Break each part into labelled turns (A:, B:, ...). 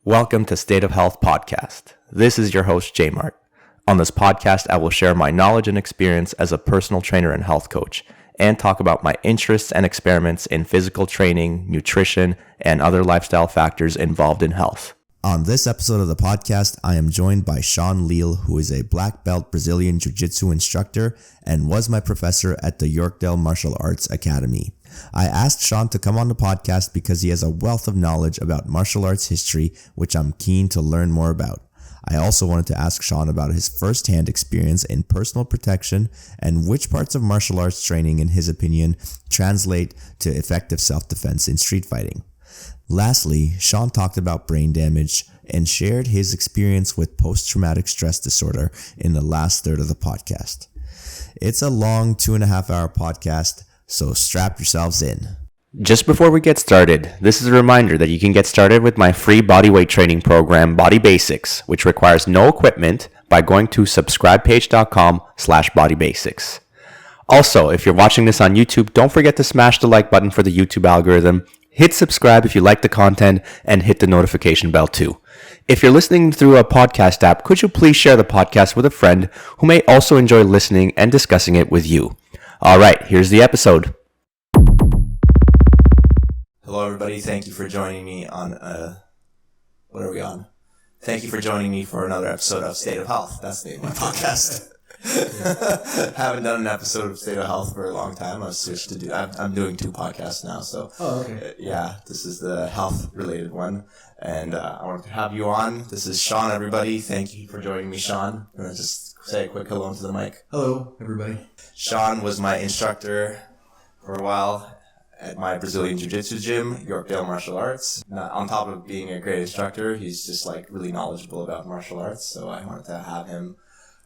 A: Welcome to State of Health Podcast. This is your host, j-mart. On this podcast, I will share my knowledge and experience as a personal trainer and health coach, and talk about my interests and experiments in physical training, nutrition, and other lifestyle factors involved in health. On this episode of the podcast, I am joined by Sean Leal, who is a black belt Brazilian Jiu-Jitsu instructor and was my professor at the Yorkdale Martial Arts Academy. I asked Sean to come on the podcast because he has a wealth of knowledge about martial arts history, which I'm keen to learn more about. I also wanted to ask Sean about his first-hand experience in personal protection and which parts of martial arts training, in his opinion, translate to effective self-defense in street fighting. Lastly, Sean talked about brain damage and shared his experience with post-traumatic stress disorder in the last third of the podcast. It's a long 2.5-hour podcast, so strap yourselves in. Just before we get started, this is a reminder that you can get started with my free bodyweight training program, Body Basics, which requires no equipment, by going to subscribepage.com/bodybasics. Also, if you're watching this on YouTube, don't forget to smash the like button for the YouTube algorithm. Hit subscribe if you like the content, and hit the notification bell too. If you're listening through a podcast app, could you please share the podcast with a friend who may also enjoy listening and discussing it with you? All right, here's the episode. Hello, everybody. Thank you for joining me on, what are we on? Thank you for joining me for another episode of State of Health. That's the name of my podcast. Haven't done an episode of State of Health for a long time. I've switched to I'm doing 2 podcasts now. So, yeah, this is the health related one. And I wanted to have you on. This is Sean, everybody. Thank you for joining me, Sean. I'm going to just say a quick hello into the mic.
B: Hello, everybody.
A: Sean was my instructor for a while at my Brazilian Jiu-Jitsu gym, Yorkdale Martial Arts. On top of being a great instructor, he's just like really knowledgeable about martial arts. So I wanted to have him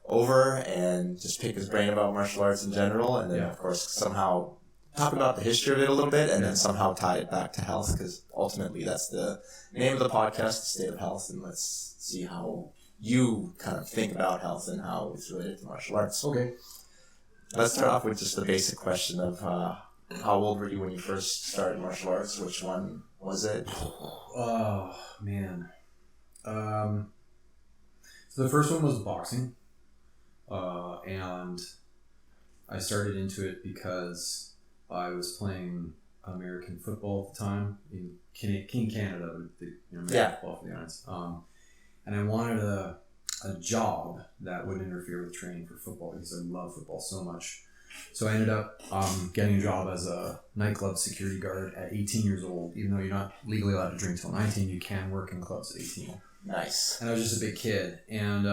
A: over and just pick his brain about martial arts in general. And then, of course, somehow talk about the history of it a little bit and then somehow tie it back to health, because ultimately that's the name of the podcast, State of Health. And let's see how you kind of think about health and how it's related to martial arts.
B: Okay.
A: Let's start off with just the basic question of how old were you when you first started martial arts? Which one was it?
B: Oh, man. So the first one was boxing. And I started into it because I was playing American football at the time in King Canada, American football for the audience. And I wanted a job that wouldn't interfere with training for football because I love football so much. So I ended up getting a job as a nightclub security guard at 18 years old. Even though you're not legally allowed to drink till 19, you can work in clubs at 18.
A: Nice.
B: And I was just a big kid. And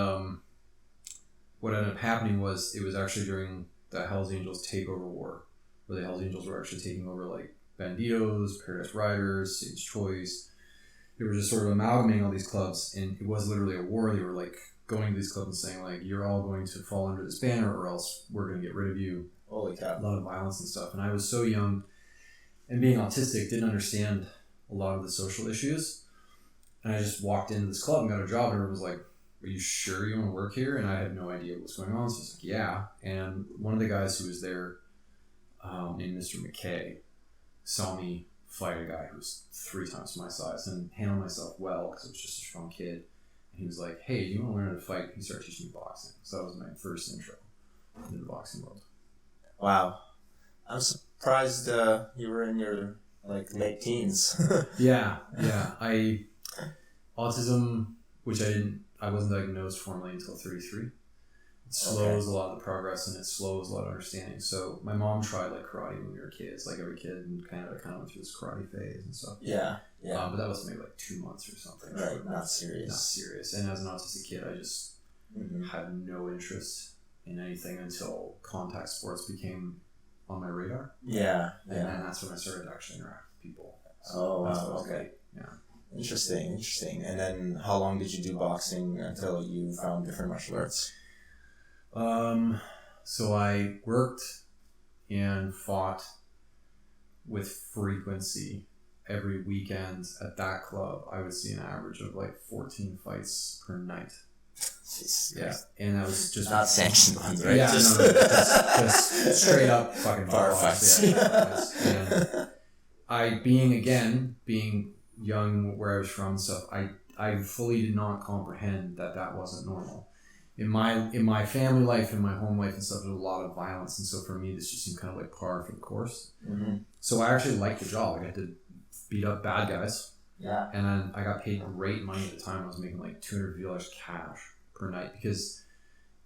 B: what ended up happening was it was actually during the Hells Angels takeover war, where the Hells Angels were actually taking over like Banditos, Paradise Riders, Satan's Choice. They were just sort of amalgamating all these clubs, and it was literally a war. They were like going to these clubs and saying like, you're all going to fall under this banner or else we're going to get rid of you.
A: Holy cow.
B: A lot of violence and stuff. And I was so young and being autistic, didn't understand a lot of the social issues. And I just walked into this club and got a job, and everyone was like, are you sure you want to work here? And I had no idea what was going on. So I was like, yeah. And one of the guys who was there, named Mr. McKay, saw me fight a guy who was 3 times my size and handle myself well because I was just a strong kid. And he was like, hey, do you want to learn how to fight? He started teaching me boxing. So that was my first intro into the boxing world.
A: Wow. I'm surprised you were in your late teens.
B: Yeah. Autism, which I wasn't diagnosed formally until 33. It slows a lot of the progress and it slows a lot of understanding. So my mom tried karate when we were kids, like every kid, and kind of went through this karate phase and stuff.
A: Yeah.
B: But that was maybe 2 months or something.
A: Right, not serious.
B: Not serious. And as an autistic kid, I just had no interest in anything until contact sports became on my radar.
A: Yeah.
B: And then that's when I started to actually interact with people.
A: So okay.
B: Yeah.
A: Interesting. And then how long did you do boxing until you found different martial arts?
B: So I worked and fought with frequency every weekend at that club. I would see an average of 14 fights per night.
A: Jesus.
B: Yeah, and that was just
A: not sanctioned ones, right?
B: Yeah, just straight up fucking
A: bar fights.
B: Yeah, and I being young where I was from and stuff, I I fully did not comprehend that wasn't normal. In my family life, in my home life and stuff, there's a lot of violence, and so for me, this just seemed kind of like par for the course.
A: Mm-hmm.
B: So I actually liked the job. I got to beat up bad guys.
A: Yeah.
B: And then I got paid great money at the time. I was making like $250 cash per night because,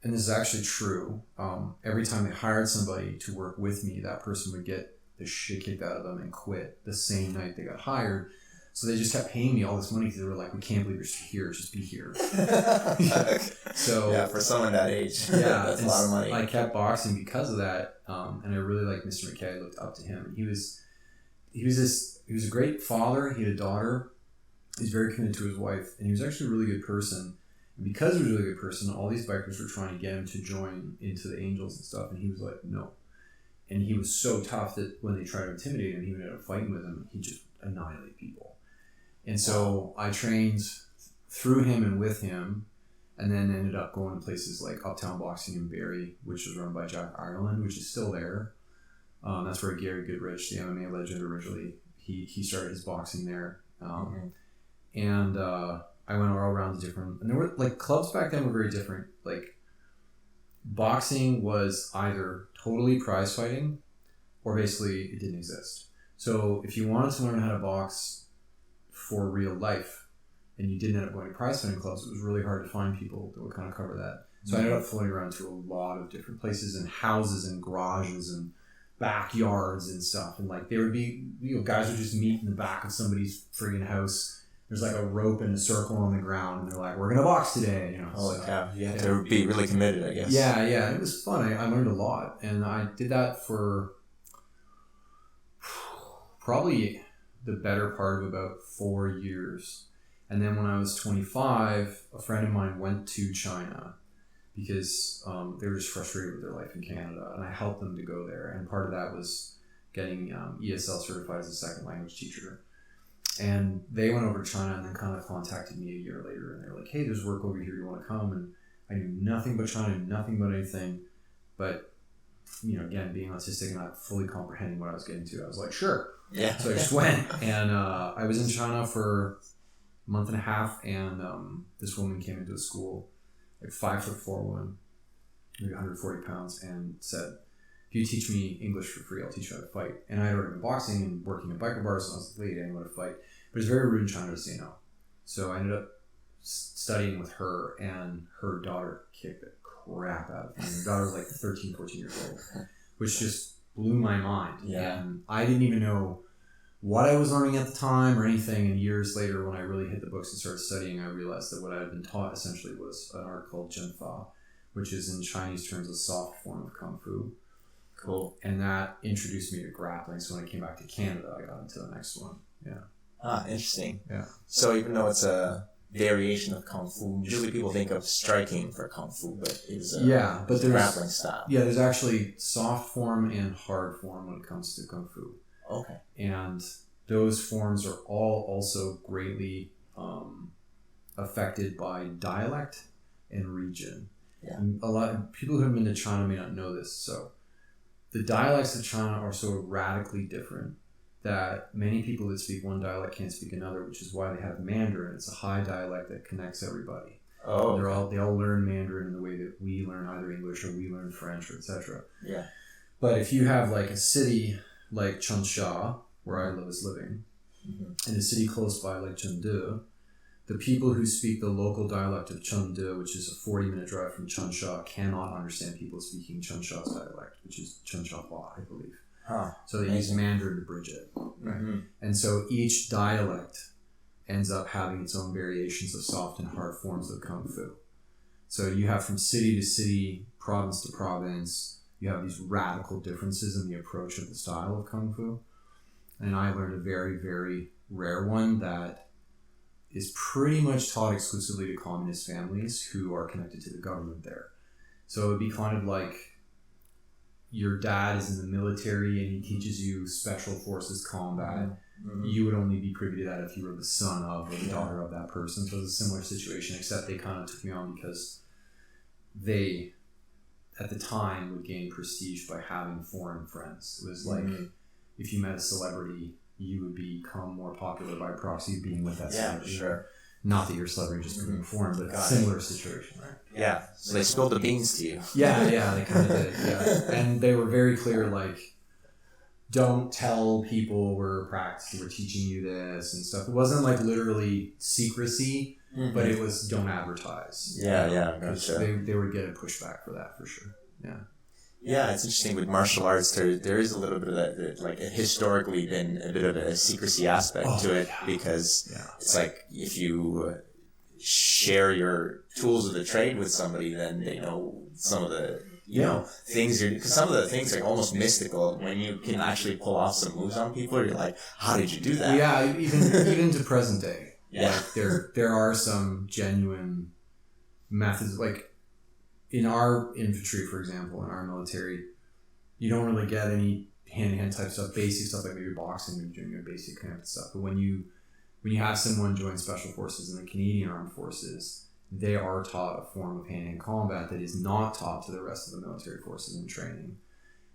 B: and this is actually true, every time they hired somebody to work with me, that person would get the shit kicked out of them and quit the same night they got hired. So they just kept paying me all this money because they were like, we can't believe you're here, just be here. So
A: yeah, for someone that age,
B: yeah,
A: that's a lot of money.
B: I kept boxing because of that, and I really liked Mr. McKay. I looked up to him, and he was a great father. He had a daughter. He's very committed to his wife, and he was actually a really good person. And because he was a really good person, all these bikers were trying to get him to join into the Angels and stuff, and he was like, no. And he was so tough that when they tried to intimidate him, he would end up fighting with them. He just annihilate people. And so I trained through him and with him, and then ended up going to places like Uptown Boxing in Barrie, which was run by Jack Ireland, which is still there. That's where Gary Goodrich, the MMA legend, originally he started his boxing there. And I went all around the different, and there were like clubs back then were very different. Like boxing was either totally prize fighting, or basically it didn't exist. So if you wanted to learn how to box for real life, and you didn't end up going to prize fighting clubs, it was really hard to find people that would kind of cover that. So I ended up floating around to a lot of different places and houses and garages and backyards and stuff. And like there would be, guys would just meet in the back of somebody's friggin' house. There's like a rope and a circle on the ground, and they're like, "We're gonna box today."
A: Holy cow! You have to be really committed, I guess.
B: Yeah. It was fun. I learned a lot, and I did that for probably the better part of about 4 years. And then when I was 25, a friend of mine went to China because they were just frustrated with their life in Canada, and I helped them to go there. And part of that was getting ESL certified as a second language teacher. And they went over to China and then kind of contacted me a year later, and they were like, "Hey, there's work over here. You want to come?" And I knew nothing about China, nothing about anything, but again, being autistic and not fully comprehending what I was getting to, I was like, "Sure."
A: Yeah.
B: So I just went, and I was in China for a month and a half, and this woman came into the school, like 5'4" woman, maybe 140 pounds, and said, "If you teach me English for free, I'll teach you how to fight." And I had already been boxing and working at biker bars, so I was like, "Lady, I didn't want to fight." But it's very rude in China to say no. So I ended up studying with her, and her daughter kicked the crap out of me. Her daughter was like 13, 14 years old, which just blew my mind.
A: Yeah.
B: And I didn't even know what I was learning at the time or anything. And years later, when I really hit the books and started studying, I realized that what I had been taught essentially was an art called Zhenfa, which is in Chinese terms a soft form of Kung Fu.
A: Cool.
B: And that introduced me to grappling. So when I came back to Canada, I got into the next one. Yeah.
A: Ah, interesting.
B: Yeah.
A: So even though it's a variation of Kung Fu, usually people think of striking for Kung Fu, but it's a
B: but there's
A: grappling style.
B: Yeah, there's actually soft form and hard form when it comes to Kung Fu.
A: Okay.
B: And those forms are all also greatly affected by dialect and region.
A: Yeah.
B: And a lot of people who have been to China may not know this. So the dialects of China are so radically different that many people that speak one dialect can't speak another, which is why they have Mandarin. It's a high dialect that connects everybody.
A: Oh.
B: They all learn Mandarin in the way that we learn either English or we learn French or etc.
A: Yeah.
B: But if you have like a city like Changsha, where I was living, and a city close by like Chengdu, the people who speak the local dialect of Chengdu, which is a 40-minute drive from Changsha, cannot understand people speaking Changsha's dialect, which is Changsha, I believe.
A: Huh.
B: So they use Mandarin to bridge it. Right? And so each dialect ends up having its own variations of soft and hard forms of Kung Fu. So you have from city to city, province to province, you have these radical differences in the approach of the style of Kung Fu. And I learned a very, very rare one that is pretty much taught exclusively to communist families who are connected to the government there. So it would be kind of like your dad is in the military and he teaches you special forces combat. You would only be privy to that if you were the son of or the daughter of that person. So it was a similar situation, except they kind of took me on because they, at the time, would gain prestige by having foreign friends. It was like if you met a celebrity, you would become more popular by proxy of being with that celebrity.
A: Sure.
B: Not that you're celebrating just moving form, but similar situation, right?
A: Yeah. So they spilled the beans to you.
B: Yeah, they kind of did. Yeah, and they were very clear, like, don't tell people we're teaching you this and stuff. It wasn't like literally secrecy, but it was don't advertise.
A: Yeah,
B: gotcha. They would get a pushback for that for sure. Yeah.
A: Yeah, it's interesting with martial arts. There is a little bit of that, like historically been a bit of a secrecy aspect to it, because it's like if you share your tools of the trade with somebody, then they know some of the things. Because some of the things are almost mystical when you can actually pull off some moves on people. You're like, how did you do that?
B: Yeah, even to present day. Yeah, like there are some genuine methods, like. In our infantry, for example, in our military, you don't really get any hand-to-hand type stuff, basic stuff like maybe boxing, maybe doing your basic kind of stuff. But when you have someone join Special Forces in the Canadian Armed Forces, they are taught a form of hand-to-hand combat that is not taught to the rest of the military forces in training.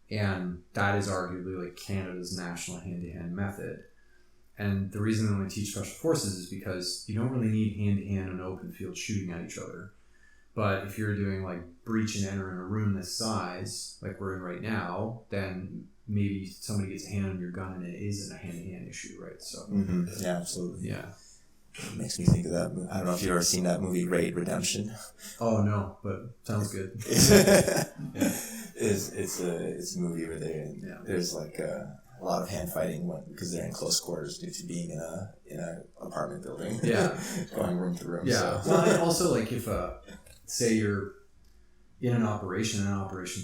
B: And that is arguably like Canada's national hand-to-hand method. And the reason they only teach Special Forces is because you don't really need hand-to-hand in an open field shooting at each other. But if you're doing like breach and enter in a room this size, like we're in right now, then maybe somebody gets a hand on your gun and it isn't a hand-to-hand issue, right? So
A: yeah, absolutely.
B: Yeah.
A: It makes me think of that. I don't know if you've ever seen that movie, Raid Redemption.
B: Oh no, but sounds good.
A: It's a movie where there's like a lot of hand fighting because they're in close quarters due to being in a apartment building.
B: Yeah,
A: going room to room.
B: Yeah.
A: So.
B: Well, and also like if say you're in an operation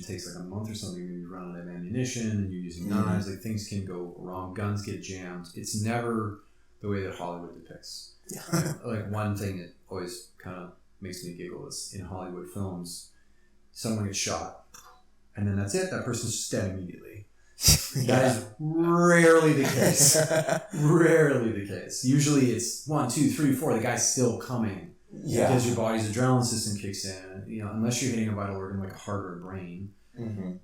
B: takes like a month or something, you run out of ammunition and you're using knives, like things can go wrong, guns get jammed. It's never the way that Hollywood depicts. Yeah. Like one thing that always kind of makes me giggle is in Hollywood films, someone gets shot and then that's it, that person's just dead immediately. That is rarely the case. Rarely the case. Usually it's 1, 2, 3, 4, the guy's still coming. Yeah. Because your body's adrenaline system kicks in, unless you're hitting a vital organ like a heart or a brain,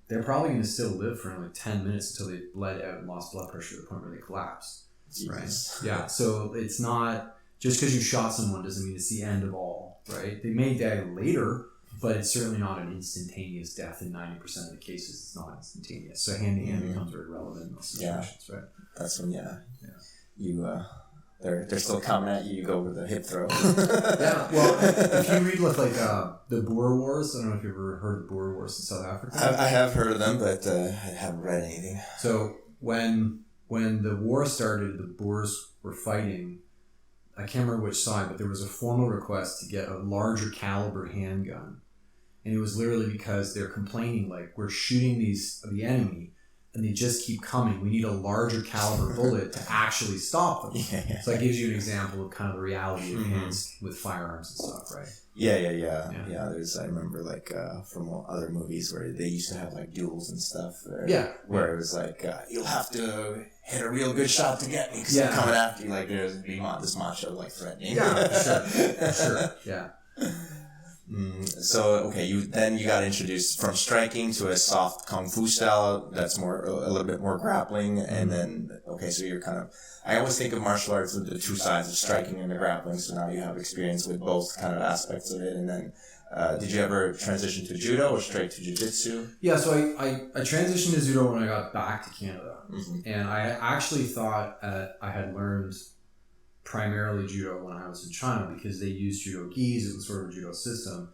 B: they're probably going to still live for like 10 minutes until they bled out and lost blood pressure to the point where they collapse. Jesus. Right? Yeah. So it's not just because you shot someone doesn't mean it's the end of all, right? They may die later, but it's certainly not an instantaneous death. In 90% of the cases, it's not instantaneous. So hand-to-hand becomes very relevant in those situations, right?
A: That's when, you. They're still coming at you. You go with the hip throw.
B: Yeah. Well, if you read like the Boer Wars, I don't know if you've ever heard of Boer Wars in South Africa.
A: I have heard of them, but I haven't read anything.
B: So when the war started, the Boers were fighting. I can't remember which side, but there was a formal request to get a larger caliber handgun, and it was literally because they're complaining like we're shooting the enemy. And they just keep coming. We need a larger caliber bullet to actually stop them. Yeah. So that gives you an example of kind of the reality of hands with firearms and stuff, right?
A: Yeah. I remember like from other movies where they used to have like duels and stuff. Where it was like you'll have to hit a real good shot to get me because they're coming after you. Like there's this macho like threatening.
B: Yeah, for sure. Yeah.
A: So okay, you got introduced from striking to a soft kung fu style that's a little bit more grappling, and then so you're kind of, I always think of martial arts with the two sides of striking and the grappling. So now you have experience with both kind of aspects of it, and then did you ever transition to judo or straight to jiu-jitsu?
B: Yeah, so I transitioned to judo when I got back to Canada, and I actually thought I had learned primarily judo when I was in China because they used judo gis. It was sort of a judo system,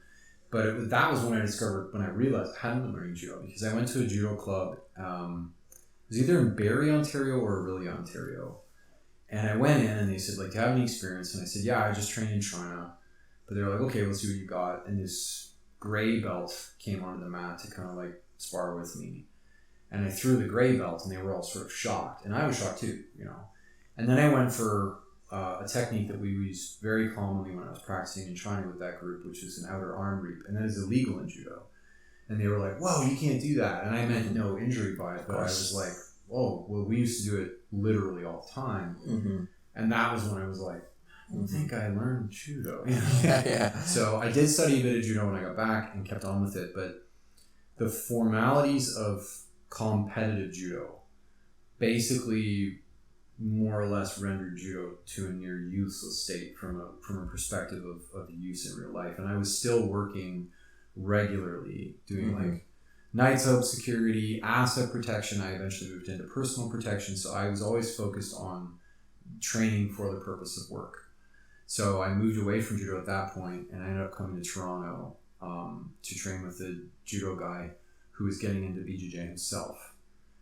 B: but that was when I realized I hadn't been learning judo because I went to a judo club. It was either in Barrie, Ontario or Orillia, Ontario, and I went in and they said like, do you have any experience? And I said, yeah, I just trained in China. But they were like, okay, let's see what you got. And this gray belt came onto the mat to kind of like spar with me, and I threw the gray belt and they were all sort of shocked, and I was shocked too, and then I went for a technique that we used very commonly when I was practicing in China with that group, which is an outer arm reap, and that is illegal in judo. And they were like, whoa, you can't do that. And I meant no injury by it, but I was like, whoa, well, we used to do it literally all the time. And that was when I was like, I don't think I learned judo. So I did study a bit of judo when I got back and kept on with it, but the formalities of competitive judo basically more or less rendered judo to a near useless state from a perspective of use in real life. And I was still working regularly, doing like nights out security, asset protection. I eventually moved into personal protection. So I was always focused on training for the purpose of work. So I moved away from judo at that point, and I ended up coming to Toronto to train with a judo guy who was getting into BJJ himself.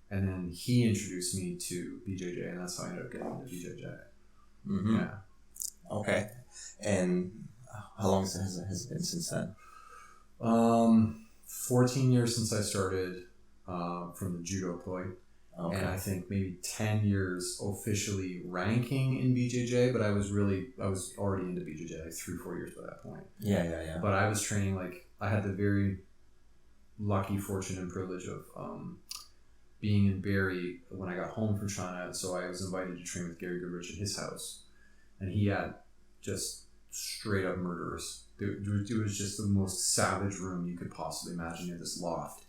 B: And then he introduced me to BJJ, and that's how I ended up getting into BJJ.
A: Mm-hmm.
B: Yeah.
A: Okay. And how long has it been since then?
B: 14 years since I started from the judo point. Okay. And I think maybe 10 years officially ranking in BJJ, but I was already into BJJ like 3-4 years by that point.
A: Yeah.
B: But I was training, like, I had the very lucky fortune and privilege of being in Barrie when I got home from China. So I was invited to train with Gary Goodrich at his house, and he had just straight up murderers. It was just the most savage room you could possibly imagine in this loft.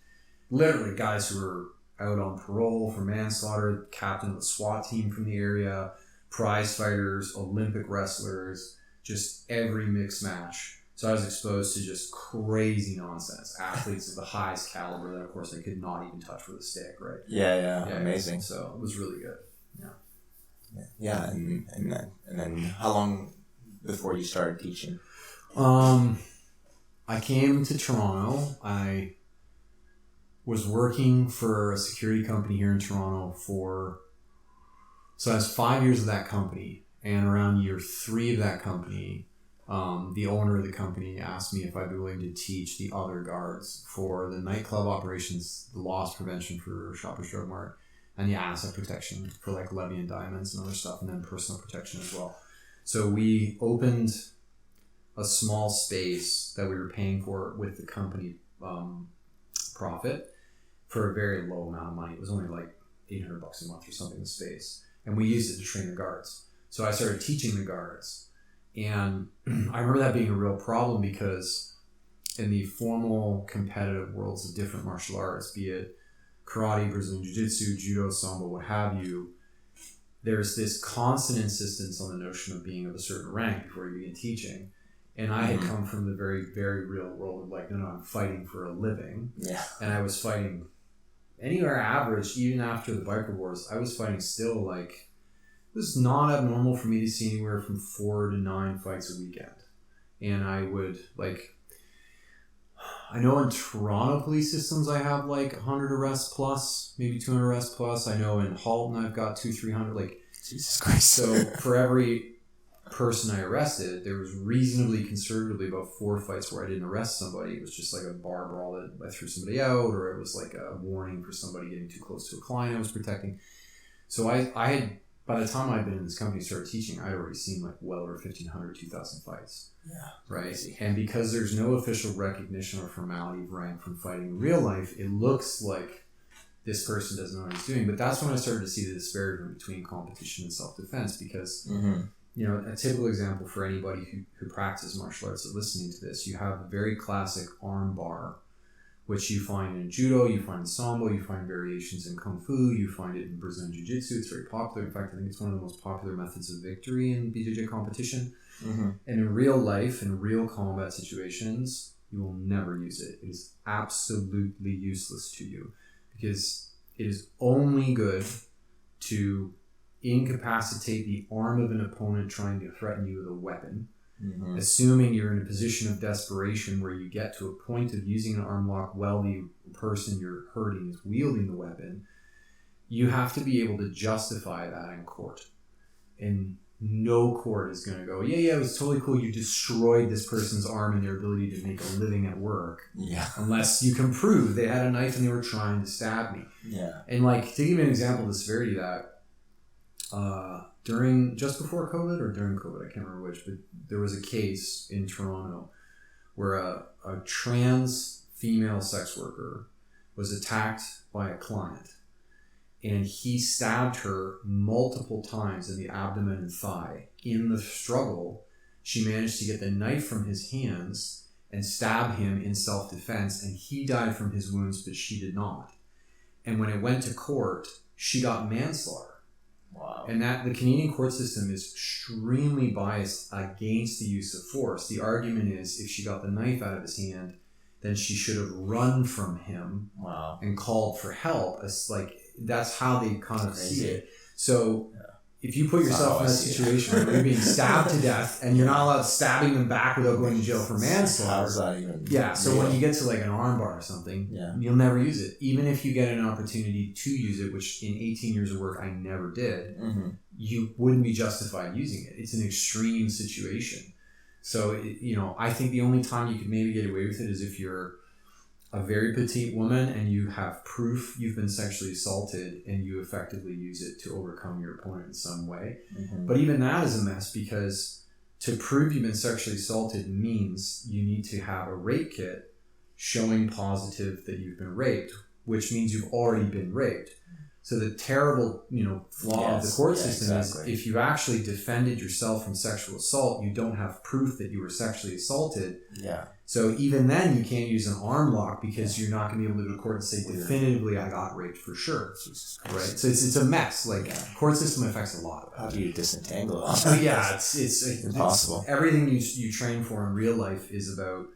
B: Literally guys who were out on parole for manslaughter, captain of the SWAT team from the area, prize fighters, Olympic wrestlers, just every mixed match. So I was exposed to just crazy nonsense. Athletes of the highest caliber that, of course, I could not even touch with a stick, right?
A: Yeah, amazing.
B: So it was really good.
A: Yeah, and then how long before you started teaching?
B: I came to Toronto. I was working for a security company here in Toronto so I was 5 years of that company, and around year 3 of that company, the owner of the company asked me if I'd be willing to teach the other guards for the nightclub operations, the loss prevention for Shoppers Drug Mart, and the asset protection for like levy and diamonds and other stuff, and then personal protection as well. So we opened a small space that we were paying for with the company profit for a very low amount of money. It was only like $800 a month or something, the space. And we used it to train the guards. So I started teaching the guards. And I remember that being a real problem because in the formal competitive worlds of different martial arts, be it karate, Brazilian Jiu-Jitsu, judo, sambo, what have you, there's this constant insistence on the notion of being of a certain rank before you begin teaching. And I had come from the very, very real world of like, no, I'm fighting for a living. Yeah. And I was fighting anywhere average, even after the biker wars, I was fighting still like, it was not abnormal for me to see anywhere from 4 to 9 fights a weekend. And I would like, I know in Toronto police systems, I have like 100 arrests plus, maybe 200 arrests plus. I know in Halton, I've got 200-300, like, Jesus Christ. So for every person I arrested, there was reasonably conservatively about 4 fights where I didn't arrest somebody. It was just like a bar brawl that I threw somebody out, or it was like a warning for somebody getting too close to a client I was protecting. So I had, by the time I'd been in this company, started teaching, I'd already seen like well over 1,500, 2,000 fights. Yeah. Right. Crazy. And because there's no official recognition or formality of rank from fighting in real life, it looks like this person doesn't know what he's doing. But that's when I started to see the disparity between competition and self-defense, because you know, a typical example for anybody who practices martial arts or listening to this, you have a very classic arm bar, which you find in judo, you find in sambo, you find variations in kung fu, you find it in Brazilian jiu-jitsu. It's very popular. In fact, I think it's one of the most popular methods of victory in BJJ competition. And in real life, in real combat situations, you will never use it. It is absolutely useless to you, because it is only good to incapacitate the arm of an opponent trying to threaten you with a weapon, assuming you're in a position of desperation where you get to a point of using an arm lock while the person you're hurting is wielding the weapon. You have to be able to justify that in court. And no court is going to go, yeah, it was totally cool, you destroyed this person's arm and their ability to make a living at work. Yeah. Unless you can prove they had a knife and they were trying to stab me. Yeah. And like, to give you an example of the severity of that, just before COVID or during COVID, I can't remember which, but there was a case in Toronto where a trans female sex worker was attacked by a client, and he stabbed her multiple times in the abdomen and thigh. In the struggle, she managed to get the knife from his hands and stab him in self-defense, and he died from his wounds, but she did not. And when it went to court, she got manslaughter. Wow. And that the Canadian court system is extremely biased against the use of force. The argument is if she got the knife out of his hand, then she should have run from him and called for help. It's like, that's how they kind of see it. So if you put yourself in that situation where you're being stabbed to death and you're not allowed stabbing them back without going to jail for manslaughter.
C: How's that even?
B: Yeah, so when you get to like an armbar or something, you'll never use it. Even if you get an opportunity to use it, which in 18 years of work I never did, you wouldn't be justified using it. It's an extreme situation. So, I think the only time you could maybe get away with it is if you're a very petite woman and you have proof you've been sexually assaulted and you effectively use it to overcome your opponent in some way. But even that is a mess, because to prove you've been sexually assaulted means you need to have a rape kit showing positive that you've been raped, which means you've already been raped. So the terrible, flaw of the court system is if you actually defended yourself from sexual assault, you don't have proof that you were sexually assaulted. Yeah. So even then, you can't use an arm lock because you're not going to be able to go to court and say definitively I got raped for sure. Right. So it's a mess. Like court system affects a lot of it.
C: How do you disentangle it?
B: So it's
C: impossible.
B: Everything you train for in real life is about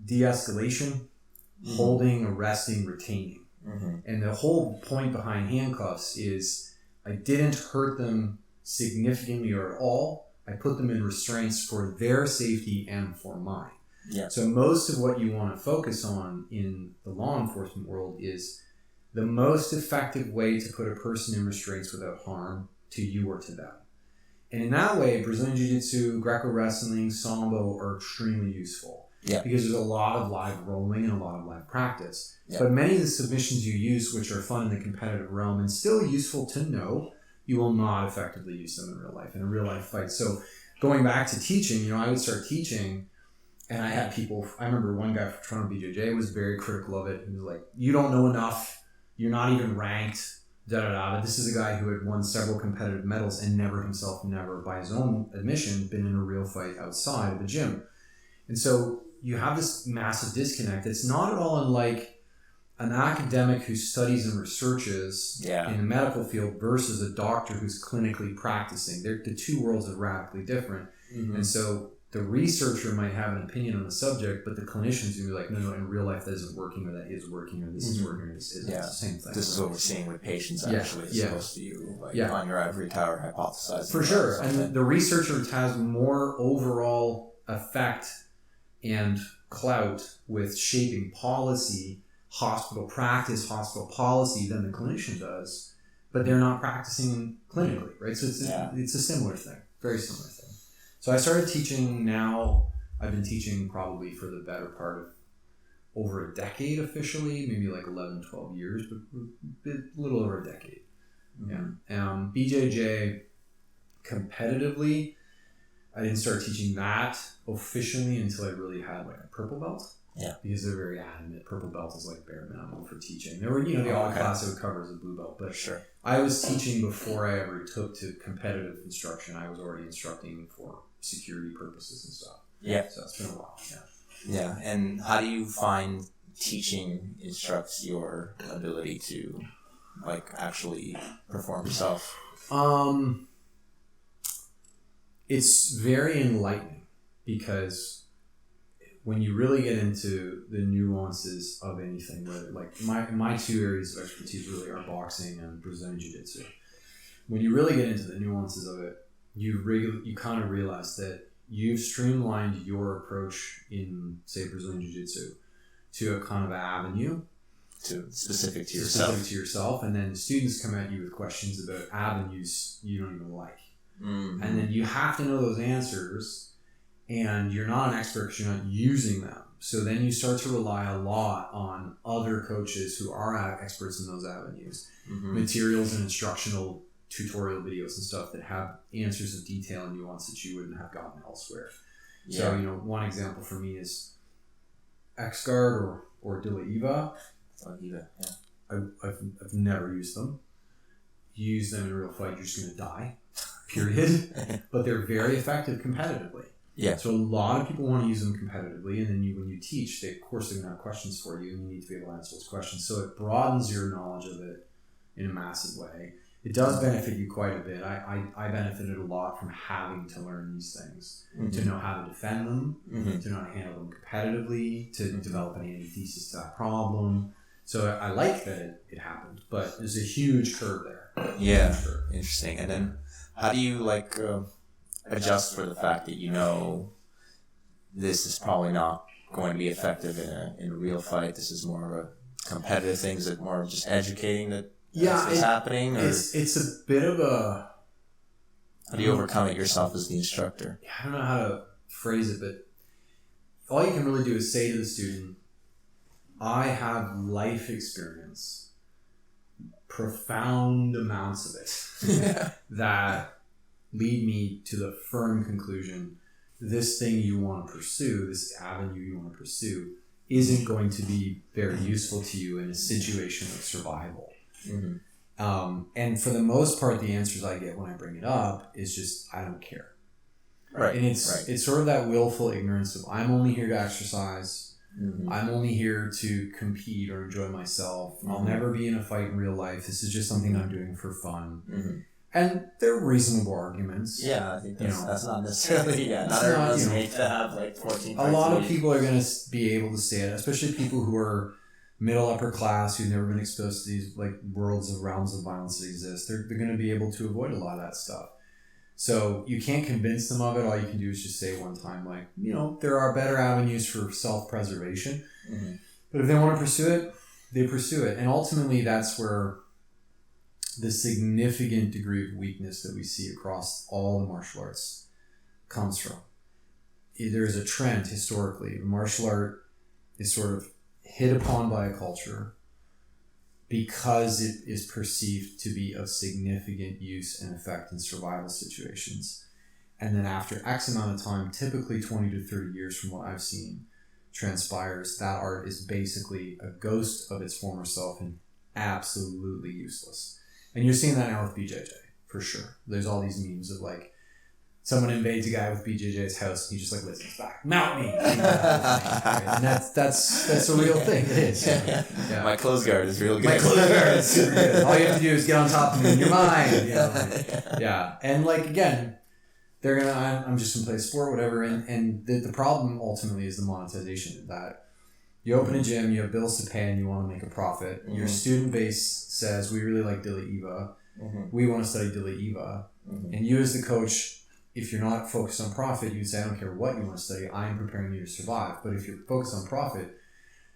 B: de-escalation, holding, arresting, retaining. And the whole point behind handcuffs is I didn't hurt them significantly or at all. I put them in restraints for their safety and for mine. Yeah. So most of what you want to focus on in the law enforcement world is the most effective way to put a person in restraints without harm to you or to them. And in that way, Brazilian Jiu-Jitsu, Greco-wrestling, Sambo are extremely useful. Yeah. Because there's a lot of live rolling and a lot of live practice. Yeah. But many of the submissions you use, which are fun in the competitive realm and still useful to know, you will not effectively use them in real life, in a real life fight. So going back to teaching, I would start teaching and I had people, I remember one guy from Toronto BJJ was very critical of it. He was like, you don't know enough. You're not even ranked. But this is a guy who had won several competitive medals and never, by his own admission, been in a real fight outside of the gym. And so you have this massive disconnect. It's not at all unlike an academic who studies and researches in the medical field versus a doctor who's clinically practicing. The two worlds are radically different. And so the researcher might have an opinion on the subject, but the clinicians will be like, no, in real life that isn't working, or that is working, or this is working, or this isn't. It's the same thing.
C: This is what we're seeing with patients actually, as opposed to you on your ivory tower hypothesizing.
B: For sure. And the researcher has more overall effect and clout with shaping policy, hospital practice, hospital policy than the clinician does, but they're not practicing clinically, right? So it's a similar thing, very similar thing. So I started teaching now, I've been teaching probably for the better part of over a decade officially, maybe like 11, 12 years, but a little over a decade. BJJ competitively, I didn't start teaching that officially until I really had like a purple belt. Yeah. Because they're very adamant. Purple belt is like bare minimum for teaching. There were, the all class I would cover as a blue belt, but sure. I was teaching before I ever took to competitive instruction. I was already instructing for security purposes and stuff. Yeah. So it's been a while. Yeah.
C: Yeah. And how do you find teaching instructs your ability to like actually perform yourself?
B: It's very enlightening because when you really get into the nuances of anything, whether like my two areas of expertise really are boxing and Brazilian Jiu-Jitsu. When you really get into the nuances of it, you kind of realize that you've streamlined your approach in, say, Brazilian Jiu-Jitsu to a kind of avenue
C: specific to
B: yourself, and then students come at you with questions about avenues you don't even like. And then you have to know those answers, and you're not an expert because you're not using them. So then you start to rely a lot on other coaches who are experts in those avenues, materials and instructional tutorial videos and stuff that have answers of detail and nuance that you wouldn't have gotten elsewhere. Yeah. So, one example for me is X-Guard or De La Eva. I've never used them. You use them in a real fight, you're just going to die. Period. But they're very effective competitively. Yeah. So a lot of people want to use them competitively, and then when you teach, of course they're going to have questions for you, and you need to be able to answer those questions. So it broadens your knowledge of it in a massive way. It does benefit you quite a bit. I benefited a lot from having to learn these things, to know how to defend them, to know how to handle them competitively, to develop an antithesis to that problem. So I like that it happened, but there's a huge curve there.
C: Yeah, interesting. And then how do you adjust for the fact that this is probably not going to be effective in a real fight? This is more of a competitive thing. Is it more of just educating that what's happening? Or
B: it's a bit of a...
C: How do you overcome it yourself as the instructor?
B: I don't know how to phrase it, but all you can really do is say to the student, I have life experience, profound amounts of it, that lead me to the firm conclusion, this thing you want to pursue, this avenue you want to pursue, isn't going to be very useful to you in a situation of survival. And for the most part, the answers I get when I bring it up is just, I don't care.
C: Right.
B: And it's sort of that willful ignorance of, I'm only here to exercise. I'm only here to compete or enjoy myself. I'll never be in a fight in real life. This is just something I'm doing for fun. And they're reasonable arguments.
C: Yeah, I think that's not necessarily, not everyone's made to have 14
B: A lot of people are going to be able to say it, especially people who are middle upper class, who've never been exposed to these realms of violence that exist. They're going to be able to avoid a lot of that stuff. So you can't convince them of it. All you can do is just say one time, there are better avenues for self-preservation. But if they want to pursue it, they pursue it. And ultimately, that's where the significant degree of weakness that we see across all the martial arts comes from. There's a trend historically. Martial art is sort of hit upon by a culture because it is perceived to be of significant use and effect in survival situations. And then after X amount of time, typically 20 to 30 years from what I've seen, transpires, that art is basically a ghost of its former self and absolutely useless. And you're seeing that now with BJJ, for sure. There's all these memes of someone invades a guy with BJJ's house and he just listens back, mount me. And that's a real thing. It is.
C: Yeah. My clothes guard is real good.
B: My clothes guard is super good. All you have to do is get on top of me in your mind. And again, they're gonna. I'm just gonna play a sport, whatever. And the problem ultimately is the monetization of that. You open a gym, you have bills to pay, and you want to make a profit. Your student base says, we really like Dili Eva. We want to study Dili Eva. And you as the coach, if you're not focused on profit, you say, I don't care what you want to study, I'm preparing you to survive. But if you're focused on profit,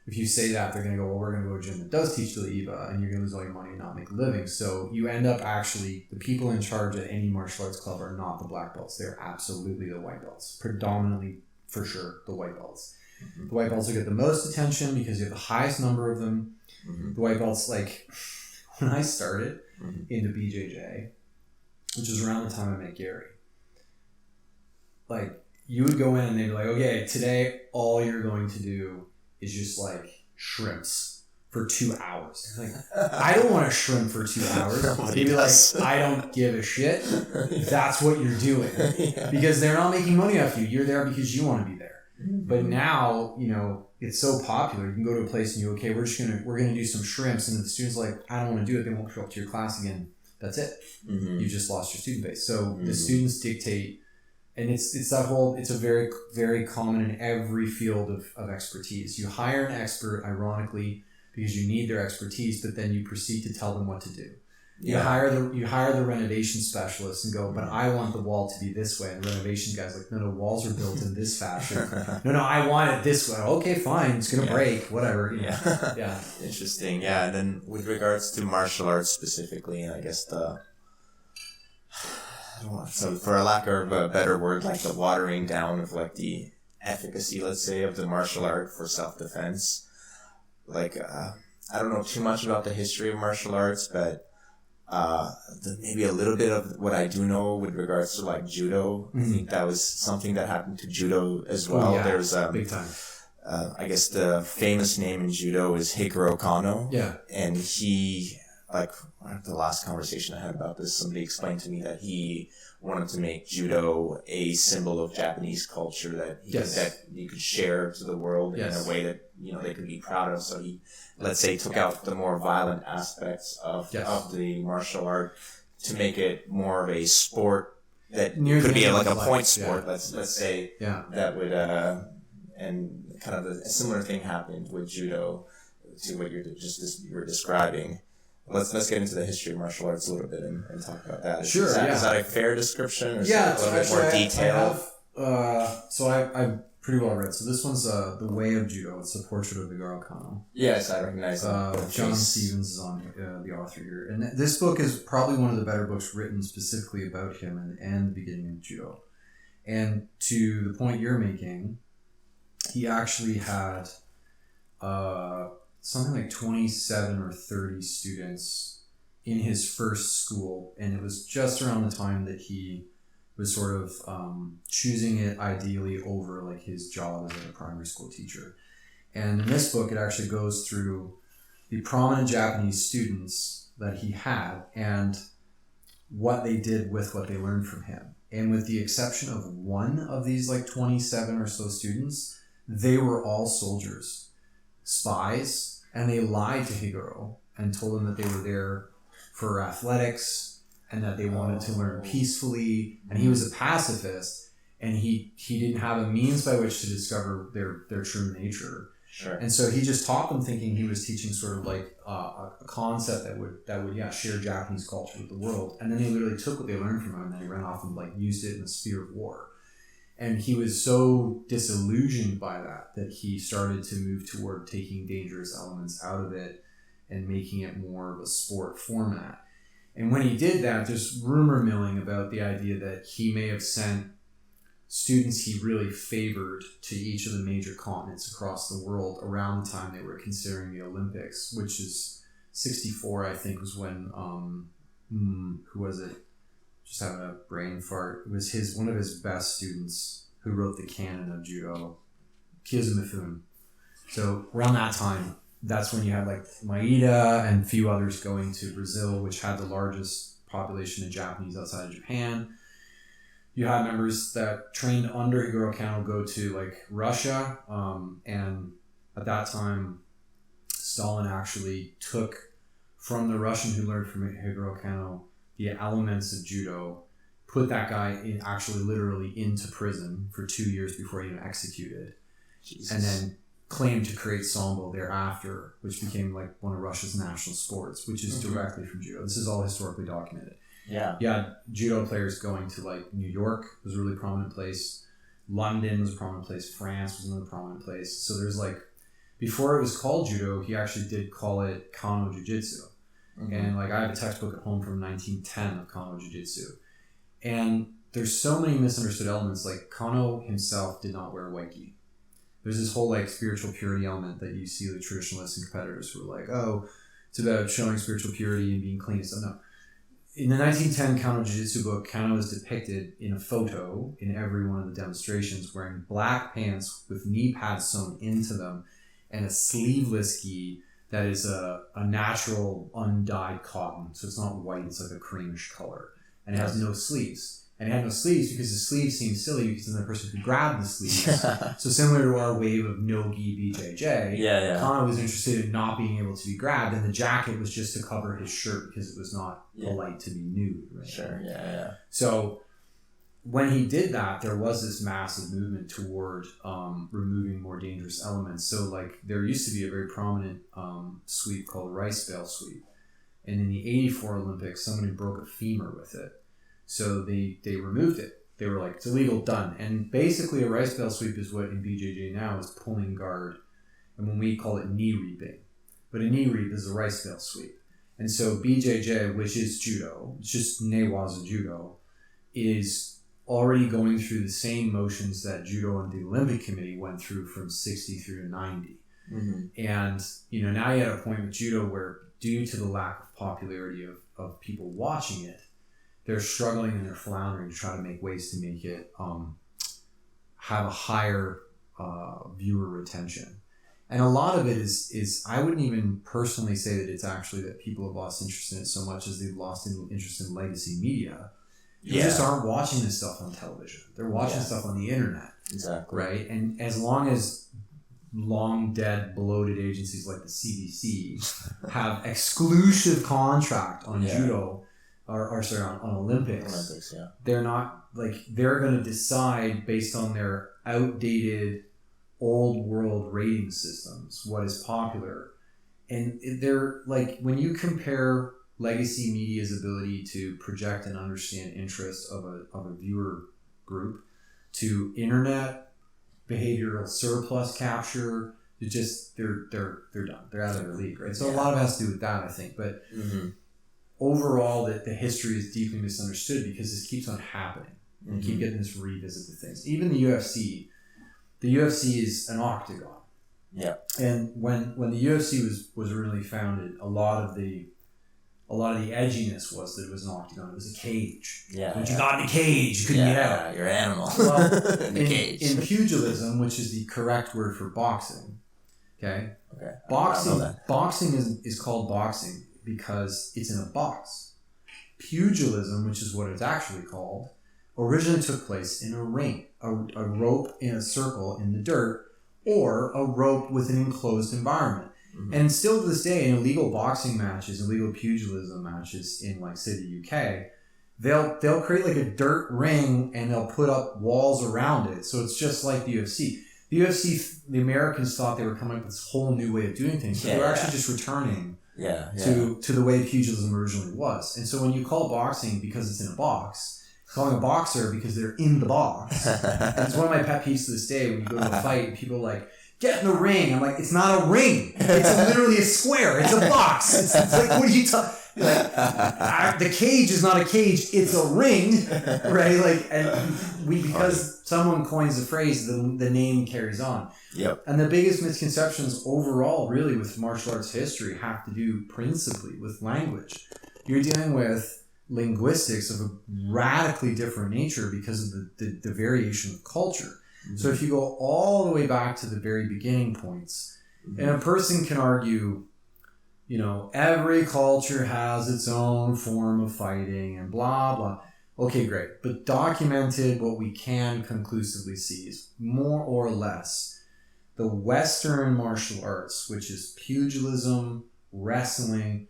B: if you say that, they're going to go, well, we're going to go to a gym that does teach Dili Eva, and you're going to lose all your money and not make a living. So you end up the people in charge at any martial arts club are not the black belts. They're absolutely the white belts. Predominantly, for sure, the white belts. The white belts will get the most attention because you have the highest number of them. The white belts, when I started into BJJ, which was around the time I met Gary, you would go in and they'd be like, okay, today all you're going to do is just shrimps for 2 hours. I don't want to shrimp for 2 hours. They'd be I don't give a shit. That's what you're doing. Because they're not making money off you. You're there because you want to be there. But now, it's so popular. You can go to a place and we're gonna do some shrimps, and the student's I don't want to do it. They won't show up to your class again. That's it. You just lost your student base. So the students dictate, and it's a very, very common in every field of expertise. You hire an expert, ironically, because you need their expertise, but then you proceed to tell them what to do. You hire the renovation specialist and go, but I want the wall to be this way. And the renovation guy's no, walls are built in this fashion. No, I want it this way. Okay, fine. It's going to break. Whatever. Yeah.
C: Interesting. Yeah. And then with regards to martial arts specifically, I guess so for a lack of a better word, the watering down of the efficacy, let's say, of the martial art for self-defense. I don't know too much about the history of martial arts, but maybe a little bit of what I do know with regards to judo. I think that was something that happened to judo as well. There's
B: big time.
C: I guess the famous name in judo is Hikaru Kano.
B: Yeah.
C: And he like the last conversation I had about this, somebody explained to me that he wanted to make judo a symbol of Japanese culture that you could share to the world in a way that, you know, they could be proud of. So he, let's say, took out the more violent aspects of the martial art to make it more of a sport that could be like a point sport. Let's say that would and kind of a similar thing happened with judo to what you were describing. Let's get into the history of martial arts a little bit and talk about that.
B: Sure.
C: Is that a fair description, or is it a little bit more detailed?
B: So I'm pretty well read. So this one's The Way of Judo. It's a portrait of Higuro Kano.
C: Yes, I recognize that.
B: John Stevens is on the author here, and this book is probably one of the better books written specifically about him and the beginning of judo. And to the point you're making, he actually had something like 27 or 30 students in his first school, and it was just around the time that he was sort of choosing it ideally over like his job as a primary school teacher. And in this book, it actually goes through the prominent Japanese students that he had and what they did with what they learned from him. And with the exception of one of these like 27 or so students, they were all soldiers, spies, and they lied to Higuro and told him that they were there for athletics and that they wanted to learn peacefully. And he was a pacifist, and he didn't have a means by which to discover their true nature.
C: Sure.
B: And so he just taught them thinking he was teaching sort of like a concept that would share Japanese culture with the world. And then they literally took what they learned from him and they ran off and like used it in the sphere of war. And he was so disillusioned by that he started to move toward taking dangerous elements out of it and making it more of a sport format. And when he did that, there's rumor milling about the idea that he may have sent students he really favored to each of the major continents across the world around the time they were considering the Olympics, which is 64, I think, was when, who was it? Just having a brain fart. It was one of his best students who wrote the canon of judo, Kiyozu Mifune. So around that time, that's when you had like Maeda and a few others going to Brazil, which had the largest population of Japanese outside of Japan. You had members that trained under Higuro Kano go to like Russia, and at that time, Stalin actually took from the Russian who learned from Higuro Kano the elements of judo, put that guy actually literally into prison for 2 years before he was executed. Jesus. And then claimed to create Sambo thereafter, which became like one of Russia's national sports, which is directly from judo. This is all historically documented.
C: Yeah.
B: Yeah, judo players going to like New York was a really prominent place. London was a prominent place. France was another prominent place. So there's like, before it was called judo, he actually did call it Kano Jiu-Jitsu. And like I have a textbook at home from 1910 of Kano Jiu-Jitsu. And there's so many misunderstood elements. Like Kano himself did not wear white gi. There's this whole like spiritual purity element that you see the traditionalists and competitors who are like, oh, it's about showing spiritual purity and being clean and stuff. No. In the 1910 Kano Jiu-Jitsu book, Kano is depicted in a photo in every one of the demonstrations wearing black pants with knee pads sewn into them and a sleeveless gi that is a natural undyed cotton. So it's not white, it's like a creamish color. And it has no sleeves. And it had no sleeves because the sleeves seemed silly because then the person could grab the sleeves. So similar to our wave of no-gi BJJ, Kano was interested in not being able to be grabbed, and the jacket was just to cover his shirt because it was not polite to be nude. Right?
C: Sure, yeah.
B: So when he did that, there was this massive movement toward removing more dangerous elements. So like there used to be a very prominent sweep called rice bale sweep. And in the 84 Olympics, somebody broke a femur with it. So they removed it. They were like, it's illegal, done. And basically a rice bale sweep is what in BJJ now is pulling guard. And when we call it knee reaping. But a knee reap is a rice bale sweep. And so BJJ, which is judo, it's just newaza judo, is already going through the same motions that judo and the Olympic Committee went through from 60 through to 90. And, now you're at a point with judo where due to the lack of popularity of people watching it, they're struggling and they're floundering to try to make ways to make it have a higher viewer retention. And a lot of it is I wouldn't even personally say that it's actually that people have lost interest in it so much as they've lost interest in legacy media. You just aren't watching this stuff on television. They're watching stuff on the internet.
C: Exactly.
B: Right? And as long as long dead bloated agencies like the CDC have exclusive contract on judo or sorry, on Olympics, they're not they're going to decide based on their outdated old world rating systems what is popular. And they're when you compare legacy media's ability to project and understand interests of a viewer group to internet behavioral surplus capture, they're done. They're out of their league, right? So a lot of it has to do with that, I think. But overall, the history is deeply misunderstood because this keeps on happening. And you keep getting this revisit to things. Even the UFC is an octagon.
C: Yeah.
B: And when the UFC was originally founded, a lot of the edginess was that it was an octagon. It was a cage.
C: Yeah.
B: Once you got in a cage, you couldn't get out.
C: You're an animal.
B: Well,
C: in the cage.
B: In pugilism, which is the correct word for boxing, okay? Boxing is called boxing because it's in a box. Pugilism, which is what it's actually called, originally took place in a ring, a rope in a circle in the dirt, or a rope with an enclosed environment. And still to this day, in illegal boxing matches, illegal pugilism matches in say the UK, they'll create a dirt ring and they'll put up walls around it. So it's just like the UFC. The UFC, the Americans thought they were coming up with this whole new way of doing things. So they were actually just returning to the way pugilism originally was. And so when you call boxing because it's in a box, calling a boxer because they're in the box. And it's one of my pet peeves to this day when you go to a fight and people are get in the ring. I'm like, it's not a ring. It's literally a square. It's a box. It's what are you talking? The cage is not a cage. It's a ring, right? And because someone coins the phrase, the name carries on.
C: Yep.
B: And the biggest misconceptions overall, really, with martial arts history, have to do principally with language. You're dealing with linguistics of a radically different nature because of the variation of culture. So if you go all the way back to the very beginning points, and a person can argue, every culture has its own form of fighting and blah, blah. Okay, great. But documented, what we can conclusively see is more or less the Western martial arts, which is pugilism, wrestling,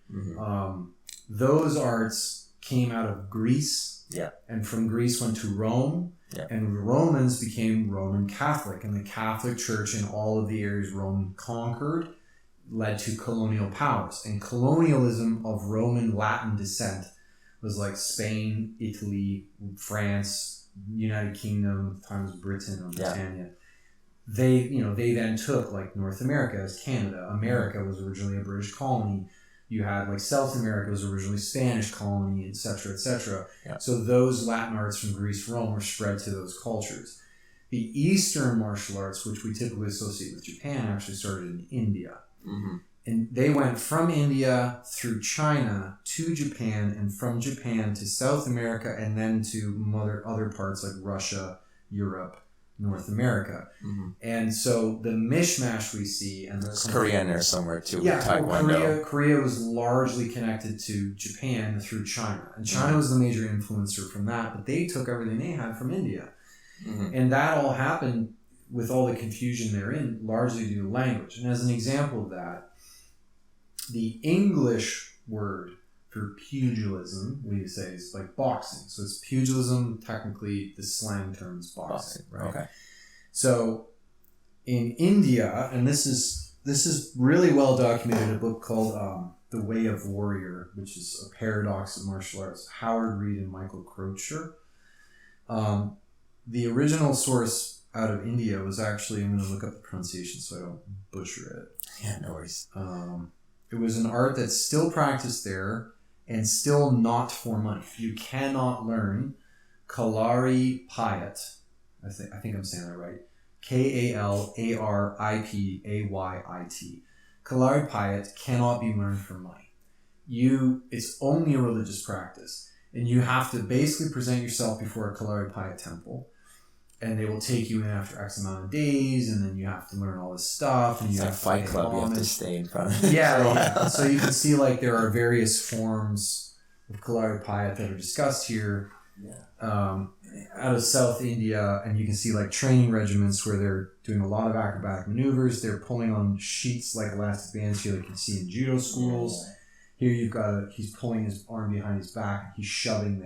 B: those arts came out of Greece.
C: Yeah.
B: And from Greece went to Rome.
C: Yeah.
B: And Romans became Roman Catholic, and the Catholic Church in all of the areas Rome conquered led to colonial powers. And colonialism of Roman Latin descent was Spain, Italy, France, United Kingdom, times Britain or Britannia. They then took North America as Canada. America was originally a British colony. You had South America was originally Spanish colony, etc., etc.
C: Yeah.
B: So those Latin arts from Greece, Rome were spread to those cultures. The Eastern martial arts, which we typically associate with Japan, actually started in India. And they went from India through China to Japan, and from Japan to South America, and then to other parts like Russia, Europe, North America. And so the mishmash we see, and
C: there's Korea in there somewhere too.
B: Yeah,
C: Taekwondo.
B: Korea was largely connected to Japan through China, and China was the major influencer from that. But they took everything they had from India, and that all happened with all the confusion therein, largely due to language. And as an example of that, the English word for pugilism, we say, is boxing. So it's pugilism, technically the slang term is boxing, right? Okay. So in India, and this is really well documented in a book called The Way of Warrior, which is a paradox of martial arts, Howard Reed and Michael Crocher. The original source out of India was actually, I'm going to look up the pronunciation so I don't butcher it.
C: Yeah, no worries.
B: It was an art that's still practiced there, and still not for money. You cannot learn Kalari Payat. I think I'm saying that right. Kalaripayat. Kalari Payat cannot be learned for money. It's only a religious practice, and you have to basically present yourself before a Kalari Payat temple, and they will take you in after X amount of days, and then you have to learn all this stuff. And
C: It's
B: you
C: like
B: have to
C: Fight
B: pay
C: Club. You have to
B: homage.
C: stay in front of it.
B: Yeah. So you can see like there are various forms of Kalari Payat that are discussed here. Out of South India, and you can see like training regiments where they're doing a lot of acrobatic maneuvers. They're pulling on sheets like elastic bands here, like you can see in judo schools. Here you've got he's pulling his arm behind his back. He's shoving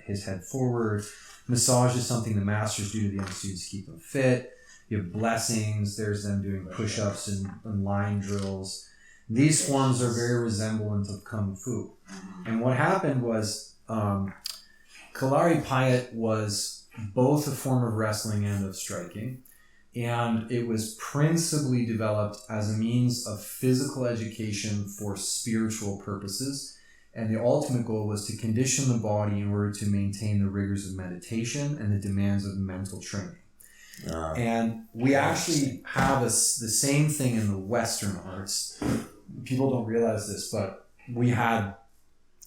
B: his head forward. Massage is something the masters do to the young students to keep them fit. You have blessings. There's them doing push-ups and line drills. These forms are very resemblant of Kung Fu. And what happened was Kalari Payat was both a form of wrestling and of striking. And it was principally developed as a means of physical education for spiritual purposes. And the ultimate goal was to condition the body in order to maintain the rigors of meditation and the demands of mental training. And we actually have the same thing in the Western arts. People don't realize this, but we had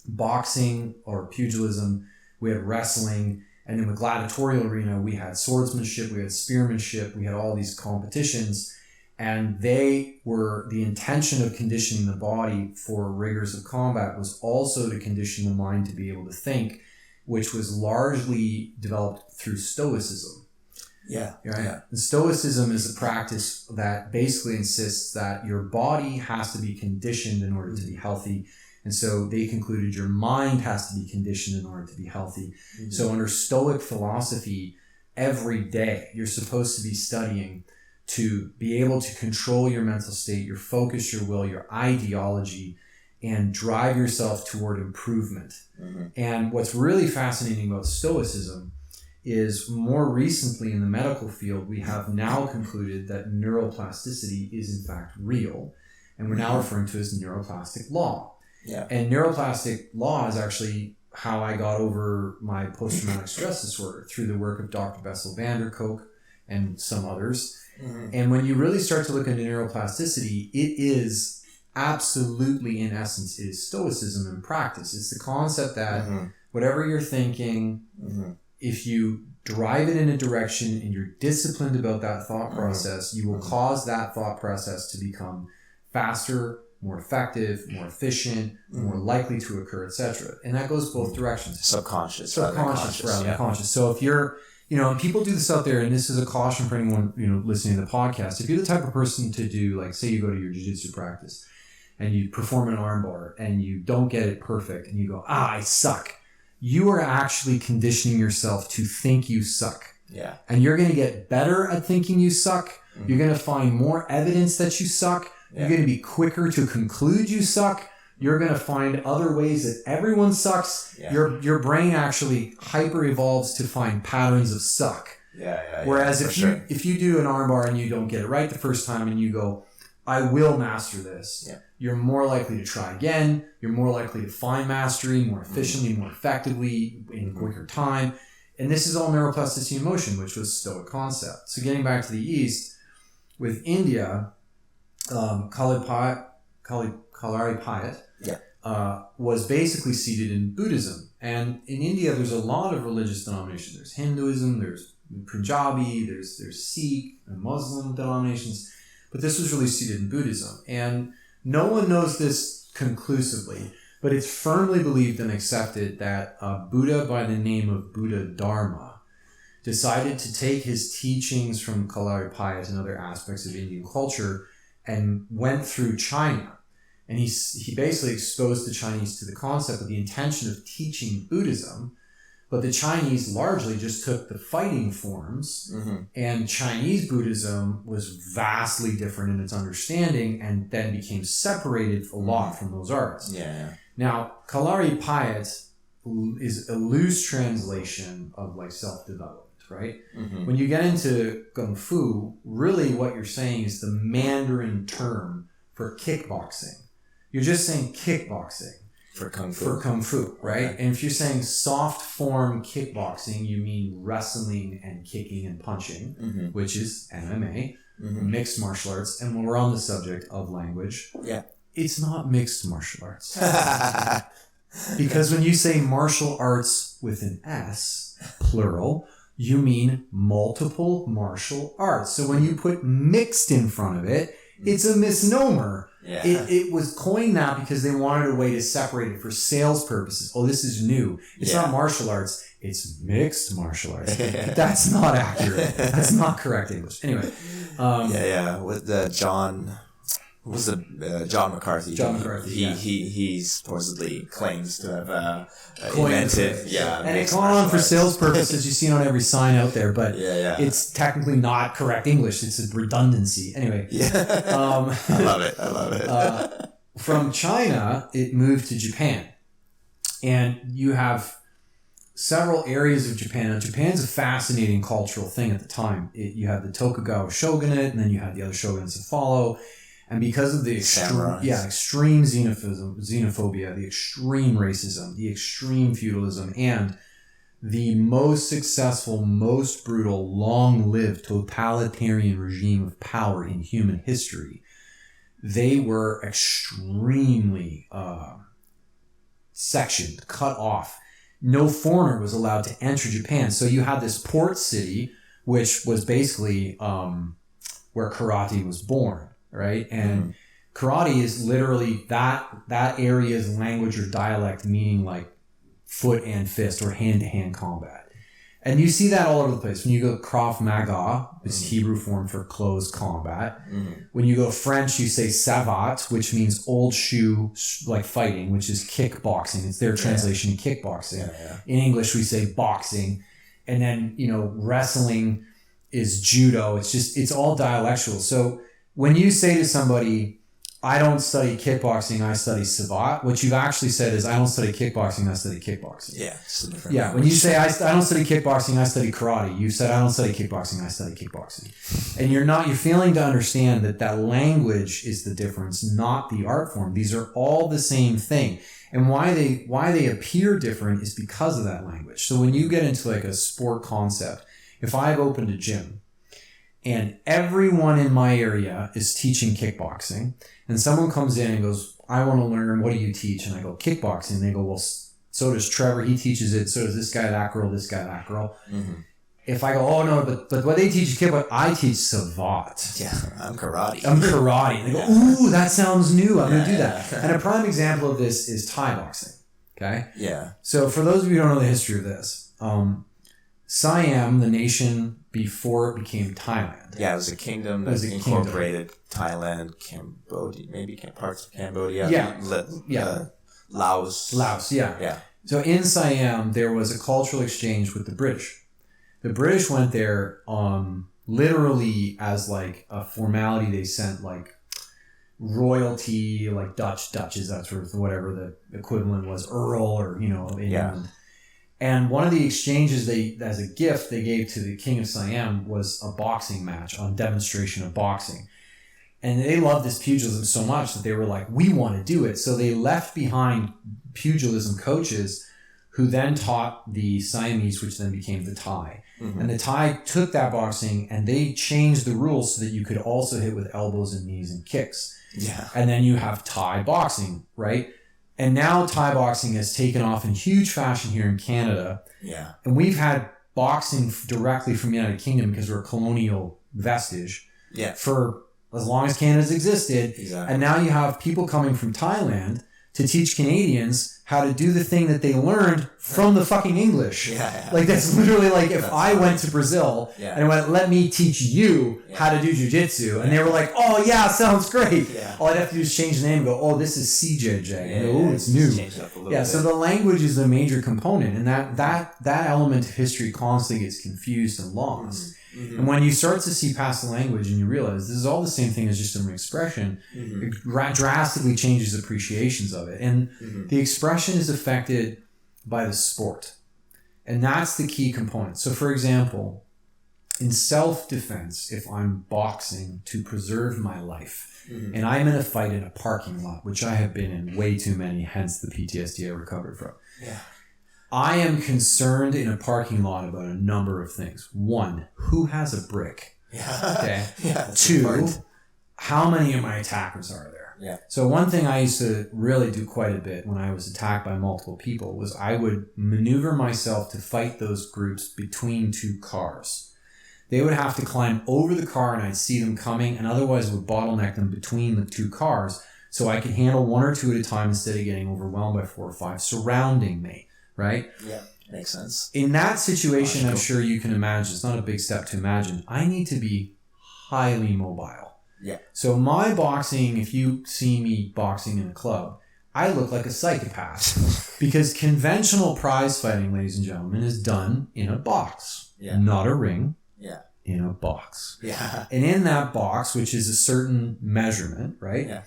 B: boxing or pugilism, we had wrestling, and in the gladiatorial arena, we had swordsmanship, we had spearmanship, we had all these competitions, and they were, the intention of conditioning the body for rigors of combat was also to condition the mind to be able to think, which was largely developed through Stoicism.
C: Yeah.
B: Right?
C: Yeah.
B: And Stoicism is a practice that basically insists that your body has to be conditioned in order to be healthy. And so they concluded your mind has to be conditioned in order to be healthy. Mm-hmm. So under Stoic philosophy, every day you're supposed to be studying to be able to control your mental state, your focus, your will, your ideology, and drive yourself toward improvement. Mm-hmm. And what's really fascinating about Stoicism is more recently in the medical field, we have now concluded that neuroplasticity is in fact real. And we're now referring to it as neuroplastic law.
C: Yeah.
B: And neuroplastic law is actually how I got over my post-traumatic stress disorder through the work of Dr. Bessel van der Kolk and some others. Mm-hmm. And when you really start to look into neuroplasticity, it is absolutely, in essence, it is Stoicism in practice. It's the concept that whatever you're thinking, if you drive it in a direction and you're disciplined about that thought process, you will cause that thought process to become faster, more effective, more efficient, more likely to occur, etc. And that goes both directions.
C: Subconscious
B: rather than conscious. So if you're, and people do this out there, and this is a caution for anyone, listening to the podcast. If you're the type of person to do, like, say you go to your jiu-jitsu practice and you perform an armbar and you don't get it perfect and you go, I suck. You are actually conditioning yourself to think you suck.
C: Yeah.
B: And you're going to get better at thinking you suck. Mm-hmm. You're going to find more evidence that you suck. Yeah. You're going to be quicker to conclude you suck. You're going to find other ways that everyone sucks. Yeah. Your brain actually hyper evolves to find patterns of suck. Whereas if you do an armbar and you don't get it right the first time and you go, I will master this, you're more likely to try again. You're more likely to find mastery more efficiently, more effectively, in a quicker time. And this is all neuroplasticity in motion, which was Stoic concept. So getting back to the East, with India, Kalari Payat was basically seated in Buddhism. And in India, there's a lot of religious denominations. There's Hinduism, there's Punjabi, there's Sikh and Muslim denominations. But this was really seated in Buddhism. And no one knows this conclusively, but it's firmly believed and accepted that a Buddha by the name of Buddha Dharma decided to take his teachings from Kalari Payat and other aspects of Indian culture and went through China. And he basically exposed the Chinese to the concept of the intention of teaching Buddhism, but the Chinese largely just took the fighting forms, and Chinese Buddhism was vastly different in its understanding and then became separated a lot from those arts. Now, Kalari Payat is a loose translation of like self-development. Right? When you get into Kung Fu, really what you're saying is the Mandarin term for kickboxing. You're just saying kickboxing.
C: For Kung
B: Fu, right? Okay. And if you're saying soft form kickboxing, you mean wrestling and kicking and punching, which is MMA, mixed martial arts. And when we're on the subject of language, it's not mixed martial arts. Because when you say martial arts with an S, plural, you mean multiple martial arts. So when you put mixed in front of it, it's a misnomer.
C: Yeah.
B: It was coined that because they wanted a way to separate it for sales purposes. Oh, this is new. It's not martial arts. It's mixed martial arts. That's not accurate. That's not correct English. Anyway.
C: With John McCarthy.
B: John McCarthy.
C: He supposedly claims to have invented. Yeah.
B: And it's gone on for sales purposes. You see it on every sign out there, but it's technically not correct English. It's a redundancy. Anyway.
C: Yeah. I love it.
B: From China, it moved to Japan. And you have several areas of Japan. Now, Japan's a fascinating cultural thing at the time. You had the Tokugawa shogunate, and then you had the other shogunates that follow. And because of the extreme xenophobia, the extreme racism, the extreme feudalism, and the most successful, most brutal, long-lived totalitarian regime of power in human history, they were extremely sectioned, cut off. No foreigner was allowed to enter Japan. So you had this port city, which was basically where karate was born. Right? And karate is literally that area's language or dialect, meaning like foot and fist or hand-to-hand combat. And you see that all over the place. When you go Krav Maga, it's Hebrew form for closed combat. When you go French, you say savat, which means old shoe, like fighting, which is kickboxing. It's their translation of kickboxing. In English, we say boxing. And then, wrestling is judo. It's all dialectual. So when you say to somebody, I don't study kickboxing, I study savat, what you've actually said is, I don't study kickboxing, I study kickboxing.
C: Yeah.
B: When you say, I don't study kickboxing, I study karate, you said, I don't study kickboxing, I study kickboxing. And you're failing to understand that language is the difference, not the art form. These are all the same thing. And why they appear different is because of that language. So when you get into like a sport concept, if I've opened a gym, and everyone in my area is teaching kickboxing, and someone comes in and goes, I want to learn, what do you teach? And I go, kickboxing. And they go, well, so does Trevor, he teaches it, so does this guy, that girl, this guy, that girl. If I go, oh no, but what they teach is kickboxing, I teach savat.
C: Yeah, I'm karate.
B: And they go, ooh, that sounds new, I'm going to do that. And a prime example of this is Thai boxing, okay?
C: Yeah.
B: So for those of you who don't know the history of this, Siam, the nation before it became Thailand.
C: Yeah, it was a kingdom that incorporated Thailand, Cambodia, maybe parts of Cambodia. Laos.
B: Yeah. So in Siam, there was a cultural exchange with the British. The British went there literally as like a formality. They sent like royalty, like Duchess, that sort of whatever the equivalent was, Earl or, of England. And one of the exchanges as a gift they gave to the king of Siam was a boxing match on demonstration of boxing. And they loved this pugilism so much that they were like, we want to do it. So they left behind pugilism coaches who then taught the Siamese, which then became the Thai. And the Thai took that boxing and they changed the rules so that you could also hit with elbows and knees and kicks.
C: Yeah.
B: And then you have Thai boxing, right? And now Thai boxing has taken off in huge fashion here in Canada.
C: Yeah.
B: And we've had boxing directly from the United Kingdom because we're a colonial vestige for as long as Canada's existed.
C: Exactly.
B: And now you have people coming from Thailand to teach Canadians how to do the thing that they learned from the fucking English.
C: Yeah.
B: Like that's literally like if I went to Brazil and went, let me teach you how to do jiu-jitsu. And they were like, oh yeah, sounds great.
C: Yeah.
B: All I'd have to do is change the name and go, oh, this is CJJ. And go, oh, it's new.
C: Change it up a little bit.
B: So the language is a major component. And that element of history constantly gets confused and lost. And when you start to see past the language and you realize this is all the same thing as just an expression, it drastically changes appreciations of it. And the expression is affected by the sport. And that's the key component. So for example, in self-defense, if I'm boxing to preserve my life, and I'm in a fight in a parking lot, which I have been in way too many, hence the PTSD I recovered from.
C: Yeah.
B: I am concerned in a parking lot about a number of things. One, who has a brick?
C: Yeah.
B: Okay.
C: Yeah.
B: Two, how many of my attackers are there?
C: Yeah.
B: So one thing I used to really do quite a bit when I was attacked by multiple people was I would maneuver myself to fight those groups between two cars. They would have to climb over the car and I'd see them coming, and otherwise would bottleneck them between the two cars so I could handle one or two at a time instead of getting overwhelmed by 4 or 5 surrounding me, right?
C: Yeah, makes sense.
B: In that situation, I'm sure you can imagine, it's not a big step to imagine, I need to be highly mobile.
C: Yeah.
B: So my boxing, if you see me boxing in a club, I look like a psychopath because conventional prize fighting, ladies and gentlemen, is done in a box, not a ring, in a box.
C: Yeah.
B: And in that box, which is a certain measurement, right?
C: Yeah.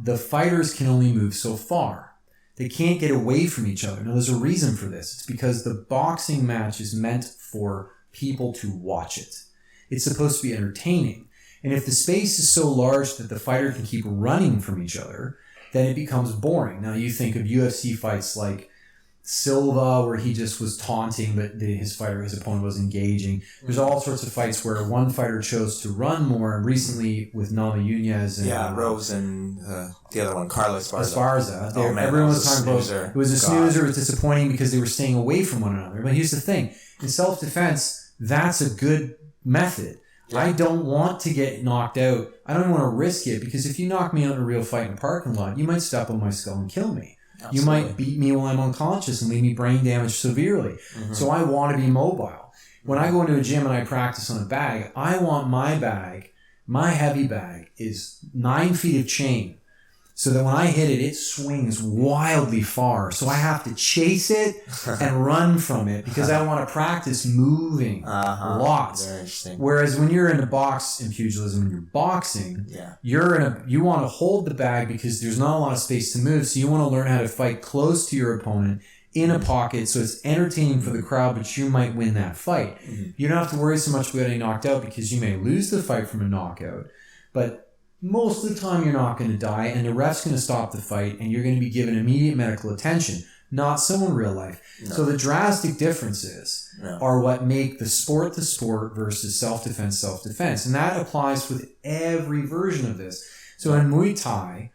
B: The fighters can only move so far. They can't get away from each other. Now, there's a reason for this. It's because the boxing match is meant for people to watch it. It's supposed to be entertaining. And if the space is so large that the fighter can keep running from each other, then it becomes boring. Now, you think of UFC fights like Silva, where he just was taunting, but his opponent was engaging. There's all sorts of fights where one fighter chose to run more. And recently with Nama Nunez and
C: Rose and the other one, Carlos
B: Esparza.
C: Oh, man,
B: everyone was talking about it was a snoozer. It was disappointing because they were staying away from one another. But here's the thing: in self-defense, that's a good method. Yeah. I don't want to get knocked out. I don't want to risk it because if you knock me out in a real fight in a parking lot, you might step on my skull and kill me. Absolutely. You might beat me while I'm unconscious and leave me brain damaged severely. Mm-hmm. So I want to be mobile. When I go into a gym and I practice on a bag, I want my bag, my heavy bag, is 9 feet of chain. So that when I hit it, it swings wildly far. So I have to chase it and run from it because I want to practice moving lots.
C: Very interesting.
B: Whereas when you're in a box in pugilism and you're boxing, you want to hold the bag because there's not a lot of space to move. So you want to learn how to fight close to your opponent in a pocket so it's entertaining for the crowd, but you might win that fight. Mm-hmm. You don't have to worry so much about getting knocked out because you may lose the fight from a knockout, but most of the time you're not going to die and the ref's going to stop the fight and you're going to be given immediate medical attention, not so in real life. No. So the drastic differences are what make the sport versus self-defense. And that applies with every version of this. So in Muay Thai,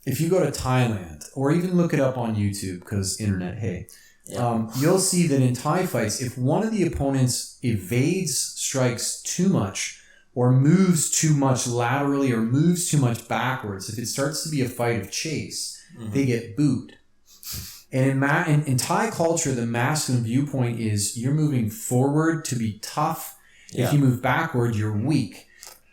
B: if you go to Thailand or even look it up on YouTube because internet, you'll see that in Thai fights, if one of the opponents evades strikes too much or moves too much laterally or moves too much backwards, if it starts to be a fight of chase, they get booed. And in Thai culture, the masculine viewpoint is you're moving forward to be tough. If you move backward, you're weak.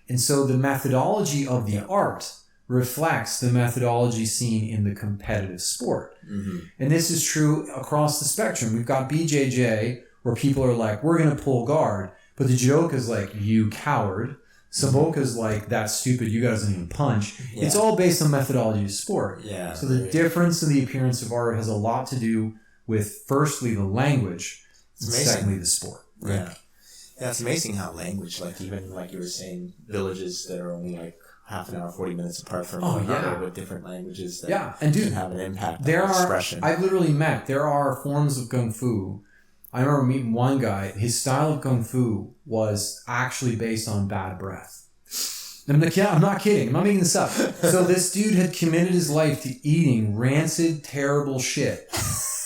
B: And so the methodology of the art reflects the methodology seen in the competitive sport. Mm-hmm. And this is true across the spectrum. We've got BJJ, where people are like, we're going to pull guard. But the joke is like, you coward. Saboka's like, that's stupid, you guys don't even punch. Yeah. It's all based on methodology of sport.
C: Yeah,
B: so the difference in the appearance of art has a lot to do with, firstly, the language, and secondly, the sport. Right?
C: Yeah, it's amazing how language, like even like you were saying, villages that are only like half an hour, 40 minutes apart from one another with different languages that can have an impact on expression.
B: I've literally there are forms of Kung Fu. I remember meeting one guy, his style of Kung Fu was actually based on bad breath. I'm not kidding. I'm not making this up. So this dude had committed his life to eating rancid, terrible shit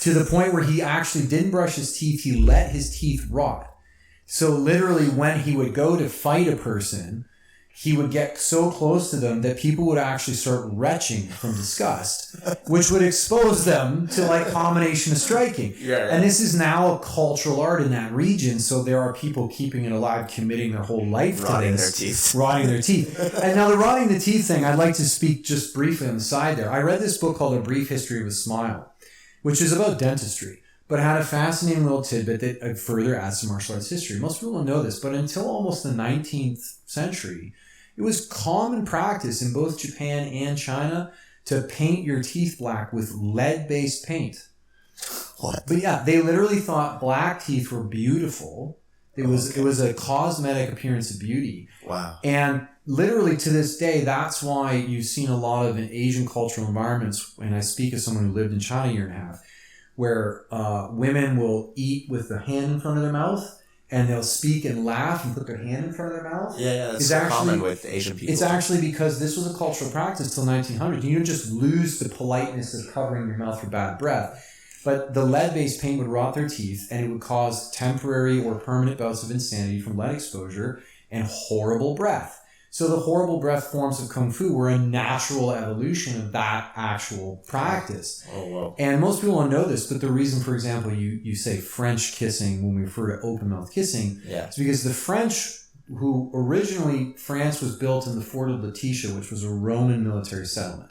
B: to the point where he actually didn't brush his teeth. He let his teeth rot. So literally when he would go to fight a person, he would get so close to them that people would actually start retching from disgust, which would expose them to like combination of striking. And this is now a cultural art in that region. So there are people keeping it alive, committing their whole life to this. Rotting their teeth. And now the rotting the teeth thing, I'd like to speak just briefly on the side there. I read this book called A Brief History of a Smile, which is about dentistry, but had a fascinating little tidbit that further adds to martial arts history. Most people don't know this, but until almost the 19th century, it was common practice in both Japan and China to paint your teeth black with lead-based paint.
C: What?
B: But yeah, they literally thought black teeth were beautiful. It was a cosmetic appearance of beauty.
C: Wow.
B: And literally to this day, that's why you've seen a lot of in Asian cultural environments, and I speak as someone who lived in China a year and a half, where women will eat with the hand in front of their mouth, and they'll speak and laugh and put their hand in front of their mouth.
C: Yeah, that's so common with Asian people.
B: It's actually because this was a cultural practice till 1900. You didn't just lose the politeness of covering your mouth for bad breath, but the lead-based paint would rot their teeth, and it would cause temporary or permanent bouts of insanity from lead exposure and horrible breath. So the horrible breath forms of Kung Fu were a natural evolution of that actual practice.
C: Oh, wow.
B: And most people don't know this, but the reason, for example, you say French kissing when we refer to open mouth kissing, is because the French, who originally, France was built in the Fort of Letitia, which was a Roman military settlement.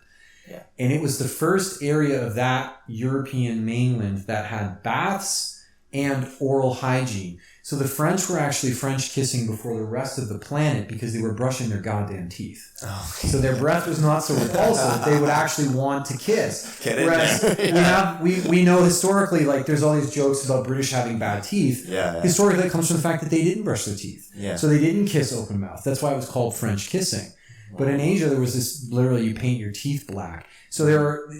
C: Yeah.
B: And it was the first area of that European mainland that had baths and oral hygiene. So the French were actually French kissing before the rest of the planet because they were brushing their goddamn teeth. Oh. So their breath was not so repulsive. They would actually want to kiss. Whereas we know historically, like there's all these jokes about British having bad teeth.
C: Yeah.
B: Historically, it comes from the fact that they didn't brush their teeth.
C: Yeah.
B: So they didn't kiss open mouth. That's why it was called French kissing. But in Asia, there was this, literally, you paint your teeth black. So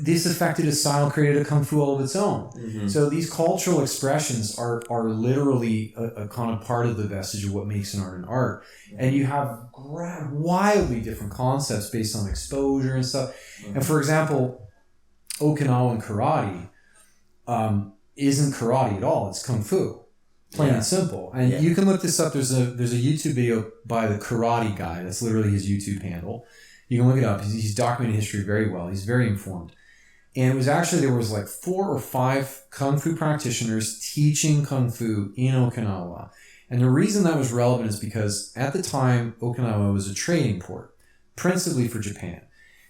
B: this affected a style, created a Kung Fu all of its own. Mm-hmm. So these cultural expressions are literally a kind of part of the vestige of what makes an art an art. And you have wildly different concepts based on exposure and stuff. Mm-hmm. And for example, Okinawan karate isn't karate at all. It's Kung Fu. Plain and simple. And you can look this up. There's a YouTube video by the Karate Guy. That's literally his YouTube handle. You can look it up. He's documented history very well. He's very informed. And it was actually, there was like 4 or 5 Kung Fu practitioners teaching Kung Fu in Okinawa. And the reason that was relevant is because at the time, Okinawa was a trading port, principally for Japan.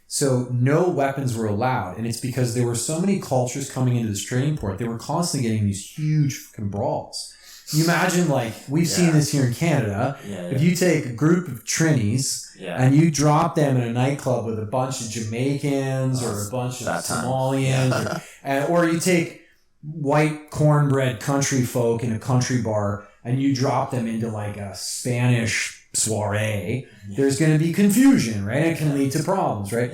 B: So no weapons were allowed. And it's because there were so many cultures coming into this trading port, they were constantly getting these huge fucking brawls. You imagine, like, we've seen this here in Canada. If you take a group of Trinis and you drop them in a nightclub with a bunch of Jamaicans or a bunch of Somalians, or you take white cornbread country folk in a country bar and you drop them into like a Spanish soiree, there's going to be confusion, right? It can lead to problems, right?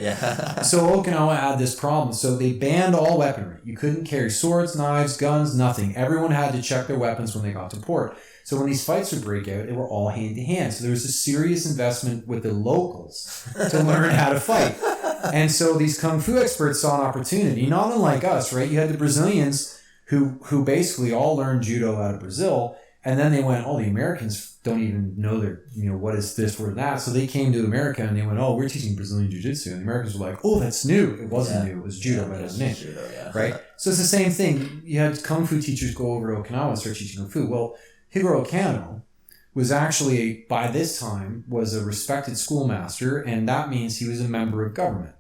B: So Okinawa had this problem. So they banned all weaponry. You couldn't carry swords, knives, guns, nothing. Everyone had to check their weapons when they got to port. So when these fights would break out, they were all hand to hand. So there was a serious investment with the locals to learn how to fight. And so these Kung Fu experts saw an opportunity, not unlike us, right? You had the Brazilians who basically all learned judo out of Brazil. And then they went, the Americans don't even know what is this or that. So they came to America and they went, we're teaching Brazilian Jiu-Jitsu. And the Americans were like, that's new. It wasn't new. It was judo by its name. Right? So it's the same thing. You had Kung Fu teachers go over to Okinawa and start teaching Kung Fu. Well, Higuro Kano was actually, by this time, was a respected schoolmaster. And that means he was a member of government.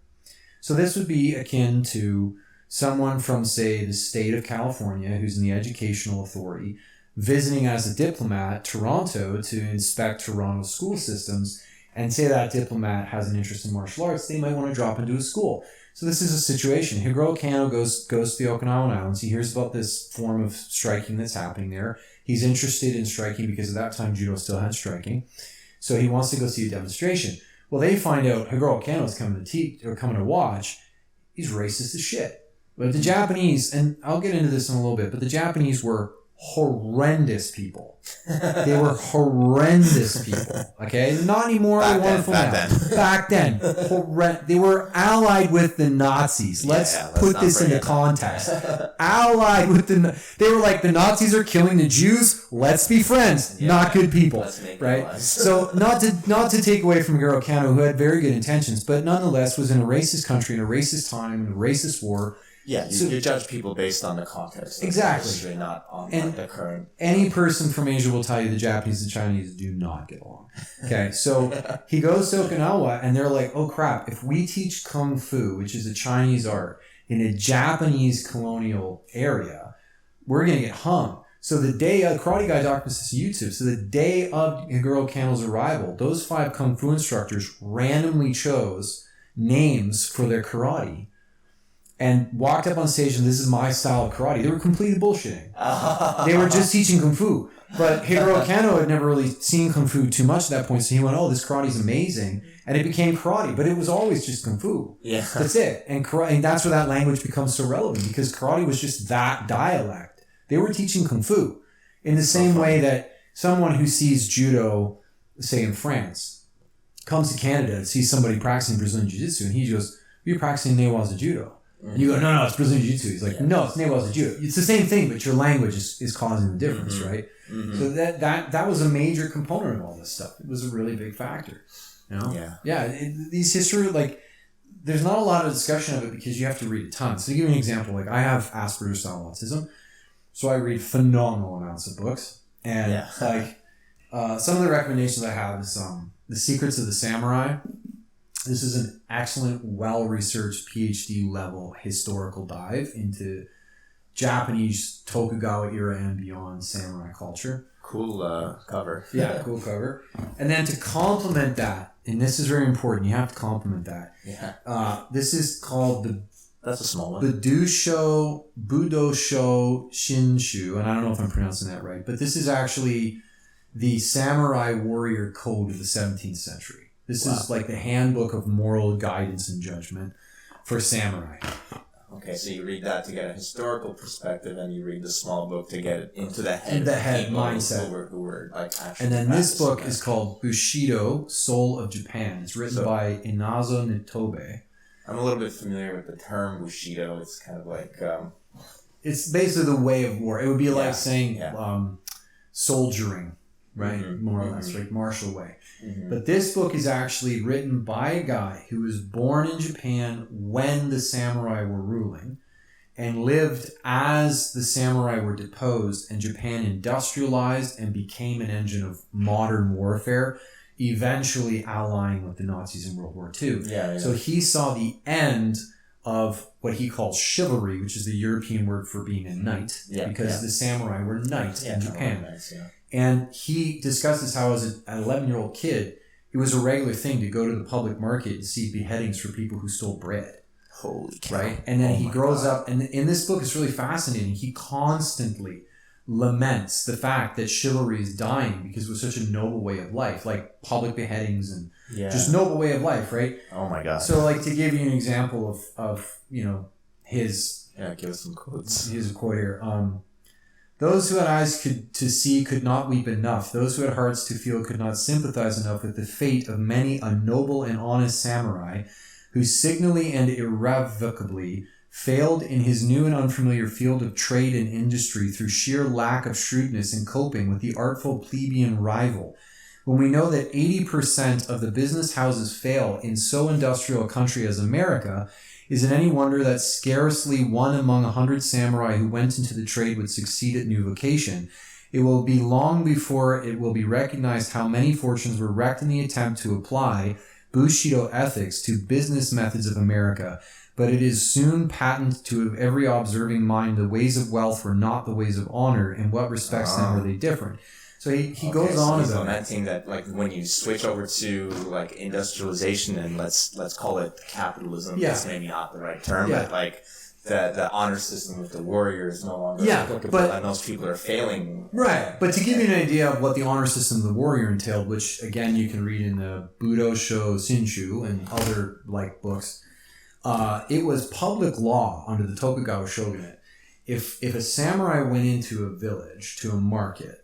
B: So this would be akin to someone from, say, the state of California who's in the educational authority, visiting as a diplomat Toronto to inspect Toronto's school systems, and say that diplomat has an interest in martial arts, they might want to drop into a school. So this is a situation. Higuro Kano goes to the Okinawan Islands. He hears about this form of striking that's happening there. He's interested in striking because at that time judo still had striking. So he wants to go see a demonstration. Well, they find out Higuro Kano's coming to teach or coming to watch. He's racist as shit. But the Japanese, and I'll get into this in a little bit, but the Japanese were horrendous people. They were horrendous people. Okay, not anymore. They're wonderful now. Back then, they were allied with the Nazis. Let's put this into context. Allied with they were like, the Nazis are killing the Jews. Let's be friends. Not good people, right? So not to take away from Higuro Kano, who had very good intentions, but nonetheless was in a racist country, in a racist time, in a racist war.
C: Yeah, you judge people based on the context.
B: Exactly.
C: Not on the current.
B: Any person from Asia will tell you the Japanese and Chinese do not get along. Okay, so he goes to Okinawa and they're like, oh crap, if we teach Kung Fu, which is a Chinese art, in a Japanese colonial area, we're going to get hung. So the day of, Karate Guy documents this on YouTube, so the day of Higuro Kano's arrival, those 5 Kung Fu instructors randomly chose names for their karate and walked up on stage and this is my style of karate. They were completely bullshitting. They were just teaching Kung Fu. But Higuro Kano had never really seen Kung Fu too much at that point, so he went, this karate's amazing. And it became karate, but it was always just Kung Fu.
C: Yeah.
B: That's it. And that's where that language becomes so relevant, because karate was just that dialect. They were teaching Kung Fu in the same way that someone who sees judo, say in France, comes to Canada and sees somebody practicing Brazilian Jiu-Jitsu, and he goes, "You're practicing Newaza Judo." And you go, no, it's Brazilian Jiu-Jitsu. He's like, no, it's Newaza Judo. It's the same thing, but your language is causing the difference, right? So that was a major component of all this stuff. It was a really big factor. You know? These history, like, there's not a lot of discussion of it because you have to read a ton. So to give you an example, like, I have Asperger's style autism, so I read phenomenal amounts of books. And some of the recommendations I have is The Secrets of the Samurai. This is an excellent, well-researched PhD level historical dive into Japanese Tokugawa era and beyond samurai culture.
C: Cool cover.
B: Yeah, cool cover. And then to complement that, and this is very important, you have to complement that.
C: Yeah.
B: This is called
C: That's a small one.
B: Budosho Shinshu, and I don't know if I'm pronouncing that right, but this is actually the samurai warrior code of the 17th century. This is like the handbook of moral guidance and judgment for samurai.
C: Okay, so you read that to get a historical perspective, and you read the small book to get into the head
B: mindset.
C: Who were like actually.
B: And then this book is called Bushido, Soul of Japan. It's written by Inazo Nitobe.
C: I'm a little bit familiar with the term Bushido. It's kind of like...
B: it's basically the way of war. It would be like saying soldiering, right? More or less, like martial way. But this book is actually written by a guy who was born in Japan when the samurai were ruling and lived as the samurai were deposed and Japan industrialized and became an engine of modern warfare, eventually allying with the Nazis in World War II. So he saw the end of what he calls chivalry, which is the European word for being a knight, because the samurai were knights in Japan. And he discusses how as an 11-year-old kid, it was a regular thing to go to the public market and see beheadings for people who stole bread.
C: Holy cow.
B: Right? And then he grows up, and in this book, it's really fascinating. He constantly laments the fact that chivalry is dying because it was such a noble way of life, like public beheadings and just noble way of life, right?
C: Oh my God.
B: So, like, to give you an example of his...
C: Yeah, give us some quotes.
B: Here's a quote here. Those who had eyes to see could not weep enough. Those who had hearts to feel could not sympathize enough with the fate of many a noble and honest samurai who signally and irrevocably failed in his new and unfamiliar field of trade and industry through sheer lack of shrewdness in coping with the artful plebeian rival. When we know that 80% of the business houses fail in so industrial a country as America, is it any wonder that scarcely one among 100 samurai who went into the trade would succeed at new vocation? It will be long before it will be recognized how many fortunes were wrecked in the attempt to apply Bushido ethics to business methods of America. But it is soon patent to every observing mind the ways of wealth were not the ways of honor. In what respects then were they different? So he goes on
C: about
B: lamenting
C: that, like, when you switch over to like industrialization and let's call it capitalism. That's maybe not the right term, but like the honor system with the warrior is no longer applicable, and those people are failing. Right,
B: but to give you an idea of what the honor system of the warrior entailed, which again you can read in the Budosho Shinshu and other like books, it was public law under the Tokugawa shogunate. If a samurai went into a village, to a market,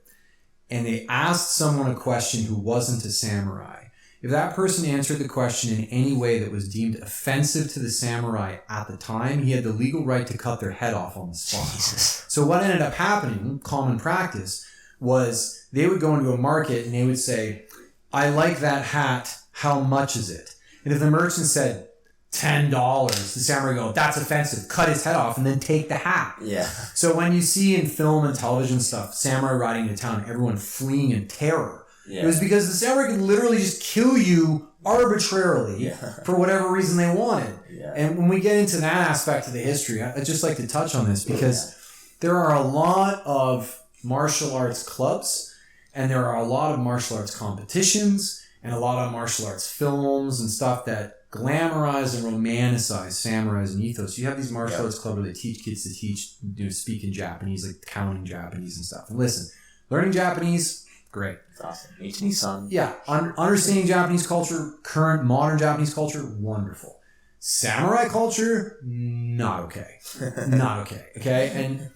B: and they asked someone a question who wasn't a samurai, if that person answered the question in any way that was deemed offensive to the samurai at the time, he had the legal right to cut their head off on the spot.
C: Jesus.
B: So what ended up happening, common practice, was they would go into a market and they would say, I like that hat, how much is it? And if the merchant said, $10, the samurai would go, that's offensive, cut his head off and then take the hat.
C: Yeah.
B: So when you see in film and television stuff, samurai riding into town, everyone fleeing in terror, it was because the samurai could literally just kill you arbitrarily for whatever reason they wanted. Yeah. And when we get into that aspect of the history, I'd just like to touch on this because there are a lot of martial arts clubs and there are a lot of martial arts competitions and a lot of martial arts films and stuff that glamorize and romanticize samurais and ethos. You have these martial arts clubs where they teach kids to speak in Japanese, like counting Japanese and stuff. And listen, learning Japanese, great.
C: It's awesome. Ichi-ni-san.
B: Yeah. Understanding Japanese culture, current modern Japanese culture, wonderful. Samurai culture, not okay. Not okay. Okay? And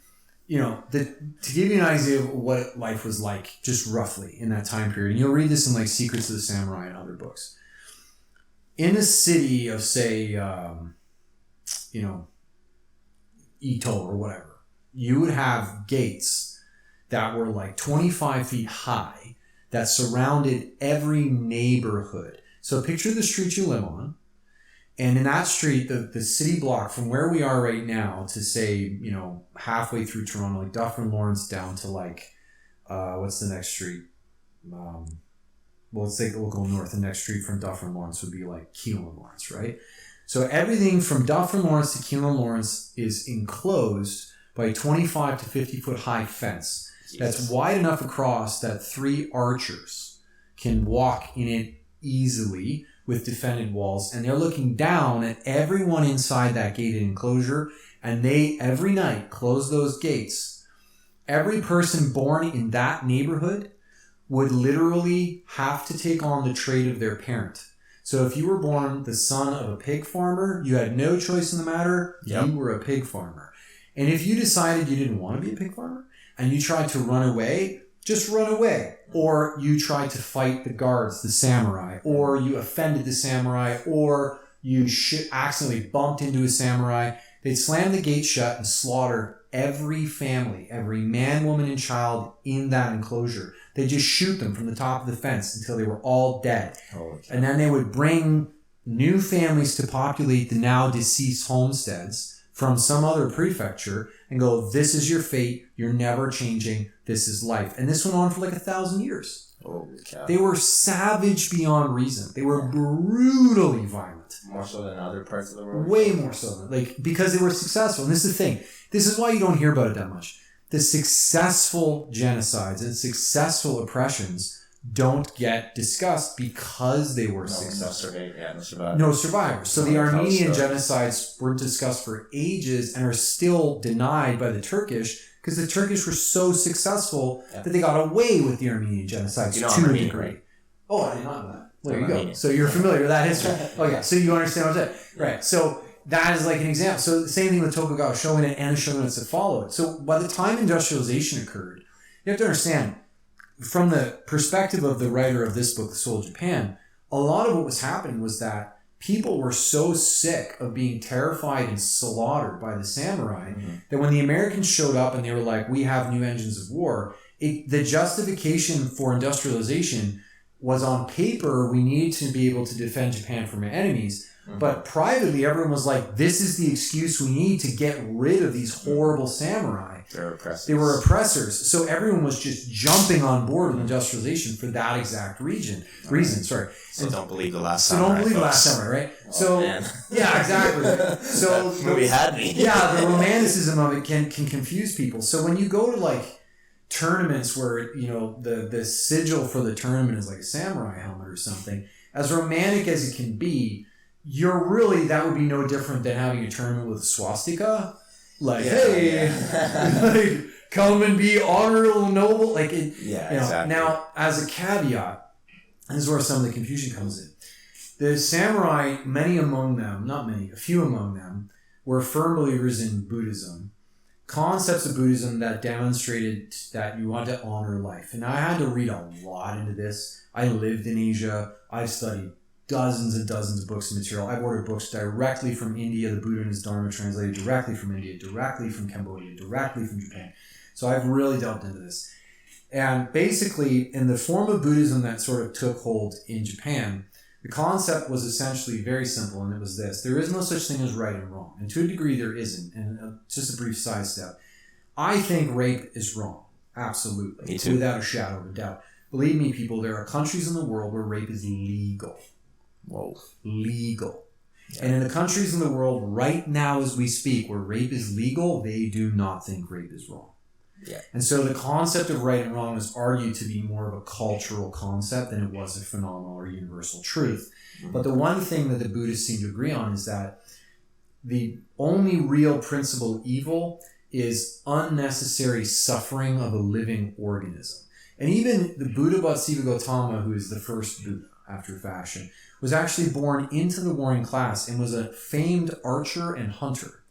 B: to give you an idea of what life was like, just roughly in that time period, and you'll read this in like Secrets of the Samurai and other books. In the city of, say, Ito or whatever, you would have gates that were like 25 feet high that surrounded every neighborhood. So picture the street you live on. And in that street, the city block from where we are right now to, say, halfway through Toronto, like Dufferin Lawrence down to like, what's the next street? Let's say we'll go north. The next street from Dufferin Lawrence would be like Keelan Lawrence, right? So everything from Dufferin Lawrence to Keelan Lawrence is enclosed by a 25 to 50 foot high fence that's wide enough across that 3 archers can walk in it easily with defended walls, and they're looking down at everyone inside that gated enclosure, and they every night close those gates. Every person born in that neighborhood would literally have to take on the trade of their parent. So if you were born the son of a pig farmer, you had no choice in the matter. Yep. You were a pig farmer. And if you decided you didn't want to be a pig farmer and you tried to run away, just run away. Or you tried to fight the guards, the samurai, or you offended the samurai, or you accidentally bumped into a samurai, they'd slam the gate shut and slaughter every family, every man, woman, and child in that enclosure. They'd just shoot them from the top of the fence until they were all dead. And then they would bring new families to populate the now deceased homesteads from some other prefecture and go, this is your fate, you're never changing, this is life. And this went on for like 1,000 years.
C: Holy cow.
B: They were savage beyond reason. They were brutally violent.
C: More so than other parts of the world?
B: Way more so. Because they were successful. And this is the thing. This is why you don't hear about it that much. The successful genocides and successful oppressions don't get discussed because they were successful. No survivors. So the Armenian genocides weren't discussed for ages and are still denied by the Turkish because the Turkish were so successful that they got away with the Armenian genocides to a degree. Right? Oh, I did not know that. There you go. So you're familiar with that history. Oh yeah. So you understand what I'm saying. Right. So that is like an example. So the same thing with Tokugawa shogunate and the shogunates that followed. So by the time industrialization occurred, you have to understand, from the perspective of the writer of this book, The Soul of Japan, a lot of what was happening was that people were so sick of being terrified and slaughtered by the samurai that when the Americans showed up and they were like, we have new engines of war, the justification for industrialization was, on paper, we needed to be able to defend Japan from our enemies. But privately, everyone was like, this is the excuse we need to get rid of these horrible samurai. They were oppressors. So everyone was just jumping on board with industrialization for that exact reason.
C: So don't believe the last samurai.
B: So don't believe the last samurai, right? So, yeah, exactly. So
C: the movie had me.
B: Yeah, the romanticism of it can confuse people. So when you go to like tournaments where, the sigil for the tournament is like a samurai helmet or something, as romantic as it can be, that would be no different than having a tournament with a swastika. Hey, come and be honorable and noble. Exactly. Now, as a caveat, this is where some of the confusion comes in. The samurai, a few among them, were firm believers in Buddhism. Concepts of Buddhism that demonstrated that you want to honor life. And I had to read a lot into this. I lived in Asia. I've studied dozens and dozens of books and material. I've ordered books directly from India, the Buddha and his Dharma translated directly from India, directly from Cambodia, directly from Japan. So I've really delved into this. And basically, in the form of Buddhism that sort of took hold in Japan, the concept was essentially very simple, and it was this. There is no such thing as right and wrong. And to a degree, there isn't. And just a brief sidestep. I think rape is wrong. Absolutely.
C: Me too.
B: Without a shadow of a doubt. Believe me, people, there are countries in the world where rape is legal.
C: Whoa.
B: Legal. Yeah. And in the countries in the world right now as we speak where rape is legal, they do not think rape is wrong.
C: Yeah.
B: And so the concept of right and wrong is argued to be more of a cultural concept than it was a phenomenal or universal truth. Mm-hmm. But the one thing that the Buddhists seem to agree on is that the only real principal evil is unnecessary suffering of a living organism. And even the Buddha Bhattacharya Gautama, who is the first Buddha after fashion, was actually born into the warring class and was a famed archer and hunter.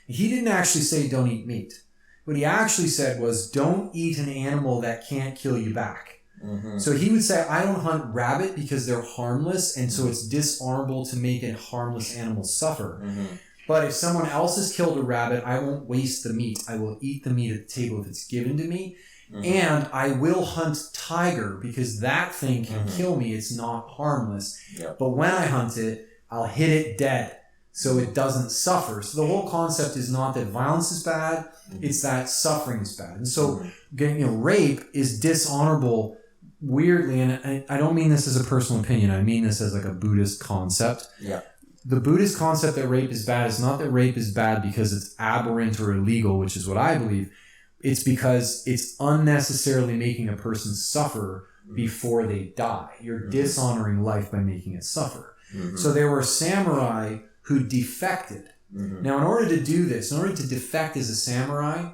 B: He didn't actually say don't eat meat. What he actually said was, don't eat an animal that can't kill you back.
C: Mm-hmm.
B: So he would say, I don't hunt rabbit because they're harmless, and so it's dishonorable to make a harmless animal suffer.
C: Mm-hmm.
B: But if someone else has killed a rabbit, I won't waste the meat. I will eat the meat at the table if it's given to me. Mm-hmm. And I will hunt tiger because that thing can kill me. It's not harmless.
C: Yep.
B: But when I hunt it, I'll hit it dead so it doesn't suffer. So the whole concept is not that violence is bad, it's that suffering is bad. And so rape is dishonorable weirdly, and I don't mean this as a personal opinion, I mean this as like a Buddhist concept.
C: Yeah.
B: The Buddhist concept that rape is bad is not that rape is bad because it's aberrant or illegal, which is what I believe. It's because it's unnecessarily making a person suffer before they die. You're dishonoring life by making it suffer. Mm-hmm. So there were samurai who defected. Mm-hmm. Now, in order to do this, in order to defect as a samurai,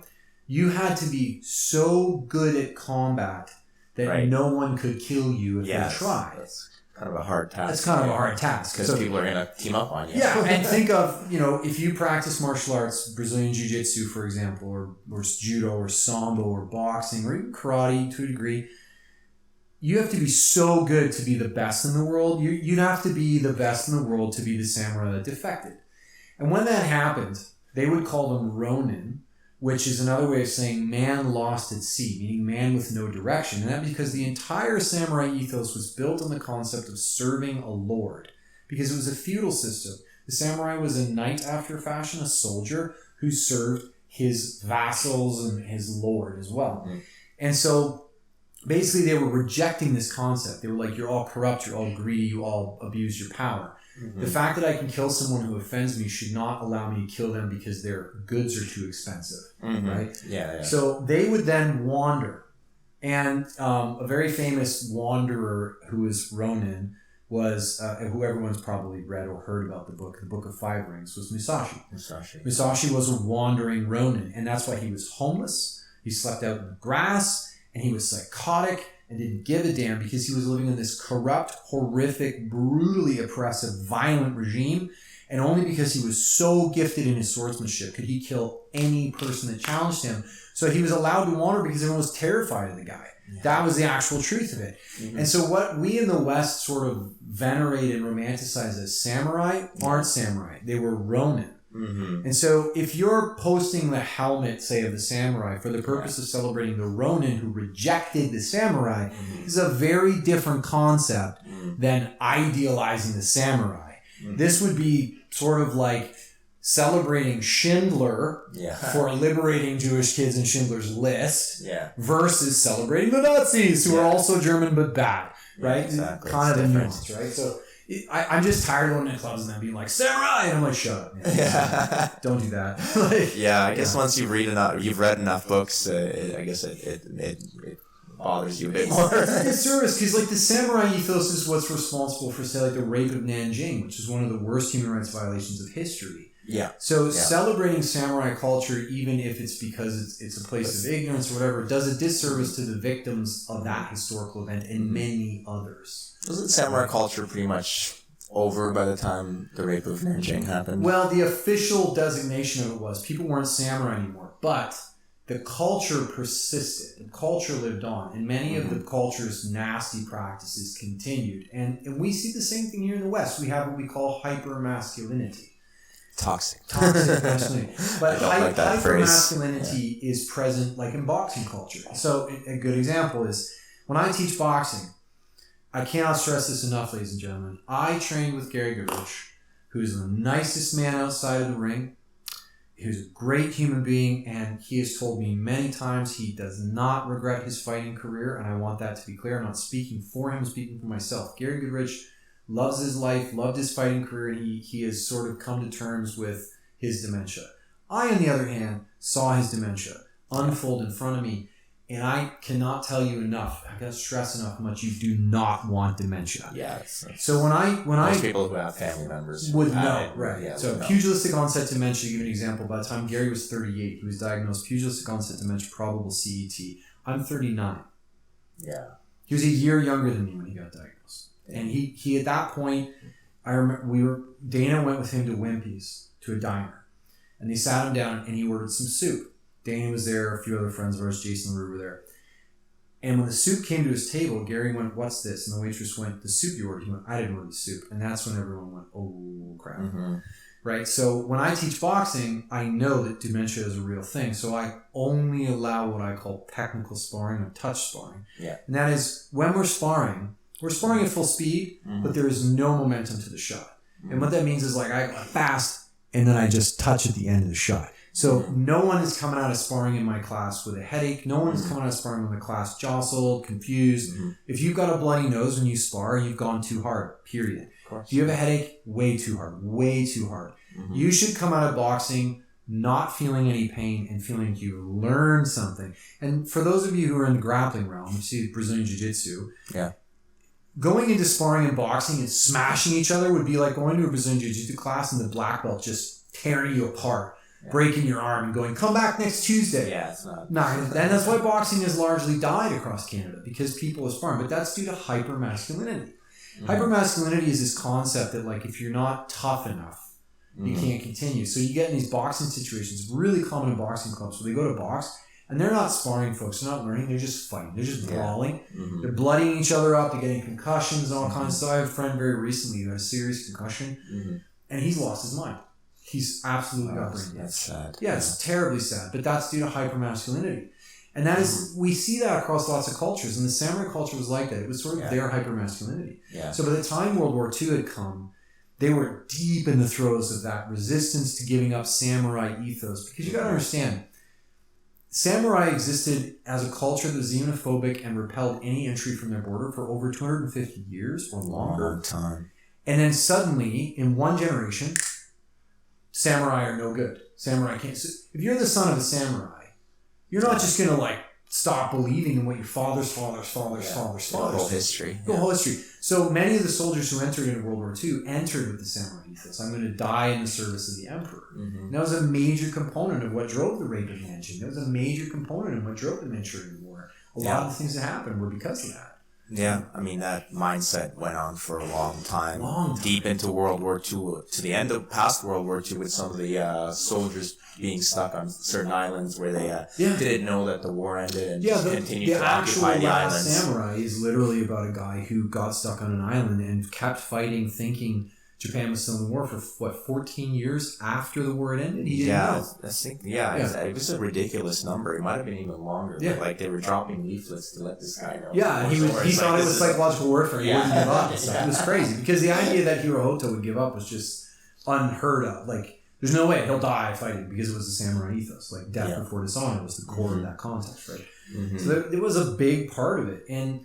B: you had to be so good at combat that no one could kill you if they tried.
C: That's kind of a hard task.
B: That's kind of a hard task.
C: Because people are going to team up on you.
B: Yeah, and think of, if you practice martial arts, Brazilian Jiu-Jitsu, for example, or Judo, or Sambo, or boxing, or even karate to a degree, you have to be so good to be the best in the world. You'd have to be the best in the world to be the samurai that defected. And when that happened, they would call them Ronin, which is another way of saying man lost at sea, meaning man with no direction. And that because the entire samurai ethos was built on the concept of serving a lord, because it was a feudal system. The samurai was a knight after fashion, a soldier who served his vassals and his lord as well. Mm-hmm. And so basically they were rejecting this concept. They were like, you're all corrupt, you're all greedy, you all abuse your power. Mm-hmm. The fact that I can kill someone who offends me should not allow me to kill them because their goods are too expensive, right? Yeah. So they would then wander. And a very famous wanderer who was Ronin was, who everyone's probably read or heard about the Book of Five Rings, was Musashi. Musashi was a wandering Ronin, and that's why he was homeless. He slept out in the grass, and he was psychotic, and didn't give a damn because he was living in this corrupt, horrific, brutally oppressive, violent regime. And only because he was so gifted in his swordsmanship could he kill any person that challenged him. So he was allowed to wander because everyone was terrified of the guy. Yeah. That was the actual truth of it. Mm-hmm. And so what we in the West sort of venerate and romanticize as samurai aren't samurai. They were Ronin. Mm-hmm. And so if you're posting the helmet, say, of the samurai for the purpose of celebrating the Ronin who rejected the samurai, is a very different concept than idealizing the samurai. This would be sort of like celebrating Schindler for liberating Jewish kids in Schindler's List versus celebrating the Nazis who are also German but bad, right?
C: Exactly.
B: Kind of a nuance, right? So I'm just tired of going to clubs and then being like, samurai! And I'm like, shut up. Man. Don't do that.
C: I guess once you've read enough books, I guess it bothers you a bit more.
B: It's a disservice because like the samurai ethos is what's responsible for, say, like the rape of Nanjing, which is one of the worst human rights violations of history. Yeah. So celebrating samurai culture, even if it's because it's a place of ignorance or whatever, does a disservice to the victims of that historical event and many others.
C: Wasn't samurai culture pretty much over by the time the rape of Nanjing happened?
B: Well, the official designation of it was people weren't samurai anymore, but the culture persisted. The culture lived on, and many of the culture's nasty practices continued. And we see the same thing here in the West. We have what we call hypermasculinity.
C: Toxic
B: masculinity. But hypermasculinity is present like in boxing culture. So a good example is when I teach boxing, I cannot stress this enough, ladies and gentlemen. I trained with Gary Goodrich, who's the nicest man outside of the ring. He's a great human being, and he has told me many times he does not regret his fighting career, and I want that to be clear. I'm not speaking for him, I'm speaking for myself. Gary Goodrich loves his life, loved his fighting career, and he has sort of come to terms with his dementia. I, on the other hand, saw his dementia unfold in front of me, and I cannot tell you enough, I cannot stress enough how much you do not want dementia.
C: Yes.
B: So
C: most people who have family members
B: would know, right? Yeah, so pugilistic onset dementia, to give an example, by the time Gary was 38, he was diagnosed pugilistic onset dementia, probable CET. I'm 39.
C: Yeah.
B: He was a year younger than me when he got diagnosed. And he at that point, I remember Dana went with him to Wimpy's, to a diner. And they sat him down and he ordered some soup. Danny was there, a few other friends of ours, Jason and Rue were there. And when the soup came to his table, Gary went, "What's this?" And the waitress went, "The soup you ordered." He went, "I didn't order the soup." And that's when everyone went, "Oh, crap."
C: Mm-hmm.
B: Right? So when I teach boxing, I know that dementia is a real thing. So I only allow what I call technical sparring or touch sparring.
C: Yeah.
B: And that is when we're sparring at full speed, but there is no momentum to the shot. And what that means is like I fast and then I just touch at the end of the shot. So no one is coming out of sparring in my class with a headache. No one is coming out of sparring in the class jostled, confused. If you've got a bloody nose when you spar, you've gone too hard, period. If you have a headache, way too hard, way too hard. You should come out of boxing not feeling any pain and feeling you learned something. And for those of you who are in the grappling realm, you see Brazilian Jiu-Jitsu, going into sparring and boxing and smashing each other would be like going to a Brazilian Jiu-Jitsu class and the black belt just tearing you apart, breaking your arm and going, "Come back next Tuesday."
C: Yeah, it's not.
B: No, and that's why boxing has largely died across Canada, because people are sparring. But that's due to hypermasculinity. Hypermasculinity is this concept that like if you're not tough enough, you can't continue. So you get in these boxing situations, really common in boxing clubs, where they go to box and they're not sparring, folks. They're not learning. They're just fighting. They're just brawling. They're bloodying each other up. They're getting concussions and all kinds of stuff. I have a friend very recently who had a serious concussion, and he's lost his mind. He's absolutely got brain damage.
C: That's sad.
B: Yeah, it's terribly sad, but that's due to hypermasculinity. And that is, we see that across lots of cultures, and the samurai culture was like that. It was sort of their hypermasculinity. So by the time World War II had come, they were deep in the throes of that resistance to giving up samurai ethos. Because you got to understand, samurai existed as a culture that was xenophobic and repelled any entry from their border for over 250 years or longer.
C: Long time.
B: And then suddenly, in one generation, samurai are no good. Samurai can't. So if you're the son of a samurai, you're not just going to like stop believing in what your father's fathers.
C: The whole history.
B: The whole history. So many of the soldiers who entered into World War II entered with the samurai ethos. I'm going to die in the service of the emperor. And that was a major component of what drove the rape of Nanjing. That was a major component of what drove the Manchurian War. A lot of the things that happened were because of that.
C: Yeah, I mean, that mindset went on for a long time. Deep into World War II, to the end of past World War II, with some of the soldiers being stuck on certain islands where they didn't know that the war ended and just continued to occupy the islands.
B: The actual Last Samurai is literally about a guy who got stuck on an island and kept fighting, thinking Japan was still in the war for, 14 years after the war had ended? He didn't know.
C: It was a ridiculous number. It might have been even longer. But like they were dropping leaflets to let this guy know.
B: Yeah, and he thought it was psychological warfare. He wouldn't give up. It was crazy. Because the idea that Hirohito would give up was just unheard of. Like, there's no way he'll die fighting, because it was the samurai ethos. Like, death before dishonor was the core of that context, right? So there was a big part of it. And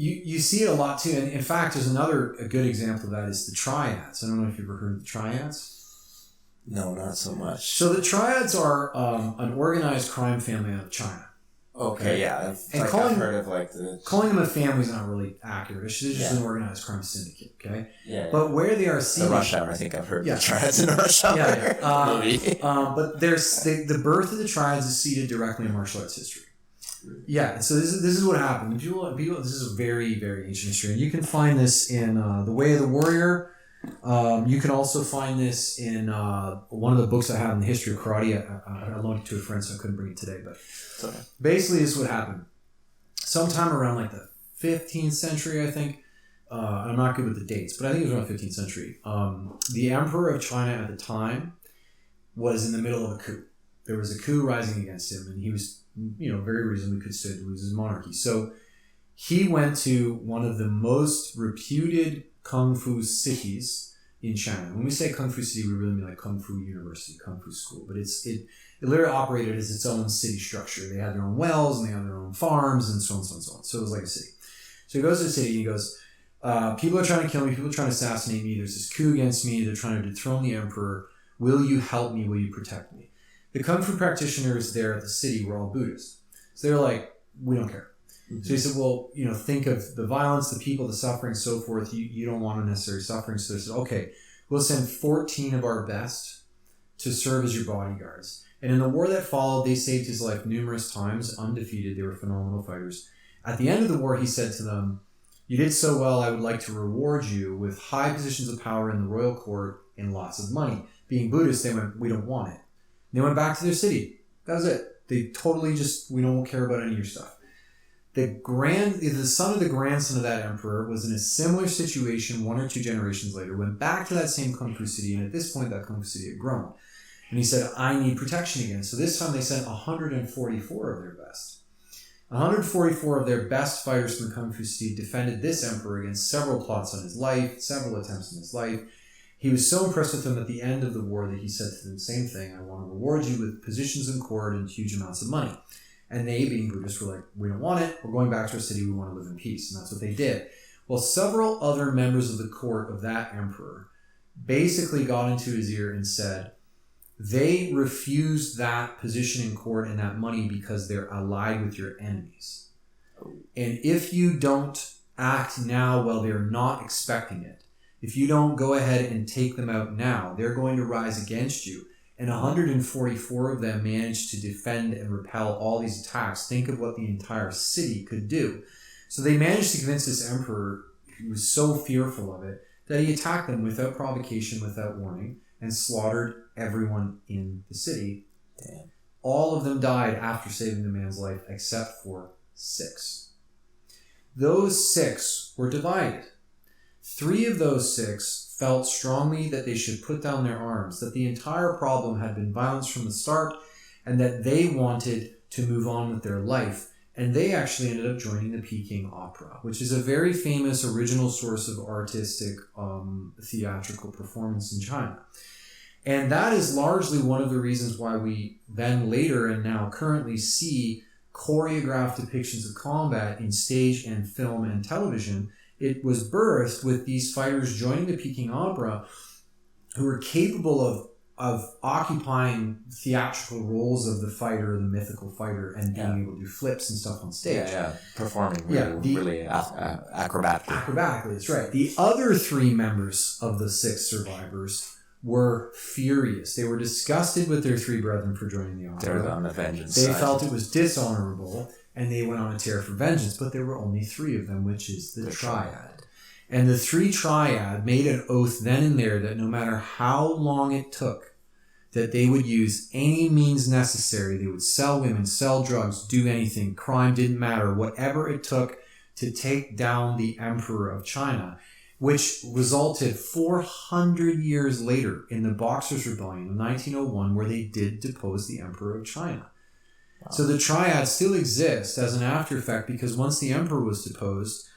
B: you see it a lot too. And in fact, there's a good example of that is the Triads. I don't know if you've ever heard of the Triads.
C: No, not so much.
B: So the Triads are an organized crime family out of China.
C: Okay, yeah. I've heard of like the...
B: Calling them a family is not really accurate. It's just an organized crime syndicate, okay?
C: Yeah.
B: But where they are seated...
C: The Rush Hour, I think I've heard of the Triads in the Rush Hour movie.
B: But the birth of the Triads is seated directly in martial arts history. Yeah, so this is what happened. People, this is a very, very ancient history. And you can find this in The Way of the Warrior. You can also find this in one of the books I have in the history of karate. I loaned it to a friend, so I couldn't bring it today. But basically, this is what happened. Sometime around like the 15th century, I think. I'm not good with the dates, but I think it was around the 15th century. The emperor of China at the time was in the middle of a coup. There was a coup rising against him, and he was, very reasonably could stand to lose his monarchy. So he went to one of the most reputed Kung Fu cities in China. When we say Kung Fu city, we really mean like Kung Fu University, Kung Fu school. But it literally operated as its own city structure. They had their own wells, and they had their own farms, and so on, so on, and so on. So it was like a city. So he goes to the city, and he goes, people are trying to kill me, people are trying to assassinate me, there's this coup against me, they're trying to dethrone the emperor. Will you help me? Will you protect me? The Kung Fu practitioners there at the city were all Buddhists. So they're like, we don't care. So he said, well, think of the violence, the people, the suffering, so forth. You don't want unnecessary suffering. So they said, okay, we'll send 14 of our best to serve as your bodyguards. And in the war that followed, they saved his life numerous times, undefeated. They were phenomenal fighters. At the end of the war, he said to them, you did so well, I would like to reward you with high positions of power in the royal court and lots of money. Being Buddhist, they went, we don't want it. And they went back to their city. That was it. They totally just, we don't care about any of your stuff. The son of the grandson of that emperor was in a similar situation 1 or 2 generations later, went back to that same Kung Fu city, and at this point that Kung Fu city had grown. And he said, I need protection again. So this time they sent 144 of their best. 144 of their best fighters from the Kung Fu city defended this emperor against several plots on his life, several attempts on his life. He was so impressed with them at the end of the war that he said to them the same thing, I want to reward you with positions in court and huge amounts of money. And they, being Buddhists, were like, we don't want it. We're going back to our city. We want to live in peace. And that's what they did. Well, several other members of the court of that emperor basically got into his ear and said they refused that position in court and that money because they're allied with your enemies. And if you don't act now while they're not expecting it, if you don't go ahead and take them out now, they're going to rise against you. And 144 of them managed to defend and repel all these attacks. Think of what the entire city could do. So they managed to convince this emperor, who was so fearful of it, that he attacked them without provocation, without warning, and slaughtered everyone in the city. Damn. All of them died after saving the man's life, except for 6. Those 6 were divided. 3 of those 6 felt strongly that they should put down their arms, that the entire problem had been violence from the start, and that they wanted to move on with their life. And they actually ended up joining the Peking Opera, which is a very famous original source of artistic theatrical performance in China. And that is largely one of the reasons why we then later and now currently see choreographed depictions of combat in stage and film and television. It was birthed with these fighters joining the Peking Opera who were capable of occupying theatrical roles of the fighter, the mythical fighter, and being able to do flips and stuff on stage.
C: Performing really acrobatically.
B: Acrobatically, that's right. The other 3 members of the 6 survivors were furious. They were disgusted with their 3 brethren for joining the opera.
C: They were on the vengeance
B: They
C: side.
B: felt it was dishonorable, and they went on a tear for vengeance, but there were only 3 of them, which is the Triad. And the 3 Triad made an oath then and there that no matter how long it took, that they would use any means necessary. They would sell women, sell drugs, do anything. Crime didn't matter. Whatever it took to take down the Emperor of China, which resulted 400 years later in the Boxers' Rebellion of 1901, where they did depose the Emperor of China. Wow. So the Triad still exists as an after effect because once the Emperor was deposed,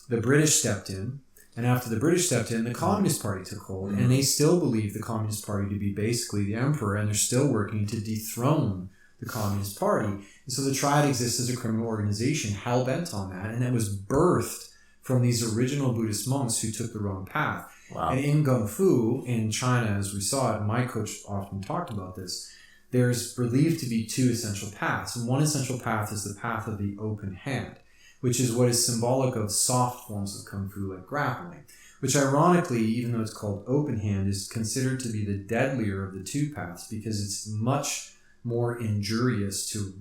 B: the British stepped in. And after the British stepped in, the Communist Party took hold. And they still believe the Communist Party to be basically the Emperor, and they're still working to dethrone the Communist Party. And so the Triad exists as a criminal organization, hell-bent on that. And it was birthed from these original Buddhist monks who took the wrong path. Wow. And in Kung Fu, in China, as we saw it, my coach often talked about this, there's believed to be 2 essential paths. And one essential path is the path of the open hand, which is what is symbolic of soft forms of Kung Fu like grappling, which ironically, even though it's called open hand, is considered to be the deadlier of the 2 paths because it's much more injurious to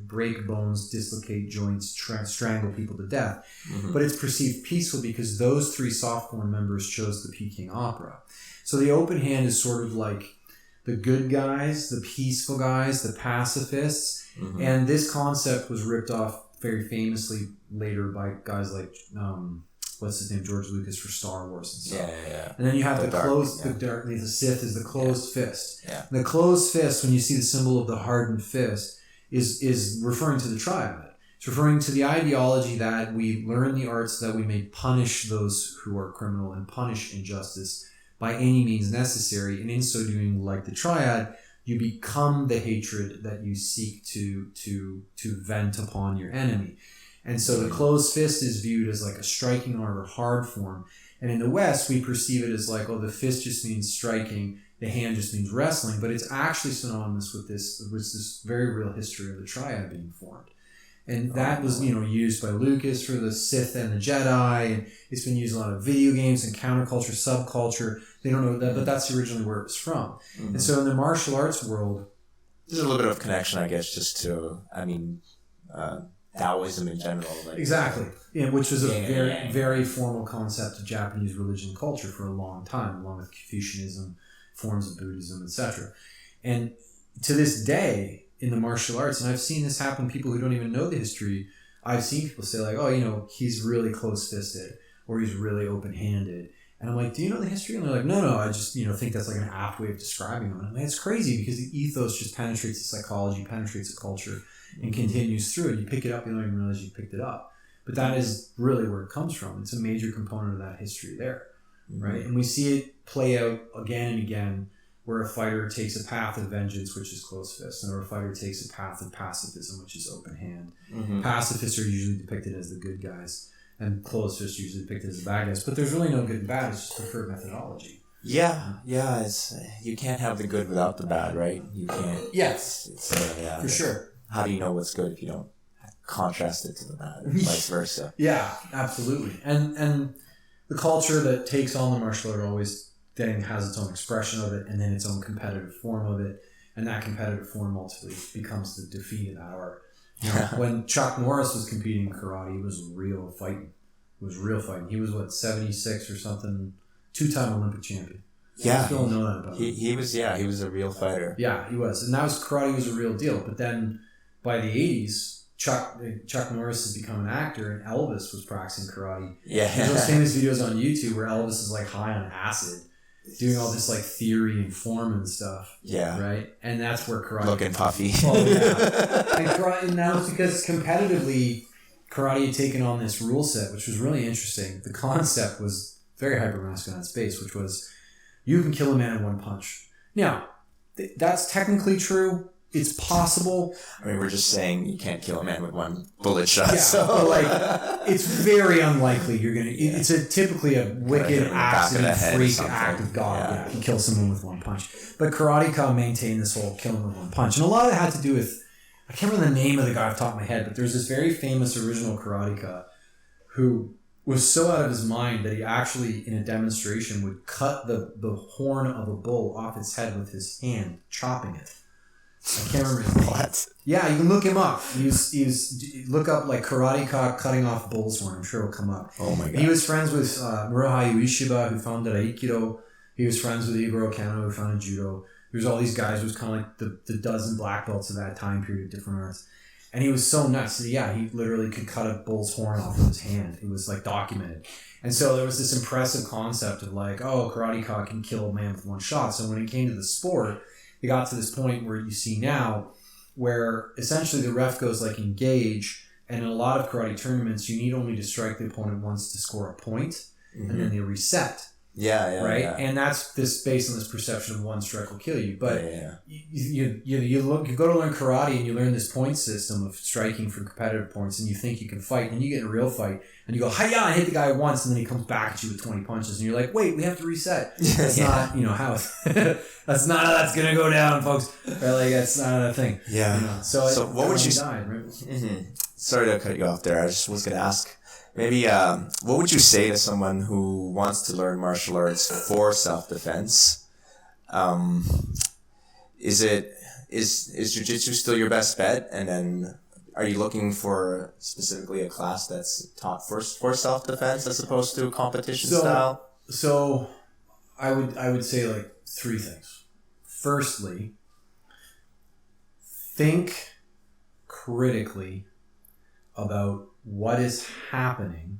B: break bones, dislocate joints, strangle people to death. But it's perceived peaceful because those 3 soft form members chose the Peking Opera. So the open hand is sort of like the good guys, the peaceful guys, the pacifists. And this concept was ripped off very famously later by guys like what's his name, George Lucas for Star Wars and stuff. And then you have the Sith is the closed fist. The closed fist, when you see the symbol of the hardened fist, is referring to the Triad. It's referring to the ideology that we learn the arts that we may punish those who are criminal and punish injustice by any means necessary. And in so doing, like the Triad, you become the hatred that you seek to vent upon your enemy. And so the closed fist is viewed as like a striking or a hard form. And in the West, we perceive it as like, oh, the fist just means striking, the hand just means wrestling. But it's actually synonymous with this very real history of the Triad being formed. And that was, used by Lucas for the Sith and the Jedi. And it's been used in a lot of video games and counterculture, subculture. They don't know that, but that's originally where it was from. And so in the martial arts world,
C: there's a little bit of connection, I guess, just to, Taoism in general.
B: Exactly. Which was a very formal concept of Japanese religion and culture for a long time, along with Confucianism, forms of Buddhism, etc. And to this day, in the martial arts, and I've seen this happen to people who don't even know the history. I've seen people say like, oh, you know, he's really close-fisted or he's really open-handed. And I'm like, do you know the history? And they're like, no, I just, you know, think that's like an apt way of describing him. And I'm like, it's crazy because the ethos just penetrates the psychology, penetrates the culture, and continues through it. You pick it up, you don't even realize you picked it up. But that is really where it comes from. It's a major component of that history there, right? And we see it play out again and again where a fighter takes a path of vengeance, which is close fist, or a fighter takes a path of pacifism, which is open hand. Pacifists are usually depicted as the good guys, and closed fists usually depicted as the bad guys. But there's really no good and bad. It's just preferred methodology.
C: Yeah. It's you can't have the good without the bad, right? You can't.
B: Yes, for sure.
C: How do you know what's good if you don't contrast it to the bad, and vice versa?
B: Yeah, absolutely. And the culture that takes on the martial art always then has its own expression of it, and then its own competitive form of it, and that competitive form ultimately becomes the defeat of that art. You know, when Chuck Norris was competing in karate, it was real fighting. He was 76 or something, 2-time Olympic champion.
C: Yeah,
B: People don't know that about him.
C: He was a real fighter.
B: Yeah, he was, and karate was a real deal. But then by the 80s, Chuck Norris has become an actor, and Elvis was practicing karate.
C: Yeah,
B: there's those famous videos on YouTube where Elvis is like high on acid, doing all this like theory and form and stuff.
C: Yeah.
B: Right? And that's where karate...
C: Looking puffy.
B: Oh, yeah. And now it's because competitively, karate had taken on this rule set, which was really interesting. The concept was very hypermasculine in space, which was you can kill a man in one punch. Now, that's technically true. It's possible.
C: I mean, we're just saying you can't kill a man with one bullet shot.
B: Yeah,
C: so
B: but like, it's very unlikely you're gonna. It's typically a wicked accident freak act of God. Yeah, can kill someone with one punch. But Karate-Ka maintained this whole killing with one punch, and a lot of it had to do with, I can't remember the name of the guy off the top of my head, but there's this very famous original Karate-Ka who was so out of his mind that he actually, in a demonstration, would cut the horn of a bull off its head with his hand, chopping it. I can't remember his name.
C: What?
B: Yeah, you can look him up. He was look up like Karate-Ka cutting off bull's horn. I'm sure it'll come up.
C: Oh my god.
B: He was friends with Murahayu Ishiba, who founded Aikido. He was friends with Igoro Kano, who founded Judo. There's all these guys who was kind of like the dozen black belts of that time period of different arts. And he was so nuts that, yeah, he literally could cut a bull's horn off with his hand. It was like documented. And so there was this impressive concept of like, oh, Karate-Ka can kill a man with one shot. So when it came to the sport, it got to this point where you see now where essentially the ref goes like engage, and in a lot of karate tournaments you need only to strike the opponent once to score a point, and then they reset. Right?
C: Yeah.
B: And that's this based on this perception of one strike will kill you. But you go to learn karate and you learn this point system of striking for competitive points, and you think you can fight, and you get in a real fight and you go hi-ya and hit the guy once, and then he comes back at you with 20 punches, and you're like, wait, we have to reset. That's not how that's not how that's gonna go down, folks. Right? Like, that's not a thing.
C: Yeah.
B: So
C: what would you
B: died, right?
C: Sorry to cut you off there. I just was gonna ask, maybe what would you say to someone who wants to learn martial arts for self-defense? Is jiu-jitsu still your best bet? And then are you looking for specifically a class that's taught for self-defense as opposed to a competition style?
B: So I would say like three things. Firstly, think critically about what is happening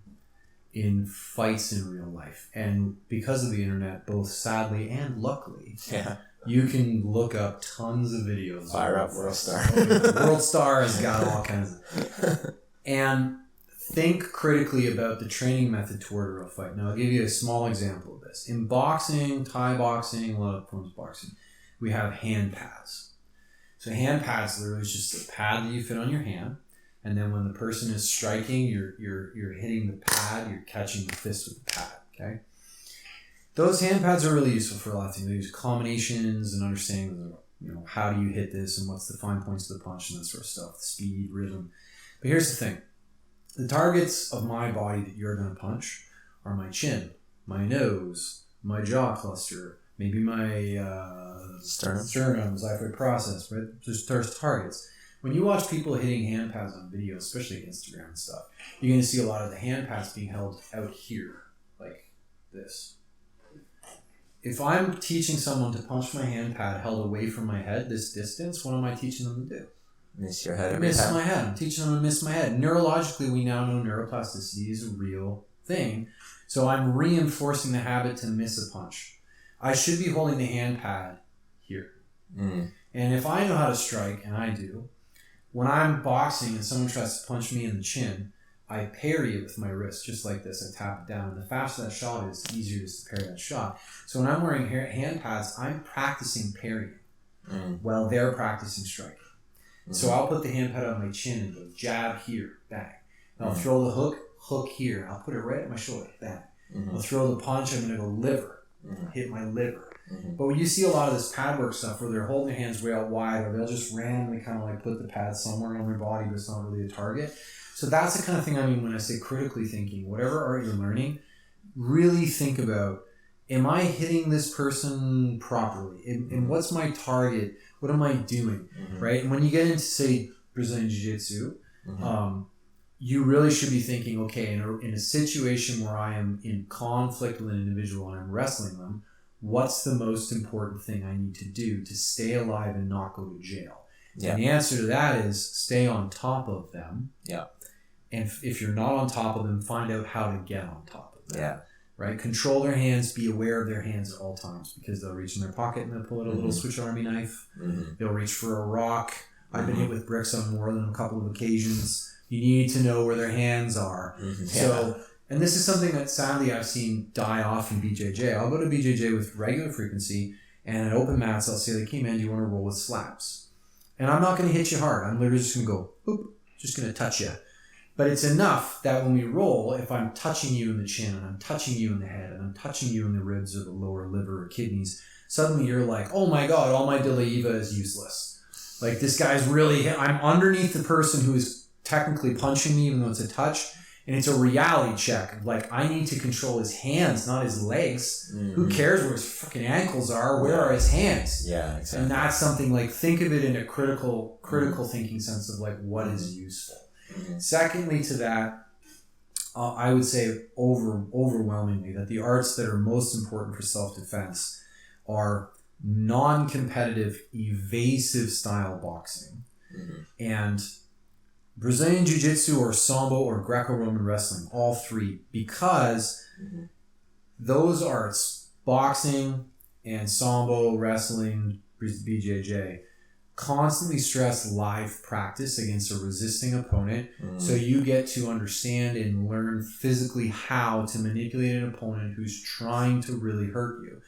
B: in fights in real life. And because of the internet, both sadly and luckily, you can look up tons of videos.
C: Fire up World Star.
B: World Star has got all kinds of... And think critically about the training method toward a real fight. Now, I'll give you a small example of this. In boxing, Thai boxing, a lot of forms of boxing, we have hand pads. So hand pads literally is just a pad that you fit on your hand. And then when the person is striking, you're hitting the pad, you're catching the fist with the pad, okay? Those hand pads are really useful for a lot of things. They use combinations and understanding, how do you hit this and what's the fine points of the punch and that sort of stuff, speed, rhythm. But here's the thing. The targets of my body that you're going to punch are my chin, my nose, my jaw cluster, maybe my sternum, xiphoid process, right? There's targets. When you watch people hitting hand pads on video, especially Instagram and stuff, you're going to see a lot of the hand pads being held out here, like this. If I'm teaching someone to punch my hand pad held away from my head this distance, what am I teaching them to do?
C: Miss your head
B: I
C: every
B: miss
C: time.
B: my head. I'm teaching them to miss my head. Neurologically, we now know neuroplasticity is a real thing. So I'm reinforcing the habit to miss a punch. I should be holding the hand pad here.
C: Mm.
B: And if I know how to strike, and I do, when I'm boxing and someone tries to punch me in the chin, I parry it with my wrist, just like this. I tap it down. And the faster that shot is, the easier it is to parry that shot. So when I'm wearing hand pads, I'm practicing parrying while they're practicing striking. So I'll put the hand pad on my chin and go jab here, bang. And I'll throw the hook here. I'll put it right at my shoulder, bang. I'll throw the punch, I'm going to go liver, hit my liver. But when you see a lot of this pad work stuff where they're holding their hands way out wide, or they'll just randomly kind of like put the pad somewhere on their body, but it's not really a target. So that's the kind of thing I mean when I say critically thinking. Whatever art you're learning, really think about, am I hitting this person properly? And what's my target? What am I doing? Right? And when you get into, say, Brazilian Jiu-Jitsu, you really should be thinking, okay, in a situation where I am in conflict with an individual and I'm wrestling them, what's the most important thing I need to do to stay alive and not go to jail? Yeah. And the answer to that is stay on top of them. Yeah. And if you're not on top of them, find out how to get on top of them. Yeah. Right? Control their hands, be aware of their hands at all times, because they'll reach in their pocket and they'll pull out a little Swiss Army knife. They'll reach for a rock. I've been hit with bricks on more than a couple of occasions. You need to know where their hands are. So, and this is something that sadly I've seen die off in BJJ. I'll go to BJJ with regular frequency, and at open mats I'll say, like, hey man, do you want to roll with slaps? And I'm not going to hit you hard. I'm literally just going to go, boop, just going to touch you. But it's enough that when we roll, if I'm touching you in the chin, and I'm touching you in the head, and I'm touching you in the ribs or the lower liver or kidneys, suddenly you're like, oh my God, all my De La Eva is useless. Like, this guy's really, I'm underneath the person who is technically punching me, even though it's a touch, and it's a reality check. Like, I need to control his hands, not his legs. Who cares where his fucking ankles are? Where are his hands? Yeah, exactly. And that's something, like, think of it in a critical thinking sense of, like, what is useful. Secondly to that, I would say overwhelmingly that the arts that are most important for self-defense are non-competitive, evasive style boxing. And Brazilian Jiu-Jitsu or Sambo or Greco-Roman wrestling, all three, because those arts, boxing and Sambo, wrestling, BJJ, constantly stress live practice against a resisting opponent, so you get to understand and learn physically how to manipulate an opponent who's trying to really hurt you.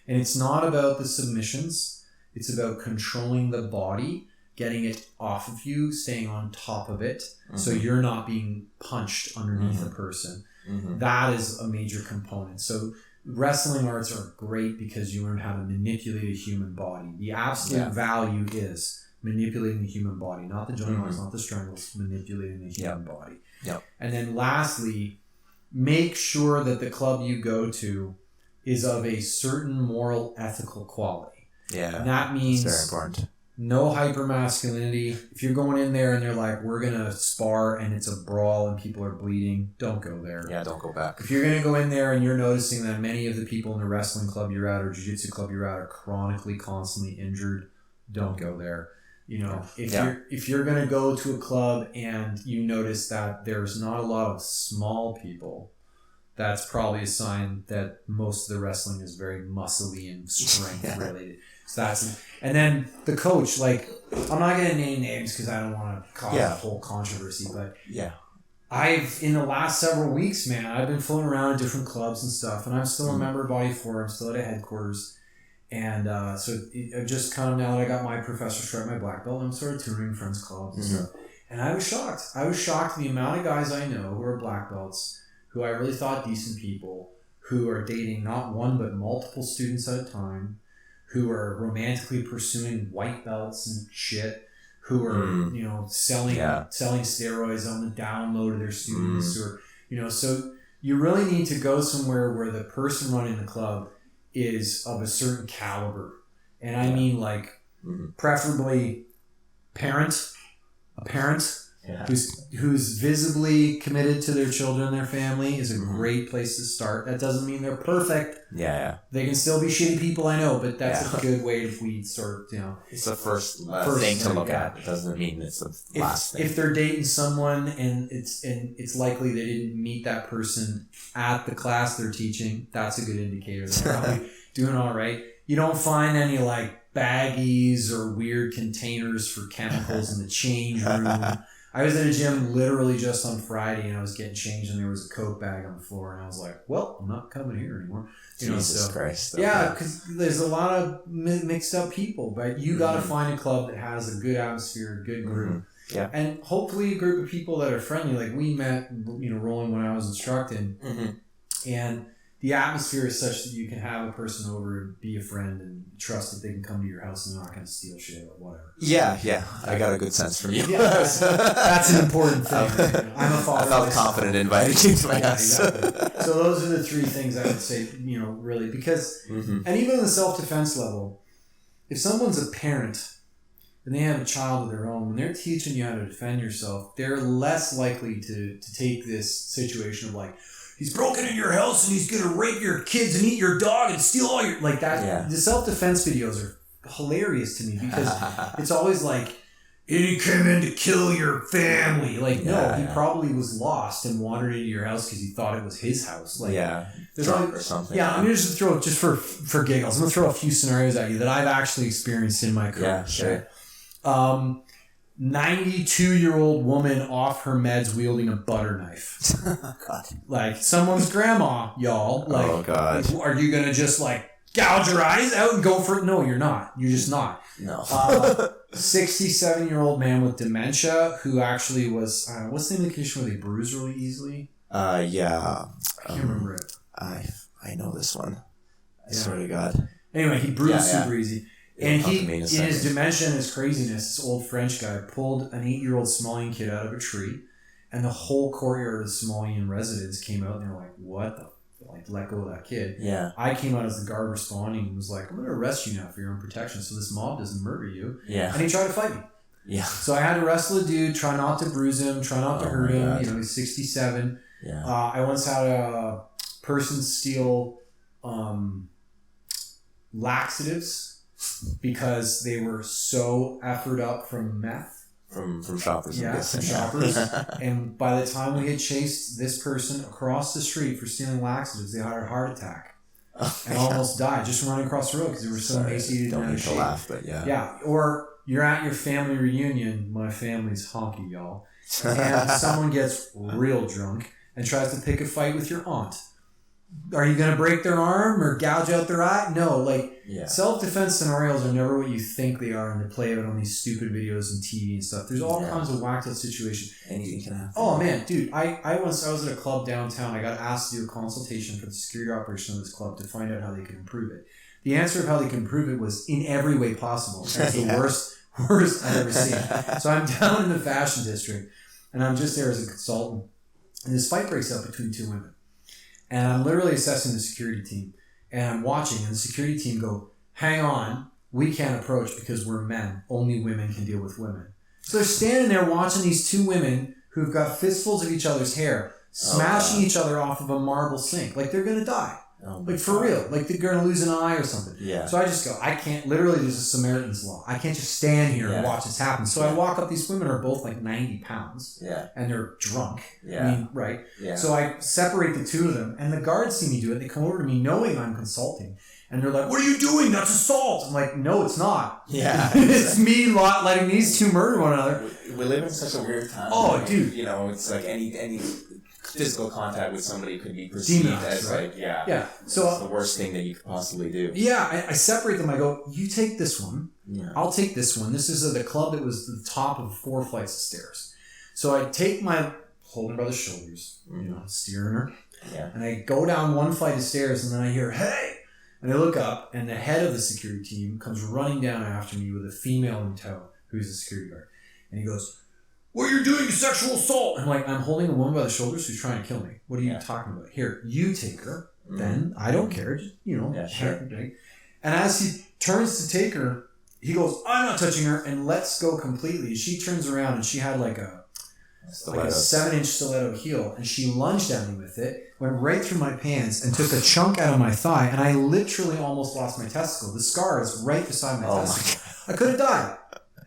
B: And it's not about the submissions, it's about controlling the body, getting it off of you, staying on top of it, so you're not being punched underneath the person. That is a major component. So wrestling arts are great because you learn how to manipulate a human body. The absolute value is manipulating the human body, not the joint lines, not the strangles, manipulating the human body. And then lastly, make sure that the club you go to is of a certain moral, ethical quality. And that means very important. No hypermasculinity. If you're going in there and they're like, we're going to spar and it's a brawl and people are bleeding, don't go there. Yeah, don't go back. If you're going to go in there and you're noticing that many of the people in the wrestling club you're at or jiu-jitsu club you're at are chronically, constantly injured, don't go there. You know, if you're going to go to a club and you notice that there's not a lot of small people, that's probably a sign that most of the wrestling is very muscly and strength related. So that's, and then the coach, like, I'm not going to name names because I don't want to cause a whole controversy, but I've, in the last several weeks, man, I've been floating around at different clubs and stuff, and I'm still a member of Body 4, I'm still at a headquarters, and so it just kind of, now that I got my professor stripe, my black belt, I'm sort of touring friends' clubs and stuff, and I was shocked the amount of guys I know who are black belts, who I really thought decent people, who are dating not one but multiple students at a time, who are romantically pursuing white belts and shit, who are you know selling steroids on the down low to their students, or you know, so you really need to go somewhere where the person running the club is of a certain caliber, and I mean like preferably a parent, who's visibly committed to their children and their family is a great place to start. That doesn't mean they're perfect.
C: Yeah.
B: They can still be shitty people, I know, but that's a good way if we sort of,
C: It's the first thing to look at. It doesn't mean it's the last thing.
B: If they're dating someone and it's likely they didn't meet that person at the class they're teaching, that's a good indicator. They're probably doing all right. You don't find any like baggies or weird containers for chemicals in the change room. I was in a gym literally just on Friday and I was getting changed and there was a Coke bag on the floor and I was like, well, I'm not coming here anymore.
C: Jesus Christ. Okay.
B: Yeah, because there's a lot of mixed up people, but you got to find a club that has a good atmosphere, a good group.
C: Yeah.
B: And hopefully a group of people that are friendly. Like we met, rolling when I was instructing. And the atmosphere is such that you can have a person over and be a friend and trust that they can come to your house and they're not going to steal shit or whatever.
C: Yeah. I got a good sense from you.
B: Yeah, that's an important thing. I'm a father.
C: I felt confident inviting you to my house.
B: Exactly. So those are the three things I would say, really, because, and even on the self-defense level, if someone's a parent and they have a child of their own, when they're teaching you how to defend yourself, they're less likely to take this situation of like, he's broken in your house and he's going to rape your kids and eat your dog and steal all your... Like that. Yeah. The self-defense videos are hilarious to me because it's always like, he came in to kill your family. Like, no, he probably was lost and wandered into your house because he thought it was his house. Like,
C: drunk or something.
B: Yeah, I'm going to just throw, just for giggles, I'm going to throw a few scenarios at you that I've actually experienced in my career.
C: Yeah, sure.
B: 92-year-old woman off her meds wielding a butter knife.
C: God.
B: Like someone's grandma, y'all. Like,
C: oh, God.
B: Are you going to just like gouge your eyes out and go for it? No, you're not. You're just not.
C: No.
B: 67-year-old man with dementia who actually was, what's the name of the condition where they bruise really easily?
C: Yeah.
B: I can't remember it.
C: I know this one. I swear to God.
B: Anyway, he bruised super easy. And he, in
C: his
B: dementia and his craziness, this old French guy pulled an 8-year-old Somalian kid out of a tree, and the whole courtyard of the Somalian residents came out and they were like, what the? Like, let go of that kid.
C: Yeah.
B: I came out as the guard responding and was like, I'm going to arrest you now for your own protection so this mob doesn't murder you.
C: Yeah.
B: And he tried to fight me.
C: Yeah.
B: So I had to wrestle a dude, try not to bruise him, try not to hurt him. God. He's 67.
C: Yeah.
B: I once had a person steal laxatives because they were so effered up from meth.
C: From shoppers.
B: Yeah, from shoppers. And by the time we had chased this person across the street for stealing laxatives, they had a heart attack and almost died just running across the road because they were so emaciated.
C: Don't need to laugh, but yeah.
B: Yeah, or you're at your family reunion. My family's honky, y'all. And someone gets real drunk and tries to pick a fight with your aunt. Are you going to break their arm or gouge out their eye? No, self-defense scenarios are never what you think they are, and they play out on these stupid videos and TV and stuff. There's all kinds of whacked out situations.
C: Anything can happen.
B: Oh man, dude, I was at a club downtown. I got asked to do a consultation for the security operation of this club to find out how they could improve it. The answer of how they could improve it was in every way possible. That's the worst I've ever seen. So I'm down in the fashion district, and I'm just there as a consultant, and this fight breaks out between two women. And I'm literally assessing the security team. And I'm watching, and the security team go, hang on, we can't approach because we're men. Only women can deal with women. So they're standing there watching these two women who've got fistfuls of each other's hair, smashing each other off of a marble sink. Like they're going to die. Like for real. Like they're going to lose an eye or something. Yeah. So I just go, I can't, literally there's a Samaritan's law. I can't just stand here and watch this happen. So I walk up, these women are both like 90 pounds. Yeah. And they're drunk. Yeah. I mean, right? Yeah. So I separate the two of them, and the guards see me do it. They come over to me knowing I'm consulting. And they're like, what are you doing? That's assault. I'm like, no, it's not. Yeah. It's me letting these two murder one another.
C: We live in such a weird time.
B: Oh, dude.
C: It's like any physical contact with somebody could be perceived as right? So it's the worst thing that you could possibly do.
B: Yeah, I separate them. I go, you take this one. Yeah. I'll take this one. This is the club that was the top of 4 flights of stairs. So I take my holding by the shoulders, steering her. Yeah. And I go down 1 flight of stairs, and then I hear, hey! And I look up, and the head of the security team comes running down after me with a female in tow, who's a security guard. And he goes, what you're doing is sexual assault. I'm like, I'm holding a woman by the shoulders who's trying to kill me. What are you talking about? Here, you take her. Then I don't care. Just, sure. And as he turns to take her, he goes, I'm not touching her, and lets go completely. She turns around, and she had like a like a 7-inch stiletto heel, and she lunged at me with it, went right through my pants, and took a chunk out of my thigh, and I literally almost lost my testicle. The scar is right beside my testicle. I could have died.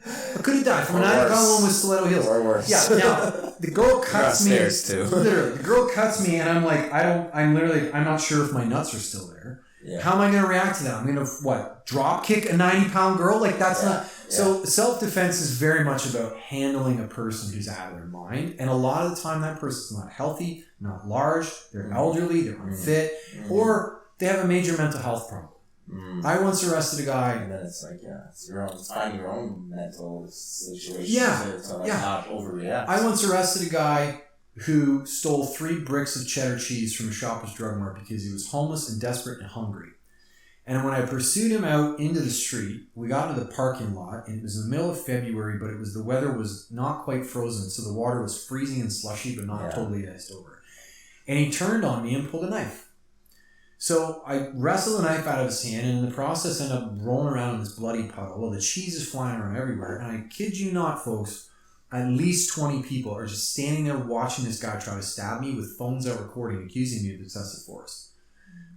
B: From a 90-pound woman with stiletto heels.
C: Or worse.
B: Yeah. Now the girl cuts me.
C: Too.
B: Literally, the girl cuts me, and I'm like, I'm not sure if my nuts are still there.
C: Yeah.
B: How am I going to react to that? I'm going to drop kick a 90-pound girl? Like that's not. So self-defense is very much about handling a person who's out of their mind, and a lot of the time that person's not healthy, not large, they're elderly, they're unfit, or they have a major mental health problem. I once arrested a guy.
C: And then it's like, it's finding your own mental situation to not overreact.
B: I once arrested a guy who stole 3 bricks of cheddar cheese from a Shoppers Drug Mart because he was homeless and desperate and hungry. And when I pursued him out into the street, we got into the parking lot, and it was in the middle of February, but the weather was not quite frozen, so the water was freezing and slushy, but not totally iced over. And he turned on me and pulled a knife. So I wrestled the knife out of his hand, and in the process ended up rolling around in this bloody puddle. Well, the cheese is flying around everywhere, and I kid you not, folks, at least 20 people are just standing there watching this guy try to stab me with phones out recording, accusing me of excessive force.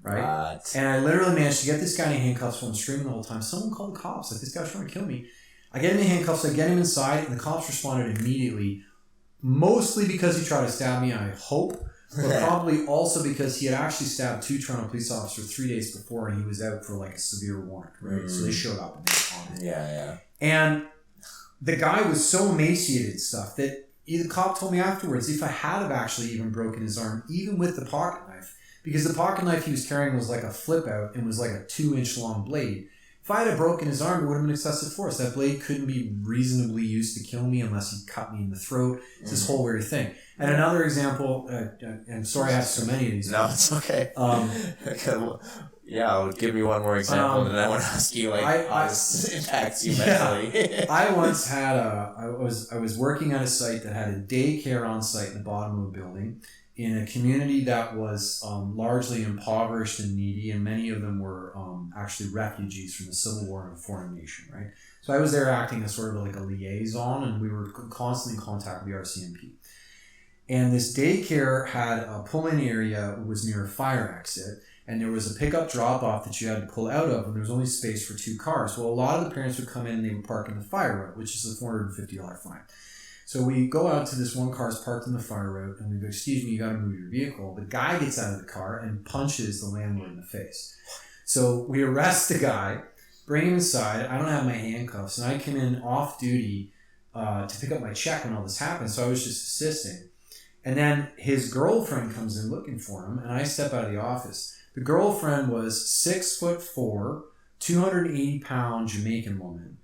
B: Right? And I literally managed to get this guy in handcuffs while I'm screaming the whole time. Someone called the cops. Like, this guy's trying to kill me. I get him in handcuffs. I get him inside, and the cops responded immediately. Mostly because he tried to stab me, I hope. But probably also because he had actually stabbed 2 Toronto police officers 3 days before, and he was out for like a severe warrant. Right? So they showed up and they responded.
C: Yeah.
B: And the guy was so emaciated and stuff that the cop told me afterwards, if I had have actually even broken his arm, even with the pocket knife, because the pocket knife he was carrying was like a flip out and was like a 2-inch long blade. If I had broken his arm, it would have been excessive force. That blade couldn't be reasonably used to kill me unless he cut me in the throat. It's this whole weird thing. And another example, I'm sorry I have so many of these.
C: No, it's okay. Give me one more example, and then I want to ask you how this impacts you mentally.
B: I once had I was working at a site that had a daycare on site in the bottom of a building, in a community that was largely impoverished and needy, and many of them were actually refugees from the Civil War in a foreign nation, right? So I was there acting as sort of like a liaison, and we were constantly in contact with the RCMP. And this daycare had a pull-in area, was near a fire exit, and there was a pickup drop-off that you had to pull out of, and there was only space for 2 cars. Well, a lot of the parents would come in and they would park in the fire road, which is a $450 fine. So we go out to this one car's parked in the fire road, and we go, excuse me, you got to move your vehicle. The guy gets out of the car and punches the landlord in the face. So we arrest the guy, bring him inside. I don't have my handcuffs, and I came in off duty to pick up my check when all this happened, so I was just assisting. And then his girlfriend comes in looking for him, and I step out of the office. The girlfriend was 6'4", 280-pound Jamaican woman.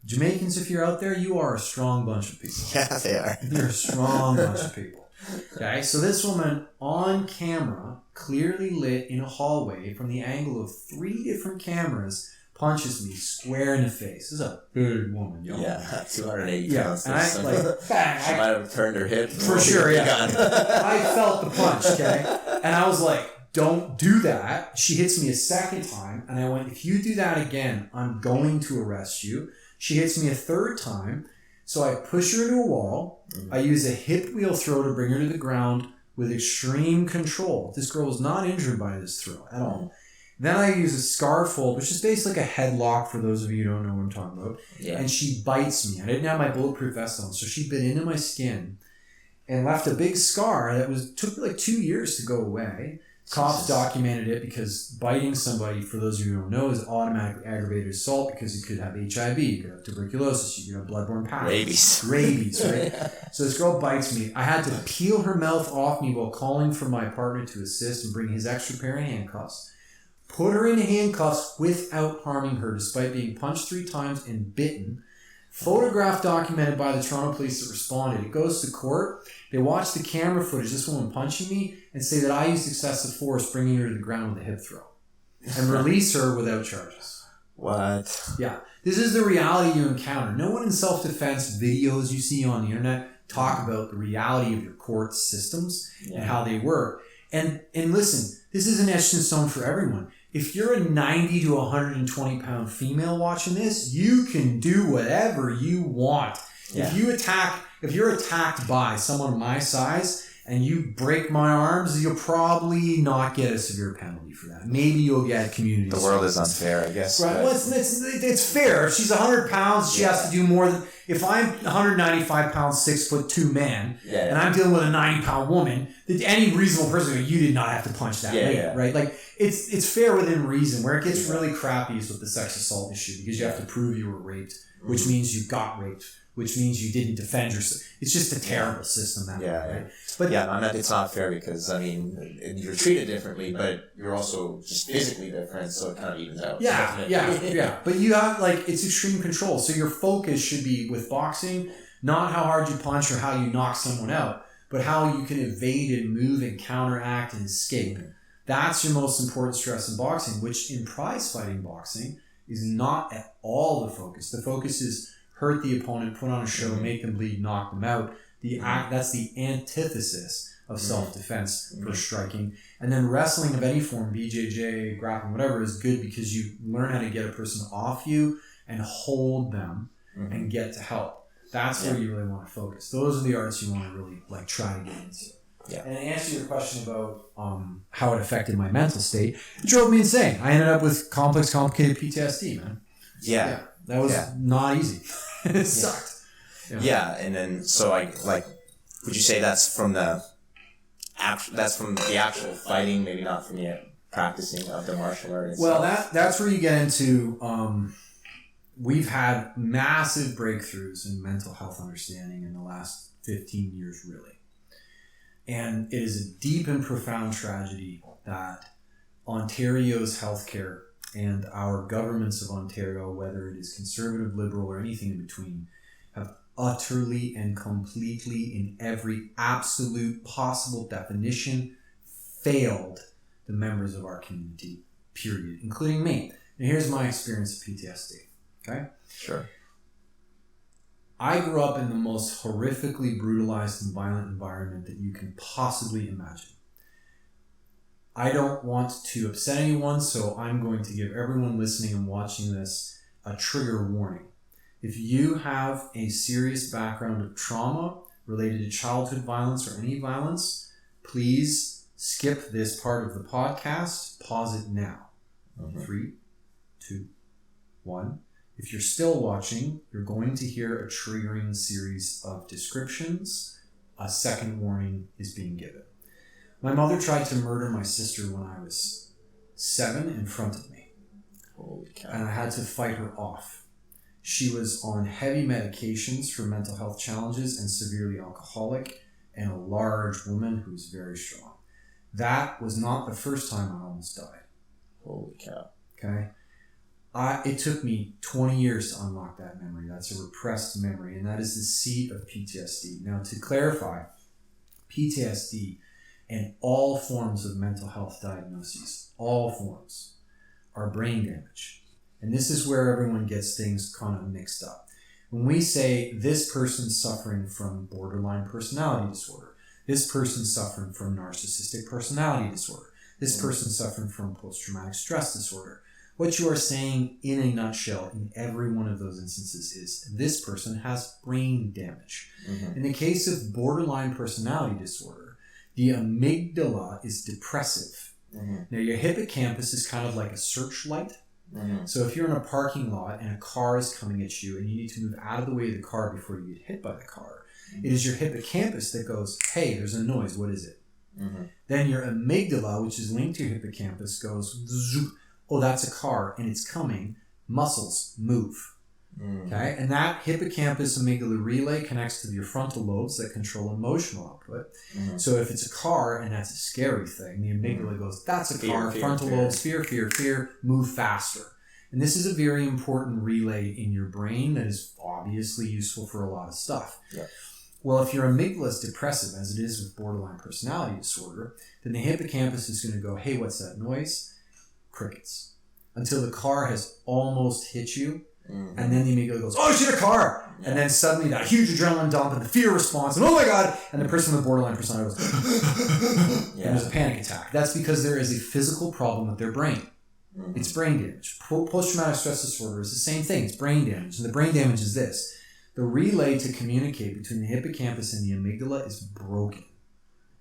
B: Jamaicans, if you're out there, you are a strong bunch of people.
C: Yeah, they are.
B: You're a strong bunch of people. Okay, so this woman on camera, clearly lit in a hallway from the angle of 3 different cameras, punches me square in the face. This is a big woman, yo.
C: Yeah, 280 pounds.
B: And I, like, bang.
C: She might have turned her hip.
B: For sure, yeah. I felt the punch, okay? And I was like, don't do that. She hits me a second time, and I went, if you do that again, I'm going to arrest you. She hits me a third time, so I push her into a wall. I use a hip wheel throw to bring her to the ground with extreme control. This girl was not injured by this throw at all. Then I use a scar fold, which is basically like a headlock for those of you who don't know what I'm talking about. Yeah. And she bites me. I didn't have my bulletproof vest on, so she bit into my skin and left a big scar that took like 2 years to go away. Cops documented it because biting somebody, for those of you who don't know, is automatically aggravated assault because you could have HIV, you could have tuberculosis, you could have bloodborne pathogens. Rabies, right? So this girl bites me. I had to peel her mouth off me while calling for my partner to assist and bring his extra pair of handcuffs. Put her in handcuffs without harming her, despite being punched 3 times and bitten. Photograph documented by the Toronto police that responded. It goes to court. They watch the camera footage, this woman punching me, and say that I used excessive force bringing her to the ground with a hip throw. And release her without charges.
C: What?
B: Yeah. This is the reality you encounter. No one in self-defense videos you see on the internet talk about the reality of your court systems and how they work. And listen, this isn't etched in stone for everyone. If you're a 90 to 120 pound female watching this, you can do whatever you want. Yeah. If you attack if you're attacked by someone my size and you break my arms, you'll probably not get a severe penalty for that. Maybe you'll get community
C: The world is
B: services.
C: unfair, I guess.
B: Right.
C: but-
B: Well, it's fair. If she's 100 pounds, she has to do more than... If I'm 195 pounds, 6'2" man,
C: Yeah.
B: and I'm dealing with a 90-pound woman, any reasonable person, you did not have to punch that lady, right? Like, it's fair within reason. Where it gets really crappy is with the sex assault issue, because you have to prove you were raped, which means you got raped, which means you didn't defend yourself. It's just a terrible system that way, right? But
C: it's not fair because, I mean, you're treated differently, but you're also just physically different, so it kind of evens out.
B: Yeah. But you have, like, it's extreme control. So your focus should be with boxing, not how hard you punch or how you knock someone out, but how you can evade and move and counteract and escape. That's your most important stress in boxing, which in prize fighting boxing is not at all the focus. The focus is hurt the opponent, put on a show, make them bleed, knock them out. That's the antithesis of self-defense for striking. And then wrestling of any form, BJJ, grappling, whatever, is good because you learn how to get a person off you and hold them and get to help. That's where you really want to focus. Those are the arts you want to really like try to get into.
C: Yeah.
B: And to answer your question about how it affected my mental state, it drove me insane. I ended up with complicated PTSD, man.
C: Yeah.
B: That was not easy. It sucked.
C: Yeah, and then so would you say that's from the actual fighting, maybe not from the practicing of the martial art itself?
B: Well, that's where you get into. We've had massive breakthroughs in mental health understanding in the last 15 years, really, and it is a deep and profound tragedy that Ontario's healthcare and our governments of Ontario, whether it is conservative, liberal, or anything in between, have utterly and completely, in every absolute possible definition, failed the members of our community, period, including me. And here's my experience of PTSD, okay?
C: Sure.
B: I grew up in the most horrifically brutalized and violent environment that you can possibly imagine. I don't want to upset anyone, so I'm going to give everyone listening and watching this a trigger warning. If you have a serious background of trauma related to childhood violence or any violence, please skip this part of the podcast. Pause it now. 3, 2, 1. If you're still watching, you're going to hear a triggering series of descriptions. A second warning is being given. My mother tried to murder my sister when I was 7 in front of me.
C: Holy cow.
B: And I had to fight her off. She was on heavy medications for mental health challenges and severely alcoholic, and a large woman who was very strong. That was not the first time I almost died.
C: Holy cow.
B: Okay? It took me 20 years to unlock that memory. That's a repressed memory, and that is the seat of PTSD. Now, to clarify, PTSD and all forms of mental health diagnoses, all forms, are brain damage. And this is where everyone gets things kind of mixed up. When we say this person's suffering from borderline personality disorder, this person's suffering from narcissistic personality disorder, this person's suffering from post-traumatic stress disorder, what you are saying in a nutshell in every one of those instances is this person has brain damage. In the case of borderline personality disorder, the amygdala is depressive. Now, your hippocampus is kind of like a searchlight. So if you're in a parking lot and a car is coming at you and you need to move out of the way of the car before you get hit by the car, it is your hippocampus that goes, hey, there's a noise, what is it? Then your amygdala, which is linked to your hippocampus, goes, zoop, oh, that's a car and it's coming, muscles move. Okay, and that hippocampus amygdala relay connects to your frontal lobes that control emotional output. So if it's a car and that's a scary thing, the amygdala goes, that's a car, frontal lobes, fear, move faster. And this is a very important relay in your brain that is obviously useful for a lot of stuff. Well, if your amygdala is depressive, as it is with borderline personality disorder, then the hippocampus is going to go, hey, what's that noise? Crickets. Until the car has almost hit you. And then the amygdala goes, oh shit, a car! And then suddenly that huge adrenaline dump and the fear response, and oh my god! And the person with borderline personality goes, and there's a panic attack. That's because there is a physical problem with their brain. It's brain damage. Post-traumatic stress disorder is the same thing. It's brain damage. And the brain damage is this. The relay to communicate between the hippocampus and the amygdala is broken.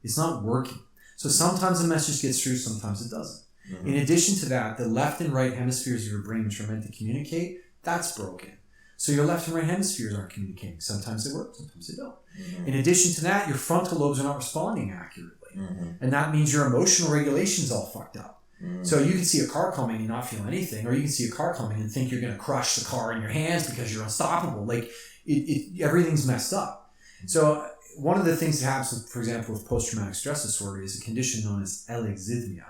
B: It's not working. So sometimes the message gets through, sometimes it doesn't. Mm-hmm. In addition to that, the left and right hemispheres of your brain, which are meant to communicate, that's broken. So your left and right hemispheres aren't communicating. Sometimes they work, sometimes they don't. Mm-hmm. In addition to that, your frontal lobes are not responding accurately. Mm-hmm. And that means your emotional regulation's all fucked up. Mm-hmm. So you can see a car coming and not feel anything, or you can see a car coming and think you're going to crush the car in your hands because you're unstoppable. Like, everything's messed up. So one of the things that happens, for example, with post-traumatic stress disorder is a condition known as alexithmia.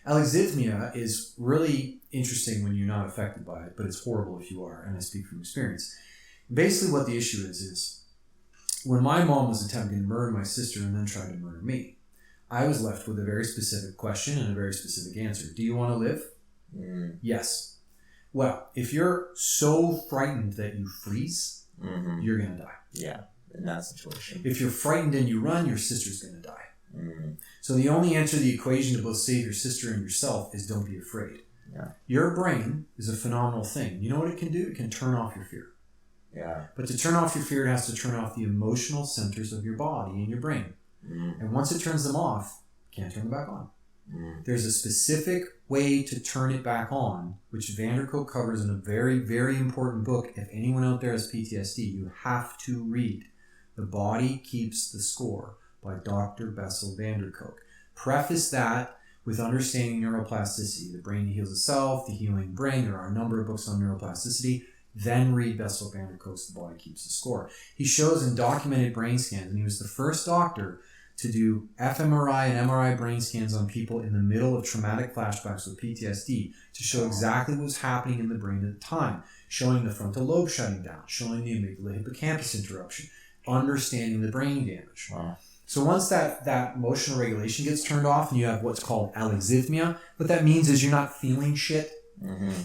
B: Alexithmia is really interesting when you're not affected by it, but it's horrible if you are, and I speak from experience. Basically what the issue is when my mom was attempting to murder my sister and then tried to murder me, I was left with a very specific question and a very specific answer. Do you want to live? Yes. Well, if you're so frightened that you freeze, you're going to die.
C: Yeah, in that situation.
B: If you're frightened and you run, your sister's going to die. So the only answer to the equation to both save your sister and yourself is don't be afraid.
C: Yeah.
B: Your brain is a phenomenal thing. You know what it can do? It can turn off your fear.
C: Yeah.
B: But to turn off your fear, it has to turn off the emotional centers of your body and your brain. And once it turns them off, you can't turn them back on. There's a specific way to turn it back on, which Vanderkolk covers in a very, very important book. If anyone out there has PTSD, you have to read The Body Keeps the Score by Dr. Bessel van der Kolk. Preface that with understanding neuroplasticity, the brain heals itself, the healing brain. There are a number of books on neuroplasticity. Then read Bessel van der Kolk's The Body Keeps the Score. He shows in documented brain scans, and he was the first doctor to do fMRI and MRI brain scans on people in the middle of traumatic flashbacks with PTSD to show exactly what was happening in the brain at the time, showing the frontal lobe shutting down, showing the amygdala hippocampus interruption, understanding the brain damage.
C: Wow.
B: So once that emotional regulation gets turned off and you have what's called alexithmia, what that means is you're not feeling shit.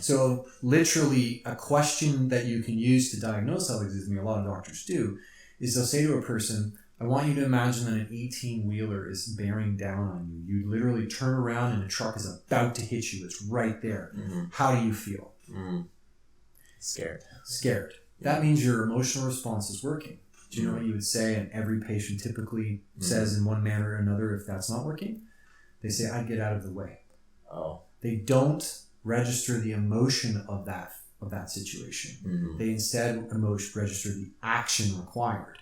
B: So literally a question that you can use to diagnose alexithmia, a lot of doctors do, is they'll say to a person, I want you to imagine that an 18-wheeler is bearing down on you. You literally turn around and a truck is about to hit you. It's right there. How do you feel?
C: Scared.
B: That means your emotional response is working. Do you know what you would say? And every patient typically says in one manner or another if that's not working. They say, I'd get out of the way.
C: Oh.
B: They don't register the emotion of that situation. They instead register the action required.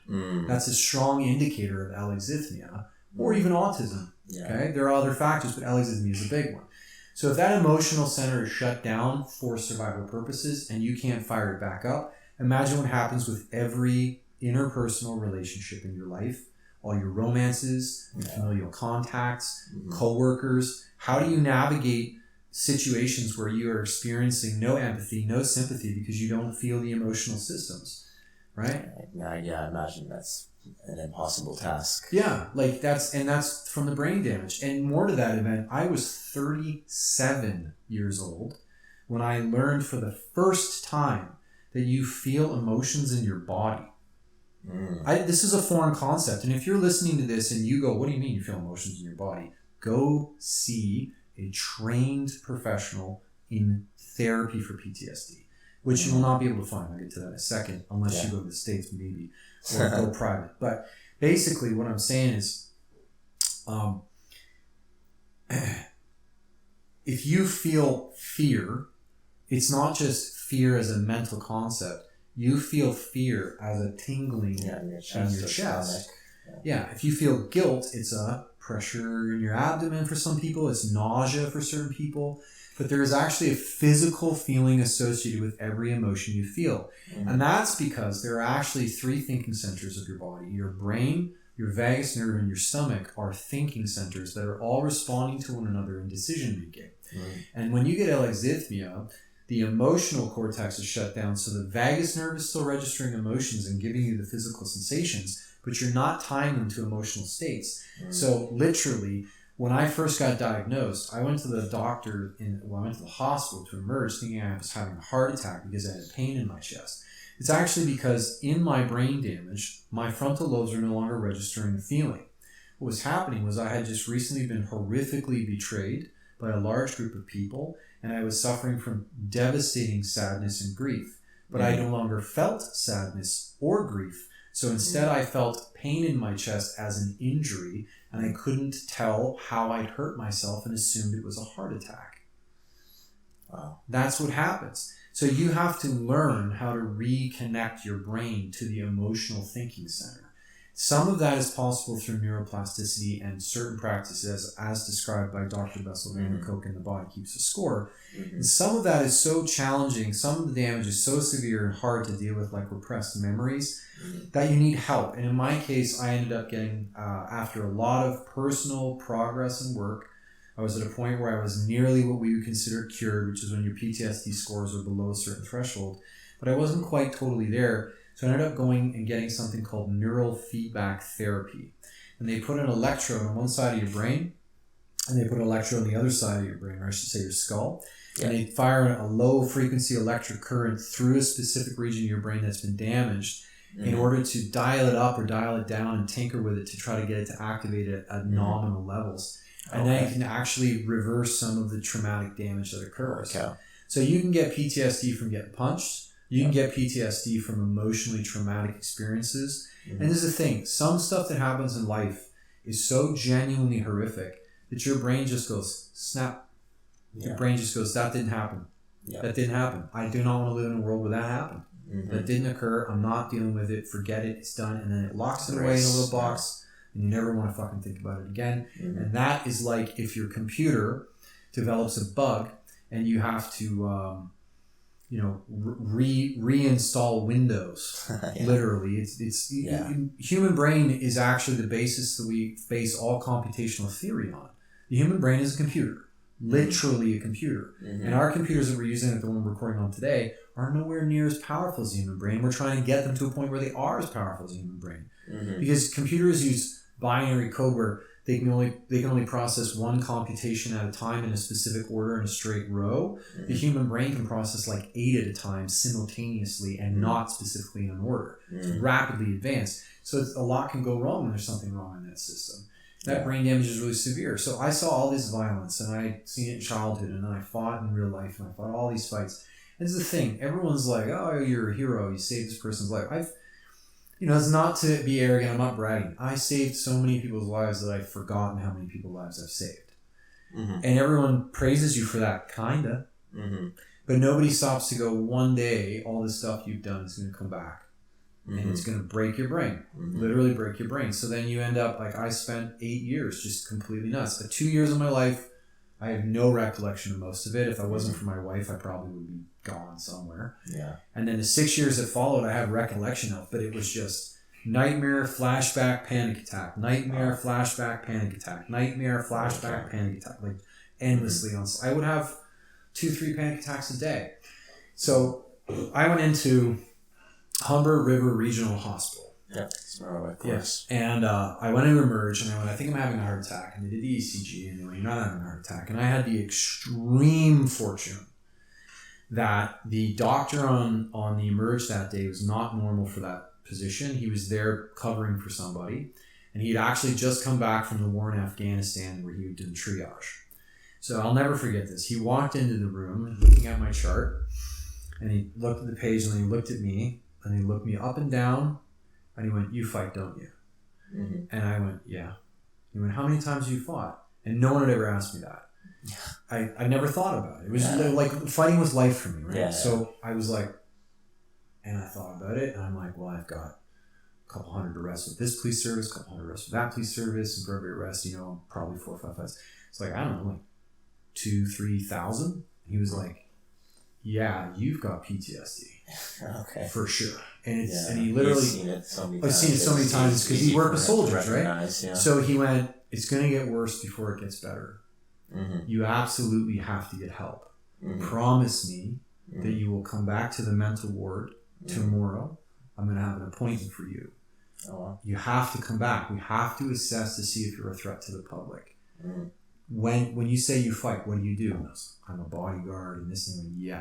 B: That's a strong indicator of alexithmia or even autism.
C: Yeah.
B: Okay, there are other factors, but alexithmia is a big one. So if that emotional center is shut down for survival purposes and you can't fire it back up, imagine what happens with every interpersonal relationship in your life, all your romances, your familial contacts, co-workers. How do you navigate situations where you are experiencing no empathy, no sympathy because you don't feel the emotional systems, right?
C: Yeah, I imagine that's an impossible task.
B: Yeah, like that's from the brain damage. And more to that event, I was 37 years old when I learned for the first time that you feel emotions in your body. This is a foreign concept, and if you're listening to this and you go, what do you mean you feel emotions in your body? Go see a trained professional in therapy for PTSD, which you will not be able to find. I'll get to that in a second, unless you go to the States maybe, or go private. But basically what I'm saying is, if you feel fear, it's not just fear as a mental concept. You feel fear as a tingling in your chest. Yeah, if you feel guilt, it's a pressure in your abdomen for some people. It's nausea for certain people. But there is actually a physical feeling associated with every emotion you feel. And that's because there are actually three thinking centers of your body. Your brain, your vagus nerve, and your stomach are thinking centers that are all responding to one another in decision making. And when you get alexithmia, the emotional cortex is shut down, so the vagus nerve is still registering emotions and giving you the physical sensations, but you're not tying them to emotional states. So literally, when I first got diagnosed, I went to the doctor, I went to the hospital to emerge thinking I was having a heart attack because I had pain in my chest. It's actually because in my brain damage, my frontal lobes are no longer registering the feeling. What was happening was I had just recently been horrifically betrayed by a large group of people, and I was suffering from devastating sadness and grief. but I no longer felt sadness or grief. So instead I felt pain in my chest as an injury, and I couldn't tell how I'd hurt myself and assumed it was a heart attack.
C: Wow.
B: That's what happens. So you have to learn how to reconnect your brain to the emotional thinking center. Some of that is possible through neuroplasticity and certain practices as described by Dr. Bessel van der Kolk in The Body Keeps the Score. And some of that is so challenging, some of the damage is so severe and hard to deal with, like repressed memories, that you need help. And in my case, I ended up getting, after a lot of personal progress and work, I was at a point where I was nearly what we would consider cured, which is when your PTSD scores are below a certain threshold. But I wasn't quite totally there. So I ended up going and getting something called neurofeedback therapy. And they put an electrode on one side of your brain, and they put an electrode on the other side of your brain, or I should say your skull. Yeah. And they fire a low frequency electric current through a specific region of your brain that's been damaged in order to dial it up or dial it down and tinker with it to try to get it to activate it at nominal levels. And then you can actually reverse some of the traumatic damage that occurs. Okay. So you can get PTSD from getting punched. You can get PTSD from emotionally traumatic experiences. And this is the thing. Some stuff that happens in life is so genuinely horrific that your brain just goes, snap. Your brain just goes, that didn't happen. That didn't happen. I do not want to live in a world where that happened. That didn't occur. I'm not dealing with it. Forget it. It's done. And then it locks it away in a little box. And you never want to fucking think about it again. And that is like if your computer develops a bug and you have to... reinstall Windows. Literally, human brain is actually the basis that we base all computational theory on. The human brain is a computer, literally a computer, and our computers that we're using, the one we're recording on today, are nowhere near as powerful as the human brain. We're trying to get them to a point where they are as powerful as the human brain, because computers use binary code where they can only process one computation at a time in a specific order in a straight row. The human brain can process like 8 at a time simultaneously and not specifically in an order. It's rapidly advanced. So a lot can go wrong when there's something wrong in that system. That brain damage is really severe. So I saw all this violence, and I'd seen it in childhood, and then I fought in real life, and I fought all these fights. And it's the thing. Everyone's like, oh, you're a hero. You saved this person's life. It's not to be arrogant. I'm not bragging. I saved so many people's lives that I've forgotten how many people's lives I've saved. And everyone praises you for that, kinda. But nobody stops to go, one day, all this stuff you've done is going to come back. And it's going to break your brain. Literally break your brain. So then you end up, like I spent 8 years just completely nuts. But 2 years of my life, I have no recollection of most of it. If I wasn't for my wife, I probably would be gone somewhere. And then the 6 years that followed, I have recollection of, but it was just nightmare, flashback, panic attack, nightmare, flashback, panic attack, nightmare, flashback, panic attack, like endlessly. I would have 2-3 panic attacks a day. So I went into Humber River Regional Hospital. Yes. And I went to emerge, and I think I'm having a heart attack. And they did the ECG, and they went, you're not having a heart attack. And I had the extreme fortune that the doctor on the emerge that day was not normal for that position. He was there covering for somebody, and he had actually just come back from the war in Afghanistan where he had done triage. So I'll never forget this. He walked into the room looking at my chart, and he looked at the page, and then he looked at me, and he looked me up and down, and he went, you fight, don't you? And I went, yeah. He went, how many times have you fought? And no one had ever asked me that. I never thought about it. It was like fighting was life for me, right? So I was like, and I thought about it, and I'm like, well, I've got a couple hundred arrests with this police service, a couple hundred arrests with that police service, and for every arrest, probably 4 or 5 fights. It's like, I don't know, like 2,000-3,000. He was like, yeah, you've got PTSD. Okay. For sure. And he literally, I've seen it so many times because he worked with soldiers, right? So he went, it's going to get worse before it gets better. You absolutely have to get help. Promise me that you will come back to the mental ward tomorrow. I'm going to have an appointment for you. You have to come back. We have to assess to see if you're a threat to the public. When you say you fight, what do you do? I'm a bodyguard and this thing. Yeah,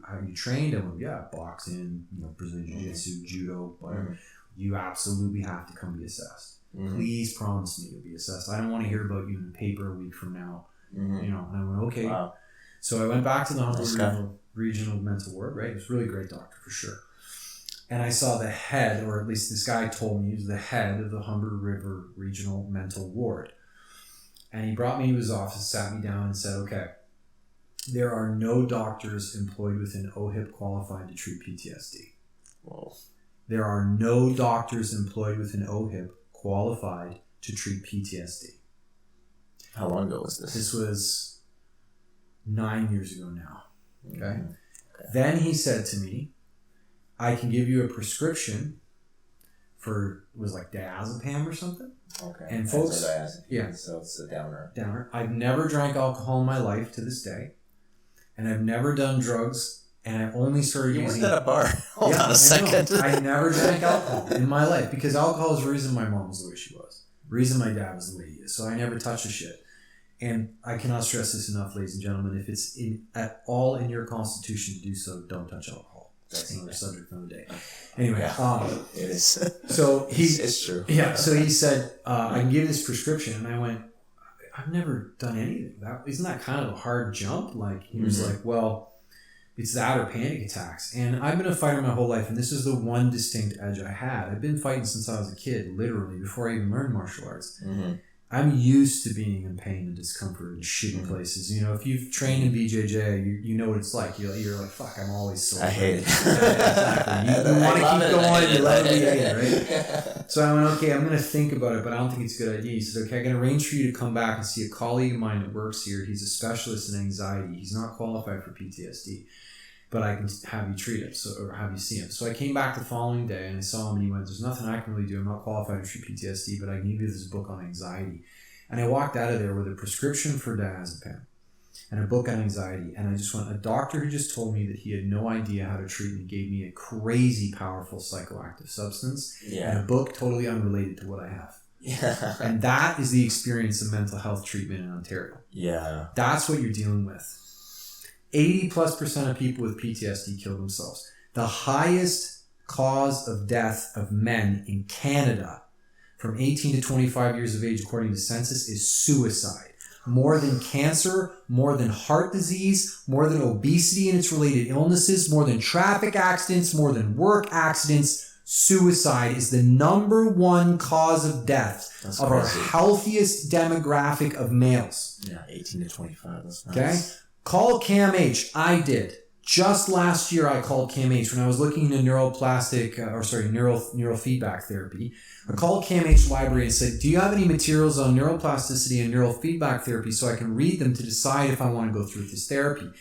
B: are you trained? I went, yeah, boxing, Brazilian Jiu-Jitsu, judo, whatever. You absolutely have to come be assessed. Please promise me you'll be assessed. I don't want to hear about you in the paper a week from now. And I went, okay. Wow. So I went back to the Humber Regional Mental Ward, right? He was a really great doctor for sure. And I saw the head, or at least this guy told me he was the head of the Humber River Regional Mental Ward. And he brought me to his office, sat me down and said, okay, there are no doctors employed within OHIP qualified to treat PTSD.
C: Whoa.
B: There are no doctors employed within OHIP qualified to treat PTSD.
C: How long ago was this?
B: This was 9 years ago now. Okay?
C: Okay.
B: Then he said to me, I can give you a prescription for, it was like diazepam or something.
C: Okay.
B: And folks,
C: yeah. So it's a downer.
B: I've never drank alcohol in my life to this day. And I've never done drugs. And I only started
C: You
B: using...
C: worked at a bar. Hold on a second.
B: I never drank alcohol in my life because alcohol is the reason my mom was the way she was. The reason my dad was the way he is. So I never touched the shit. And I cannot stress this enough, ladies and gentlemen. If it's at all in your constitution to do so, don't touch alcohol. That's another subject for another day. Anyway,
C: it is.
B: So
C: it's true.
B: Yeah. So he said, I can give this prescription, and I went, I've never done anything. Isn't that kind of a hard jump? Like he was like, well, it's that or panic attacks. And I've been a fighter my whole life, and this is the one distinct edge I had. I've been fighting since I was a kid, literally before I even learned martial arts. Mm-hmm. I'm used to being in pain and discomfort and shitty places. You know, if you've trained in BJJ, you know what it's like. You're like, fuck, I'm always so...
C: I hate it.
B: Exactly. You want to keep going, you love it, you hate it, right? So I went, okay, I'm going to think about it, but I don't think it's a good idea. He said, okay, I can arrange for you to come back and see a colleague of mine that works here. He's a specialist in anxiety. He's not qualified for PTSD, but I can have you treat him, or have you see him. So I came back the following day and I saw him and he went, there's nothing I can really do. I'm not qualified to treat PTSD, but I can give you this book on anxiety. And I walked out of there with a prescription for diazepam and a book on anxiety. And I just went, a doctor who just told me that he had no idea how to treat me gave me a crazy powerful psychoactive substance and a book totally unrelated to what I have. Yeah. And that is the experience of mental health treatment in Ontario.
C: Yeah.
B: That's what you're dealing with. 80+% of people with PTSD kill themselves. The highest cause of death of men in Canada from 18 to 25 years of age, according to census, is suicide. More than cancer, more than heart disease, more than obesity and its related illnesses, more than traffic accidents, more than work accidents, suicide is the number one cause of death of our healthiest demographic of males.
C: Yeah, 18 to 25. That's nice.
B: Okay? Call Cam H. I did. Just last year, I called Cam H. when I was looking into neurofeedback therapy. I called Cam H. Library and said, do you have any materials on neuroplasticity and neurofeedback therapy so I can read them to decide if I want to go through this therapy?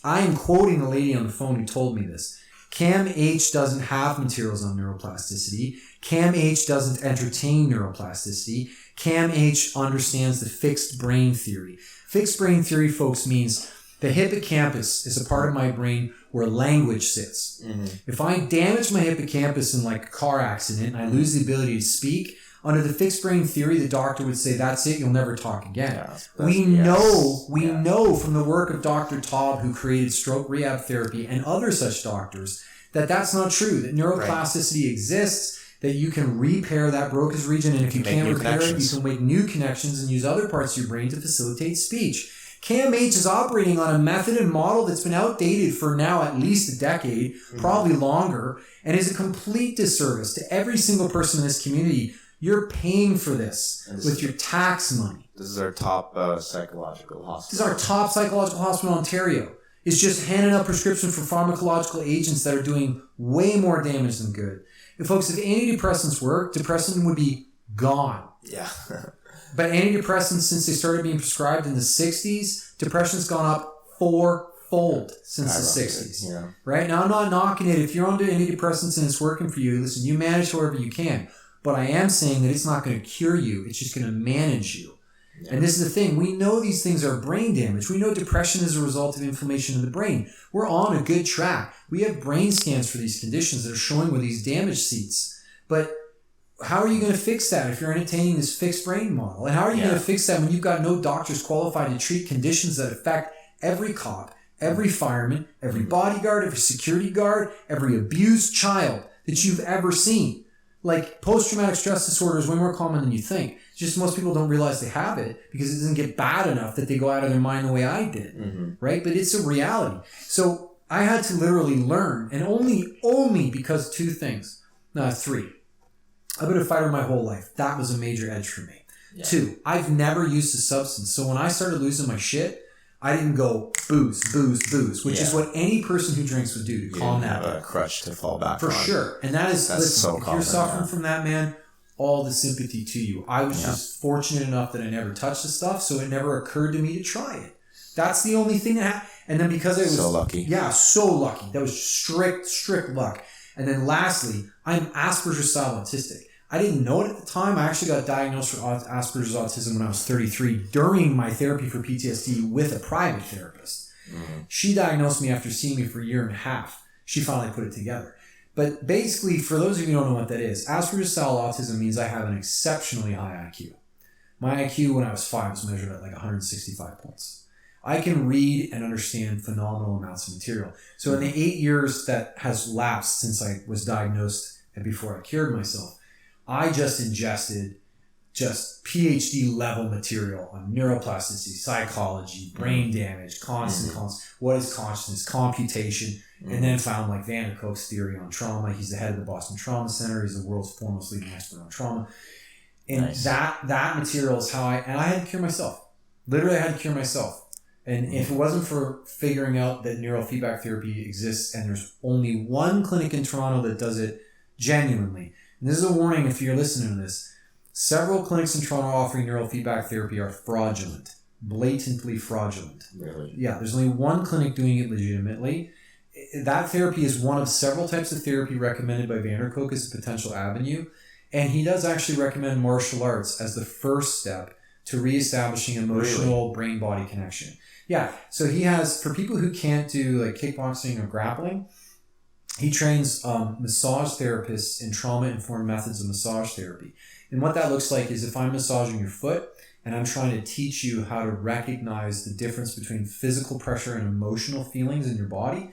B: I am quoting the lady on the phone who told me this. Cam H. doesn't have materials on neuroplasticity. Cam H. doesn't entertain neuroplasticity. Cam H. understands the fixed brain theory. Fixed brain theory, folks, means the hippocampus is a part of my brain where language sits. Mm-hmm. If I damage my hippocampus in like a car accident and I lose the ability to speak, under the fixed brain theory, the doctor would say, that's it, you'll never talk again. Yeah, we know from the work of Dr. Taub, who created stroke rehab therapy, and other such doctors, that that's not true, that neuroplasticity exists, that you can repair that broken region, and if you can't repair it, you can make new connections and use other parts of your brain to facilitate speech. Cam H is operating on a method and model that's been outdated for now at least a decade, probably longer, and is a complete disservice to every single person in this community. You're paying for this with your tax money.
C: This is our top psychological hospital.
B: This is our top psychological hospital in Ontario. It's just handing out prescriptions for pharmacological agents that are doing way more damage than good. And folks, if antidepressants work, depression would be gone.
C: Yeah.
B: But antidepressants, since they started being prescribed in the 60s, depression's gone up fourfold since the 60s. Yeah. Right? Now, I'm not knocking it. If you're on antidepressants and it's working for you, listen, you manage however you can. But I am saying that it's not going to cure you. It's just going to manage you. Yeah. And this is the thing. We know these things are brain damage. We know depression is a result of inflammation in the brain. We're on a good track. We have brain scans for these conditions that are showing where these damage seats. But how are you going to fix that if you're entertaining this fixed brain model? And how are you going to fix that when you've got no doctors qualified to treat conditions that affect every cop, every fireman, every bodyguard, every security guard, every abused child that you've ever seen? Like, post-traumatic stress disorder is way more common than you think. It's just most people don't realize they have it because it doesn't get bad enough that they go out of their mind the way I did, right? But it's a reality. So I had to literally learn, and only because two things. No, three. I've been a fighter my whole life. That was a major edge for me. Yeah. Two, I've never used a substance. So when I started losing my shit, I didn't go booze, which is what any person who drinks would do to calm that.
C: You have a crutch to fall back
B: on. For sure. And that's so common. If you're suffering from that, man, all the sympathy to you. I was just fortunate enough that I never touched the stuff, so it never occurred to me to try it. That's the only thing that happened. And then because I was...
C: So lucky.
B: Yeah, so lucky. That was strict luck. And then lastly, I'm Asperger's style autistic. I didn't know it at the time. I actually got diagnosed with Asperger's autism when I was 33 during my therapy for PTSD with a private therapist. Mm-hmm. She diagnosed me after seeing me for a year and a half. She finally put it together. But basically, for those of you who don't know what that is, Asperger's style autism means I have an exceptionally high IQ. My IQ when I was 5 was measured at like 165 points. I can read and understand phenomenal amounts of material. So in the 8 years that has lapsed since I was diagnosed and before I cured myself, I just ingested just PhD level material on neuroplasticity, psychology, brain damage, constant, what is consciousness, computation, and then found like Van der Kolk's theory on trauma. He's the head of the Boston Trauma Center. He's the world's foremost leading expert on trauma. And that material is how I had to cure myself. Literally, I had to cure myself. And if it wasn't for figuring out that neurofeedback therapy exists and there's only one clinic in Toronto that does it genuinely, and this is a warning if you're listening to this, several clinics in Toronto offering neurofeedback therapy are fraudulent, blatantly fraudulent.
C: Really?
B: Yeah, there's only one clinic doing it legitimately. That therapy is one of several types of therapy recommended by Van der Kolk as a potential avenue. And he does actually recommend martial arts as the first step to reestablishing emotional brain-body connection. Yeah, so he has, for people who can't do like kickboxing or grappling, he trains massage therapists in trauma-informed methods of massage therapy. And what that looks like is if I'm massaging your foot and I'm trying to teach you how to recognize the difference between physical pressure and emotional feelings in your body,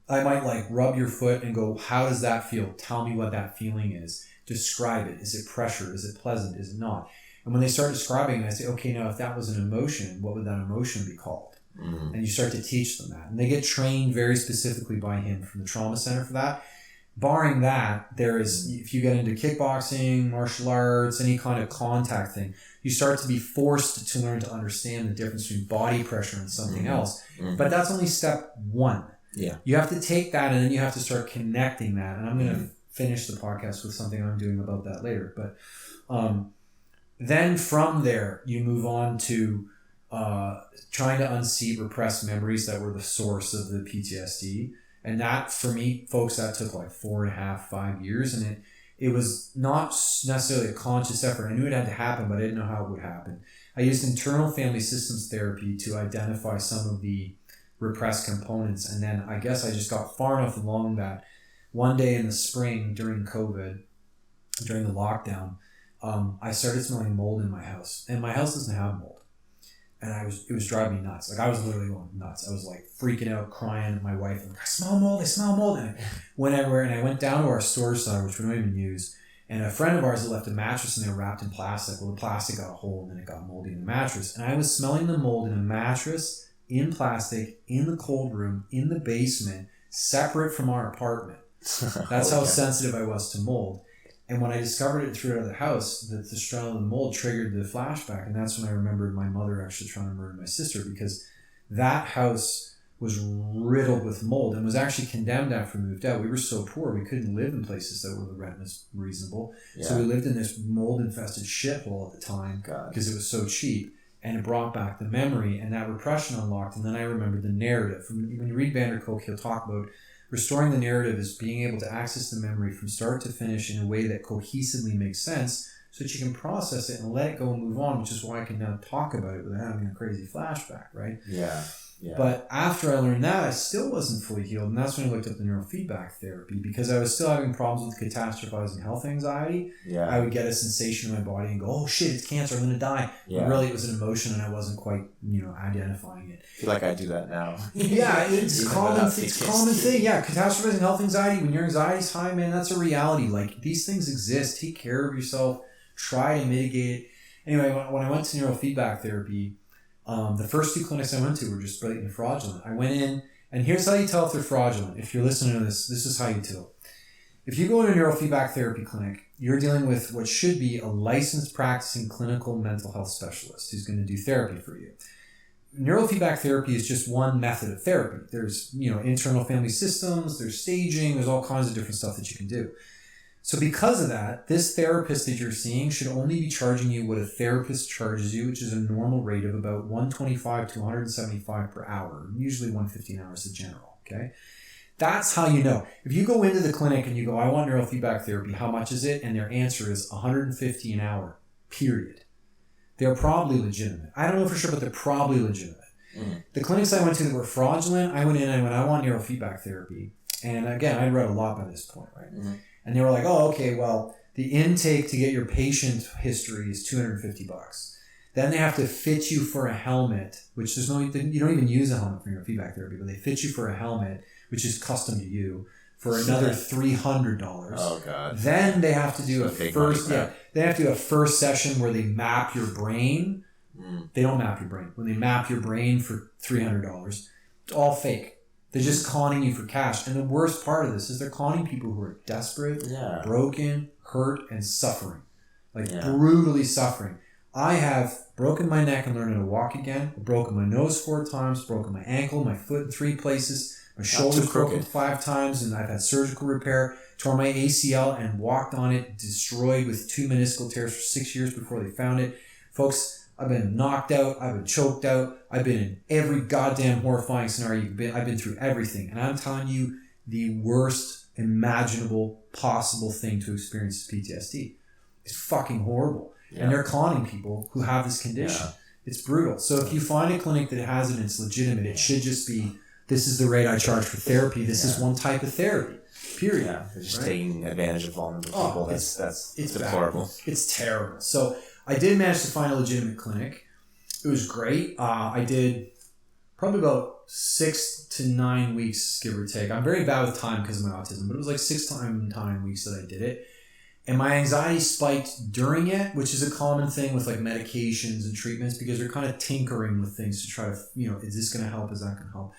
B: I might like rub your foot and go, how does that feel? Tell me what that feeling is. Describe it. Is it pressure? Is it pleasant? Is it not? And when they start describing it, I say, okay, now if that was an emotion, what would that emotion be called? Mm-hmm. And you start to teach them that. And they get trained very specifically by him from the trauma center for that. Barring that, there is, if you get into kickboxing, martial arts, any kind of contact thing, you start to be forced to learn to understand the difference between body pressure and something else. Mm-hmm. But that's only step one.
C: Yeah.
B: You have to take that and then you have to start connecting that. And I'm going to finish the podcast with something I'm doing about that later. But then from there, you move on to trying to unseat repressed memories that were the source of the PTSD. And that, for me, folks, that took like 4.5, 5 years. And it was not necessarily a conscious effort. I knew it had to happen, but I didn't know how it would happen. I used internal family systems therapy to identify some of the repressed components. And then I guess I just got far enough along that one day in the spring during COVID, during the lockdown, I started smelling mold in my house. And my house doesn't have mold. And it was driving me nuts. Like I was literally going nuts. I was like freaking out, crying at my wife. Like, I smell mold. And I went everywhere. And I went down to our storage cellar, which we don't even use. And a friend of ours had left a mattress and they were wrapped in plastic. Well, the plastic got a hole and then it got moldy in the mattress. And I was smelling the mold in a mattress, in plastic, in the cold room, in the basement, separate from our apartment. That's how sensitive I was to mold. And when I discovered it and threw it out of the house, the smell of the mold triggered the flashback. And that's when I remembered my mother actually trying to murder my sister, because that house was riddled with mold and was actually condemned after we moved out. We were so poor, we couldn't live in places that were the rent was reasonable. Yeah. So we lived in this mold-infested shithole at the time because it was so cheap. And it brought back the memory, and that repression unlocked. And then I remembered the narrative. When you read Van der Kolk, he'll talk about restoring the narrative is being able to access the memory from start to finish in a way that cohesively makes sense so that you can process it and let it go and move on, which is why I can now talk about it without having a crazy flashback, right?
C: Yeah.
B: But after I learned that, I still wasn't fully healed. And that's when I looked up the neurofeedback therapy, because I was still having problems with catastrophizing health anxiety. Yeah. I would get a sensation in my body and go, oh shit, it's cancer, I'm going to die. Yeah. But really it was an emotion and I wasn't quite, identifying it.
C: I feel like I do that now.
B: Yeah, it's a common thing. Yeah, catastrophizing health anxiety, when your anxiety's high, man, that's a reality. Like, these things exist. Take care of yourself. Try to mitigate it. Anyway, when I went to neurofeedback therapy, the first 2 clinics I went to were just blatantly fraudulent. I went in And here's how you tell if they're fraudulent. If you're listening to this, this is how you tell. If you go in a neurofeedback therapy clinic, you're dealing with what should be a licensed practicing clinical mental health specialist who's going to do therapy for you. Neurofeedback therapy is just one method of therapy. There's, internal family systems, there's staging, there's all kinds of different stuff that you can do. So because of that, this therapist that you're seeing should only be charging you what a therapist charges you, which is a normal rate of about $125 to $175 per hour, usually $150 an hour is the general, okay? That's how you know. If you go into the clinic and you go, I want neurofeedback therapy, how much is it? And their answer is $150 an hour, period. They're probably legitimate. I don't know for sure, but they're probably legitimate. Mm. The clinics I went to that were fraudulent, I went in and I went, I want neurofeedback therapy. And again, I'd read a lot by this point, right? Mm-hmm. And they were like, oh, okay, well, the intake to get your patient history is $250. Then they have to fit you for a helmet, which you don't even use a helmet for neurofeedback therapy, but they fit you for a helmet, which is custom to you, for another $300.
C: Oh God!
B: Then they have to do they have to do a first session where they map your brain. Mm. They don't map your brain. When they map your brain for $300, it's all fake. They're just conning you for cash. And the worst part of this is they're conning people who are desperate, broken, hurt, and suffering, brutally suffering. I have broken my neck and learned how to walk again. I've broken my nose 4 times, broken my ankle, my foot in 3 places. My shoulder's broken 5 times, and I've had surgical repair, tore my ACL and walked on it, destroyed with 2 meniscal tears for 6 years before they found it. Folks, I've been knocked out, I've been choked out, I've been in every goddamn horrifying scenario I've been through everything. And I'm telling you, the worst imaginable possible thing to experience is PTSD. It's fucking horrible. Yeah. And they're conning people who have this condition. Yeah. It's brutal. So if you find a clinic that has it and it's legitimate, it should just be, this is the rate I charge for therapy. This is one type of therapy. Period. Yeah,
C: they're just taking advantage of vulnerable people. That's deplorable.
B: Bad. It's terrible. So I did manage to find a legitimate clinic. It was great. I did probably about 6 to 9 weeks, give or take. I'm very bad with time because of my autism, but it was like 6 to 9 weeks that I did it. And my anxiety spiked during it, which is a common thing with like medications and treatments because they're kind of tinkering with things to try to, is this going to help? Is that going to help?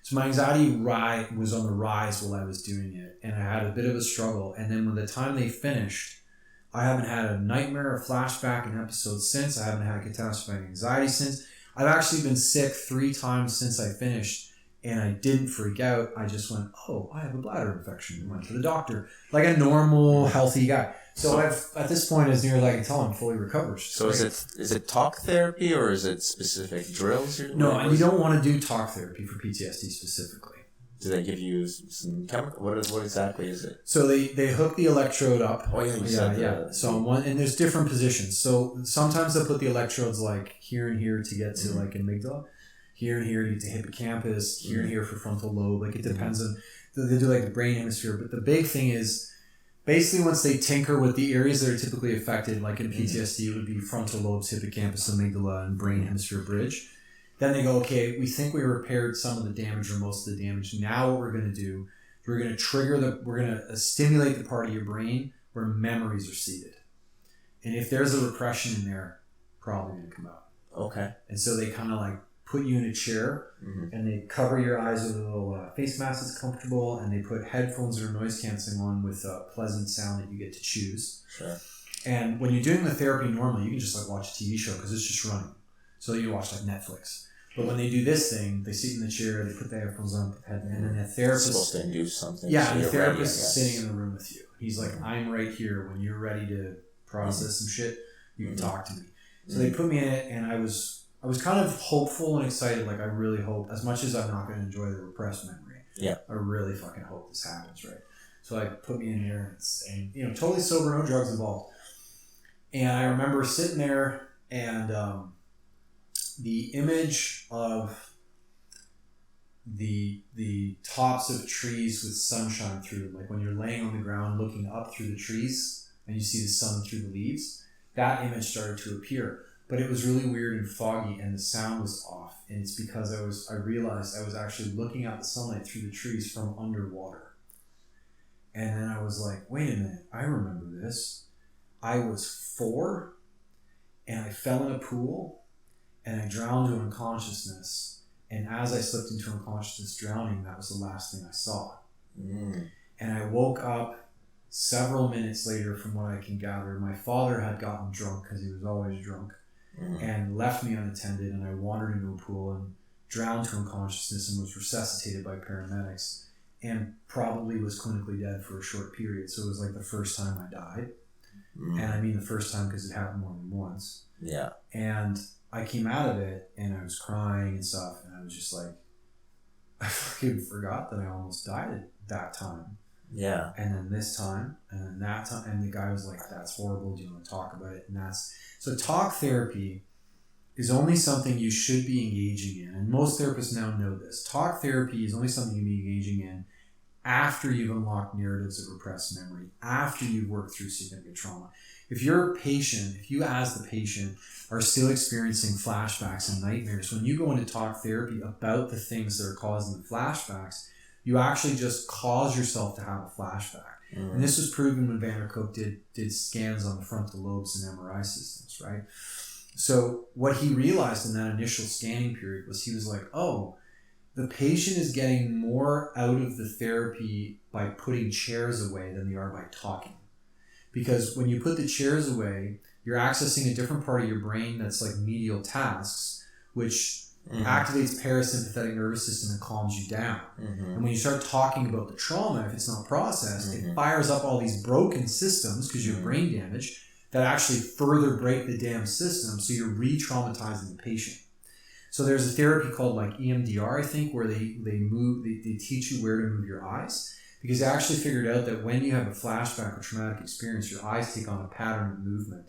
B: So my anxiety was on the rise while I was doing it, and I had a bit of a struggle. And then when the time they finished, I haven't had a nightmare or flashback in episodes since. I haven't had a catastrophic anxiety since. I've actually been sick 3 times since I finished, and I didn't freak out. I just went, oh, I have a bladder infection, and went to the doctor like a normal, healthy guy. So I've, at this point, as near as I can tell, I'm fully recovered.
C: So is it talk therapy or is it specific drills you're doing?
B: No, and you don't want to do talk therapy for PTSD specifically.
C: Do they give you some chemical? What exactly is it?
B: So they hook the electrode up.
C: Oh yeah, you said that.
B: So and there's different positions. So sometimes they'll put the electrodes like here and here to get to like amygdala, here and here to get to hippocampus, here and here for frontal lobe. Like it depends on they do like the brain hemisphere. But the big thing is basically once they tinker with the areas that are typically affected, like in PTSD, it would be frontal lobes, hippocampus, amygdala, and brain hemisphere bridge. Then they go, okay, we think we repaired some of the damage or most of the damage. Now what we're going to do is we're going to stimulate the part of your brain where memories are seated. And if there's a repression in there, probably going to come out.
C: Okay.
B: And so they kind of like put you in a chair and they cover your eyes with a little face mask that's comfortable, and they put headphones or noise cancelling on with a pleasant sound that you get to choose.
C: Sure.
B: And when you're doing the therapy normally, you can just like watch a TV show because it's just running. So you watch like Netflix. But when they do this thing, they sit in the chair, they put the headphones on, and then the therapist...
C: It's supposed to induce something.
B: Yeah, so the therapist is sitting in the room with you. He's like, I'm right here. When you're ready to process some shit, you can talk to me. So they put me in it, and I was kind of hopeful and excited. Like, I really hope, as much as I'm not going to enjoy the repressed memory, I really fucking hope this happens, right? So I put me in here, and totally sober, no drugs involved. And I remember sitting there, and... the image of the tops of trees with sunshine through them, like when you're laying on the ground looking up through the trees and you see the sun through the leaves, that image started to appear. But it was really weird and foggy, and the sound was off. And it's because I realized I was actually looking at the sunlight through the trees from underwater. And then I was like, wait a minute, I remember this. I was 4 and I fell in a pool and I drowned to unconsciousness, And as I slipped into unconsciousness drowning, that was the last thing I saw.
C: Mm.
B: And I woke up several minutes later, from what I can gather. My father had gotten drunk, because he was always drunk, and left me unattended, and I wandered into a pool and drowned to unconsciousness and was resuscitated by paramedics, and probably was clinically dead for a short period. So it was like the first time I died. And I mean the first time because it happened more than once.
C: Yeah.
B: And I came out of it and I was crying and stuff, and I was just like, I fucking forgot that I almost died at that time.
C: Yeah.
B: And then this time, and then that time, and the guy was like, that's horrible, do you want to talk about it? And that's, so talk therapy is only something you should be engaging in, and most therapists now know this. Talk therapy is only something you be engaging in after you've unlocked narratives of repressed memory, after you've worked through significant trauma. If you're a patient, if you as the patient are still experiencing flashbacks and nightmares, when you go into talk therapy about the things that are causing the flashbacks, you actually just cause yourself to have a flashback. And this was proven when Van der Kolk did scans on the frontal lobes and MRI systems, right? So what he realized in that initial scanning period was, he was like, oh, the patient is getting more out of the therapy by putting chairs away than they are by talking. Because when you put the chairs away, you're accessing a different part of your brain that's like medial tasks, which activates parasympathetic nervous system and calms you down. And when you start talking about the trauma, if it's not processed, it fires up all these broken systems, because you have brain damage, that actually further break the damn system, so you're re-traumatizing the patient. So there's a therapy called like EMDR, I think, where they teach you where to move your eyes, because they actually figured out that when you have a flashback or traumatic experience, your eyes take on a pattern of movement,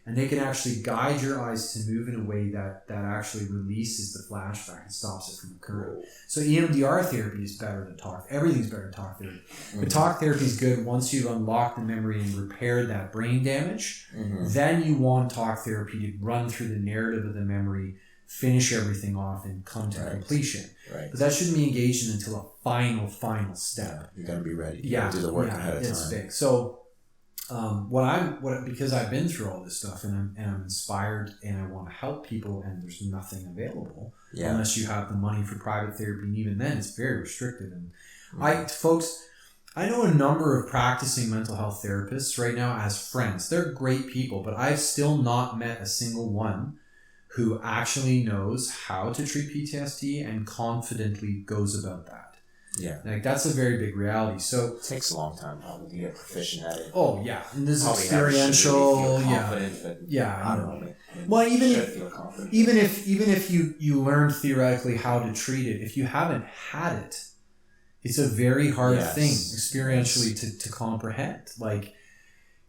B: and they can actually guide your eyes to move in a way that actually releases the flashback and stops it from occurring. So EMDR therapy is better than talk. Everything's better than talk therapy. But talk therapy is good once you've unlocked the memory and repaired that brain damage. Then you want talk therapy to run through the narrative of the memory, finish everything off, and come to completion. But that shouldn't be engaged in until a final step.
C: You gotta be ready. You gotta do the work ahead of time. It's big.
B: So because I've been through all this stuff, and I'm inspired, and I want to help people, and there's nothing available unless you have the money for private therapy, and even then it's very restricted. And I know a number of practicing mental health therapists right now as friends. They're great people, but I've still not met a single one who actually knows how to treat PTSD and confidently goes about that.
C: Yeah.
B: Like, that's a very big reality. So
C: it takes a long time probably to get proficient at it.
B: Oh yeah. And this is experiential.
C: I don't know.
B: Well, even if you learn theoretically how to treat it, if you haven't had it, it's a very hard thing experientially to comprehend. Like,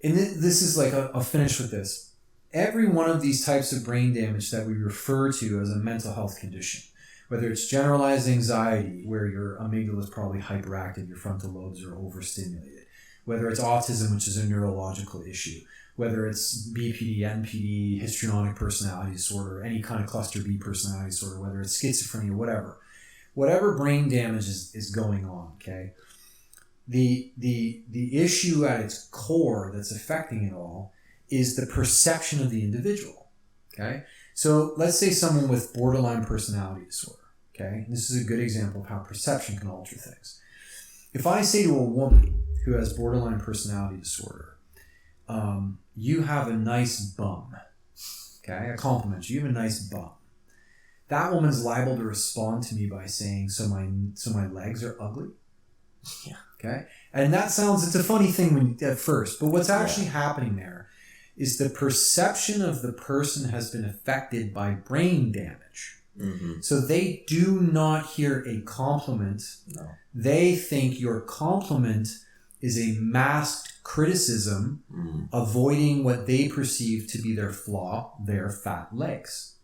B: and this is like, I'll finish with this. Every one of these types of brain damage that we refer to as a mental health condition, whether it's generalized anxiety, where your amygdala is probably hyperactive, your frontal lobes are overstimulated, whether it's autism, which is a neurological issue, whether it's BPD, NPD, histrionic personality disorder, any kind of cluster B personality disorder, whether it's schizophrenia, whatever brain damage is going on, okay? The issue at its core that's affecting it all is the perception of the individual, okay? So let's say someone with borderline personality disorder, okay? This is a good example of how perception can alter things. If I say to a woman who has borderline personality disorder, you have a nice bum, okay? I compliment you, you have a nice bum. That woman's liable to respond to me by saying, so my legs are ugly?
C: Yeah.
B: Okay? And that sounds, it's a funny thing at first, but what's actually happening there is the perception of the person has been affected by brain damage. So they do not hear a compliment.
C: No.
B: They think your compliment is a masked criticism, avoiding what they perceive to be their flaw, their fat legs.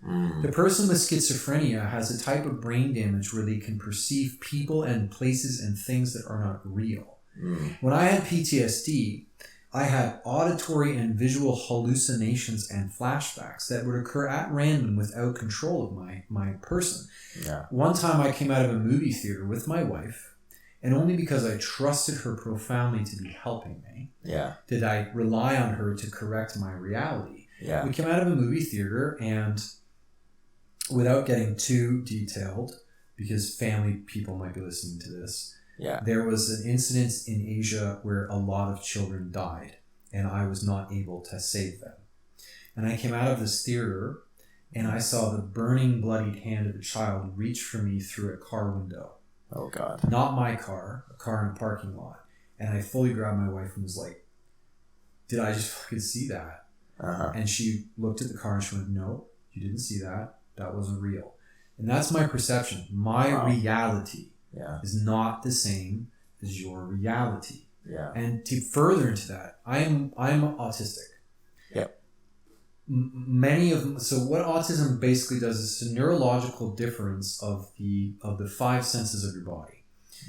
B: The person with schizophrenia has a type of brain damage where they can perceive people and places and things that are not real. When I had PTSD, I had auditory and visual hallucinations and flashbacks that would occur at random without control of my person.
C: Yeah.
B: One time I came out of a movie theater with my wife, and only because I trusted her profoundly to be helping me did I rely on her to correct my reality. We came out of a movie theater, and without getting too detailed, because family people might be listening to this.
C: Yeah.
B: There was an incident in Asia where a lot of children died, and I was not able to save them. And I came out of this theater, and I saw the burning, bloodied hand of a child reach for me through a car window.
C: Oh, God.
B: Not my car, a car in a parking lot. And I fully grabbed my wife and was like, did I just fucking see that?
C: Uh-huh.
B: And she looked at the car and she went, no, you didn't see that. That wasn't real. And that's my perception. My reality is not the same as your reality.
C: Yeah.
B: And to further into that, I'm autistic.
C: Yep.
B: Many of them. So what autism basically does is it's a neurological difference of the 5 senses of your body.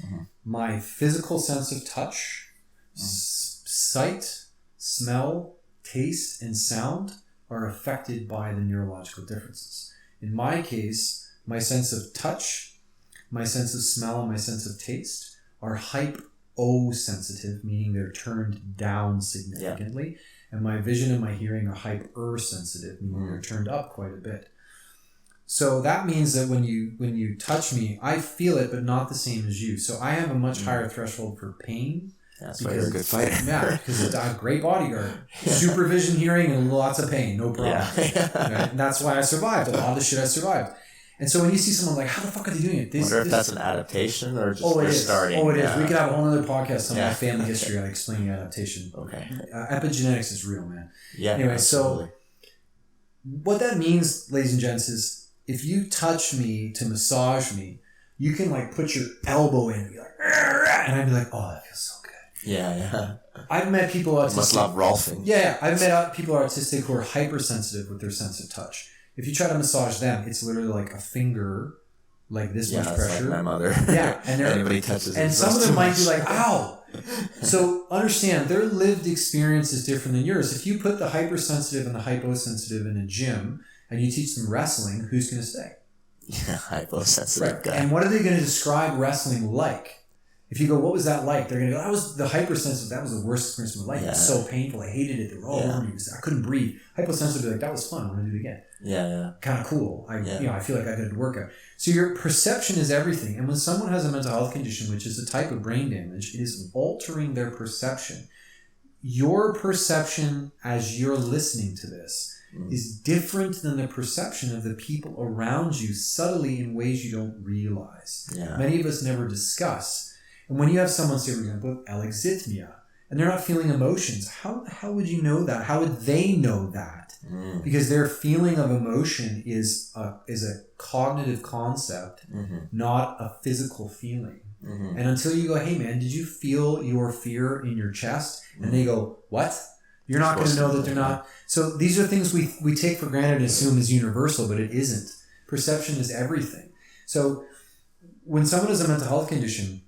B: Mm-hmm. My physical sense of touch, sight, smell, taste, and sound are affected by the neurological differences. In my case, my sense of touch, my sense of smell, and my sense of taste are hypo-sensitive, meaning they're turned down significantly. Yeah. And my vision and my hearing are hyper-sensitive, meaning they're turned up quite a bit. So that means that when you touch me, I feel it, but not the same as you. So I have a much higher threshold for pain.
C: That's why you're a good fighter.
B: Yeah, because I have a great bodyguard. Supervision, hearing, and lots of pain. No problem. Yeah. Right? And that's why I survived. A lot of the shit I survived. And so when you see someone like, how the fuck are they doing it?
C: I wonder if that's an adaptation or just
B: they're
C: starting.
B: Oh, it is. We could have a whole other podcast on my family history on explaining adaptation.
C: Okay.
B: Epigenetics is real, man.
C: Yeah.
B: Anyway,
C: absolutely.
B: So what that means, ladies and gents, is if you touch me to massage me, you can like put your elbow in and be like, and I'd be like, oh, that feels so good.
C: Yeah.
B: I've met people autistic.
C: You must love Rolfing.
B: Yeah, I've met people autistic who are hypersensitive with their sense of touch. If you try to massage them, it's literally like a finger, like this much pressure.
C: Like my mother.
B: Yeah, and
C: anybody touches it.
B: And some of them might be like, ow. So understand, their lived experience is different than yours. If you put the hypersensitive and the hyposensitive in a gym and you teach them wrestling, who's going to stay?
C: Yeah, hyposensitive guy.
B: And what are they going to describe wrestling like? If you go, what was that like? They're going to go, that was the hypersensitive. That was the worst experience of my life. Yeah. It was so painful. I hated it. They were all over me. I couldn't breathe. Hyposensitive would be like, that was fun. I want to do it again.
C: Yeah.
B: Kind of cool. I feel like I did a workout. So your perception is everything. And when someone has a mental health condition, which is a type of brain damage, it is altering their perception. Your perception as you're listening to this is different than the perception of the people around you subtly in ways you don't realize.
C: Yeah.
B: Many of us never discuss. And when you have someone say, for example, alexithymia, and they're not feeling emotions, how would you know that? How would they know that? Because their feeling of emotion is a cognitive concept, not a physical feeling. And until you go, hey man, did you feel your fear in your chest? And they go, what? You're not going to know that they're not. So these are things we take for granted and assume is universal, but it isn't. Perception is everything. So when someone has a mental health condition,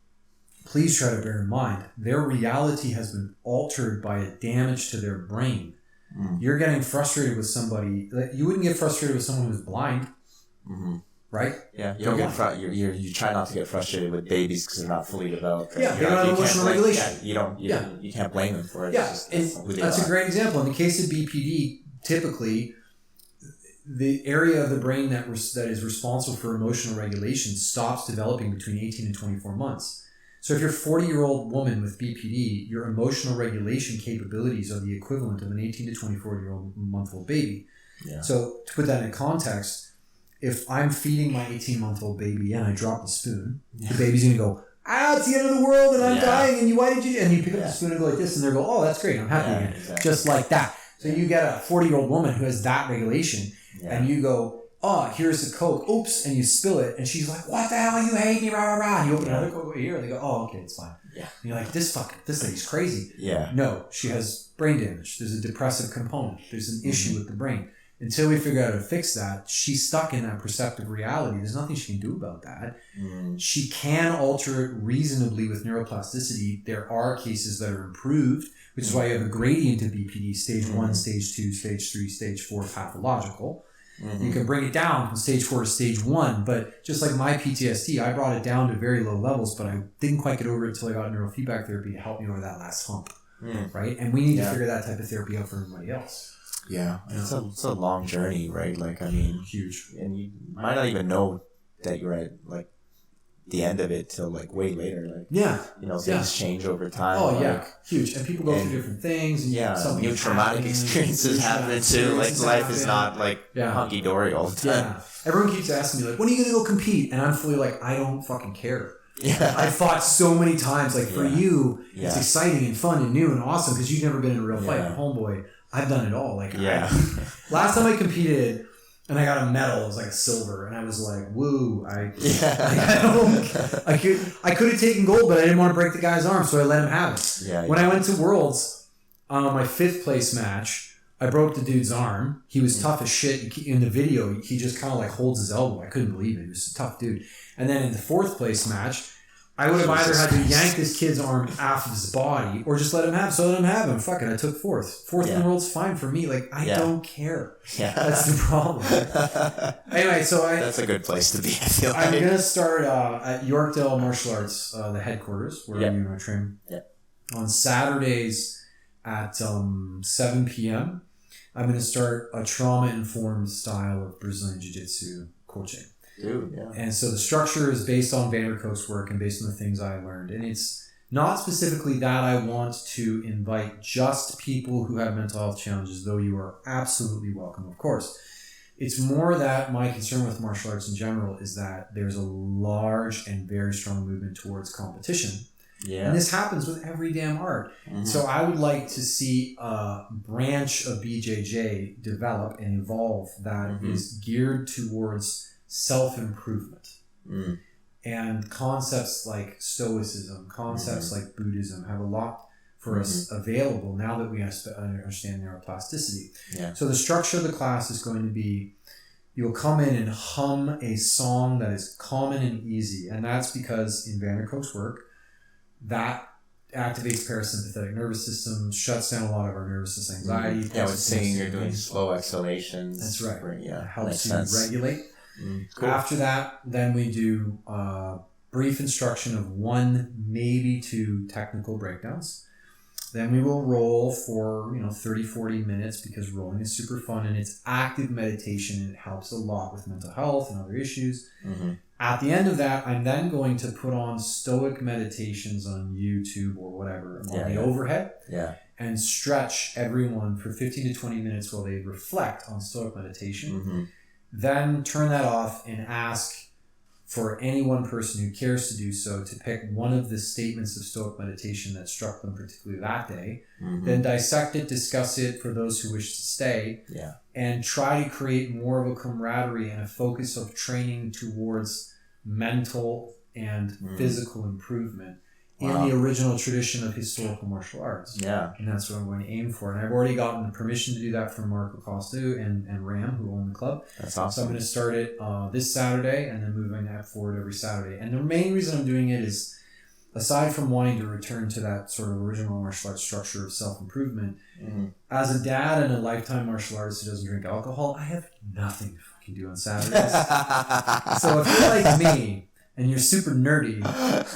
B: please try to bear in mind, their reality has been altered by a damage to their brain. You're getting frustrated with somebody. You wouldn't get frustrated with someone who's blind, right?
C: Yeah, you don't get you try not to get frustrated with babies because they're not fully developed. Right?
B: Yeah, they don't have emotional regulation.
C: You can't blame them for it.
B: Yeah, that's a great example. In the case of BPD, typically the area of the brain that is responsible for emotional regulation stops developing between 18 and 24 months. So if you're a 40-year-old woman with BPD, your emotional regulation capabilities are the equivalent of an 18 to 24-year-old month-old baby. Yeah. So to put that in context, if I'm feeding my 18-month-old baby and I drop the spoon, the baby's going to go, it's the end of the world and I'm dying, and why did you? And you pick up the spoon and go like this, and they'll go, oh, that's great, I'm happy again. Exactly. Just like that. So you get a 40-year-old woman who has that regulation, and you go, oh, here's the Coke, oops, and you spill it, and she's like, what the hell, you hate me, rah, rah, rah. And you open another Coke over here, and they go, oh, okay, it's fine. Yeah. And you're like, this lady's crazy.
C: Yeah.
B: No, she has brain damage. There's a depressive component. There's an issue with the brain. Until we figure out how to fix that, she's stuck in that perceptive reality. There's nothing she can do about that. She can alter it reasonably with neuroplasticity. There are cases that are improved, which is why you have a gradient of BPD, stage 1, stage 2, stage 3, stage 4, pathological. You can bring it down from stage 4 to stage 1, but just like my PTSD, I brought it down to very low levels, but I didn't quite get over it until I got neurofeedback therapy to help me over that last hump, right? And we need to figure that type of therapy out for everybody else.
C: Yeah, it's a long journey, right? Like, I mean,
B: huge,
C: and you might not even know that you're at like the end of it till like way later. Like,
B: Yeah.
C: you know, things change over time.
B: Oh,
C: like,
B: yeah. Huge. And people go through different things. And
C: new traumatic experiences happen too. Like, life is not like hunky-dory all the time.
B: Yeah. Everyone keeps asking me, like, when are you going to go compete? And I'm fully like, I don't fucking care.
C: Yeah.
B: I fought so many times. Like, for you, it's exciting and fun and new and awesome because you've never been in a real fight. Homeboy, I've done it all. Like, last time I competed and I got a medal, it was like a silver, and I was like, woo. I could have taken gold, but I didn't want to break the guy's arm, so I let him have it. When I went to Worlds, my 5th place match, I broke the dude's arm. He was tough as shit. In the video, he just kind of like holds his elbow. I couldn't believe it. He was a tough dude. And then in the 4th place match, I would have either had to yank this kid's arm off of his body or just let him have. So I let him have him. Fuck it. I took 4th. 4th in the world's fine for me. Like, I don't care. Yeah. That's the problem. Anyway, so
C: that's a good place to be, I feel like.
B: I'm going to start at Yorkdale Martial Arts, the headquarters, where you train. On Saturdays at 7 p.m., I'm going to start a trauma-informed style of Brazilian Jiu-Jitsu coaching.
C: Dude, yeah.
B: And so the structure is based on Vanderko's work and based on the things I learned. And it's not specifically that I want to invite just people who have mental health challenges, though you are absolutely welcome, of course. It's more that my concern with martial arts in general is that there's a large and very strong movement towards competition. Yeah. And this happens with every damn art. Mm-hmm. So I would like to see a branch of BJJ develop and evolve that is geared towards self-improvement. And concepts like Stoicism, concepts like Buddhism have a lot for us available now that we understand neuroplasticity. So the structure of the class is going to be, you'll come in and hum a song that is common and easy. And that's because in Vanderko's work, that activates parasympathetic nervous system, shuts down a lot of our nervous system anxiety.
C: With singing, you're doing slow exhalations.
B: That's right. Helps you
C: sense.
B: regulate.
C: Cool.
B: After that, then we do brief instruction of 1, maybe 2 technical breakdowns. Then we will roll for 30, 40 minutes because rolling is super fun and it's active meditation and it helps a lot with mental health and other issues. At the end of that, I'm then going to put on stoic meditations on YouTube or whatever on the overhead and stretch everyone for 15 to 20 minutes while they reflect on stoic meditation. Then turn that off and ask for any one person who cares to do so to pick one of the statements of Stoic meditation that struck them particularly that day. Then dissect it, discuss it for those who wish to stay, and try to create more of a camaraderie and a focus of training towards mental and physical improvement in the original tradition of historical martial arts. And that's what I'm going to aim for. And I've already gotten the permission to do that from Marco Costa and Ram, who own the club.
C: That's awesome.
B: So I'm going to start it this Saturday and then moving that forward every Saturday. And the main reason I'm doing it is, aside from wanting to return to that sort of original martial arts structure of self-improvement, as a dad and a lifetime martial artist who doesn't drink alcohol, I have nothing to fucking do on Saturdays. So if you're like me, and you're super nerdy,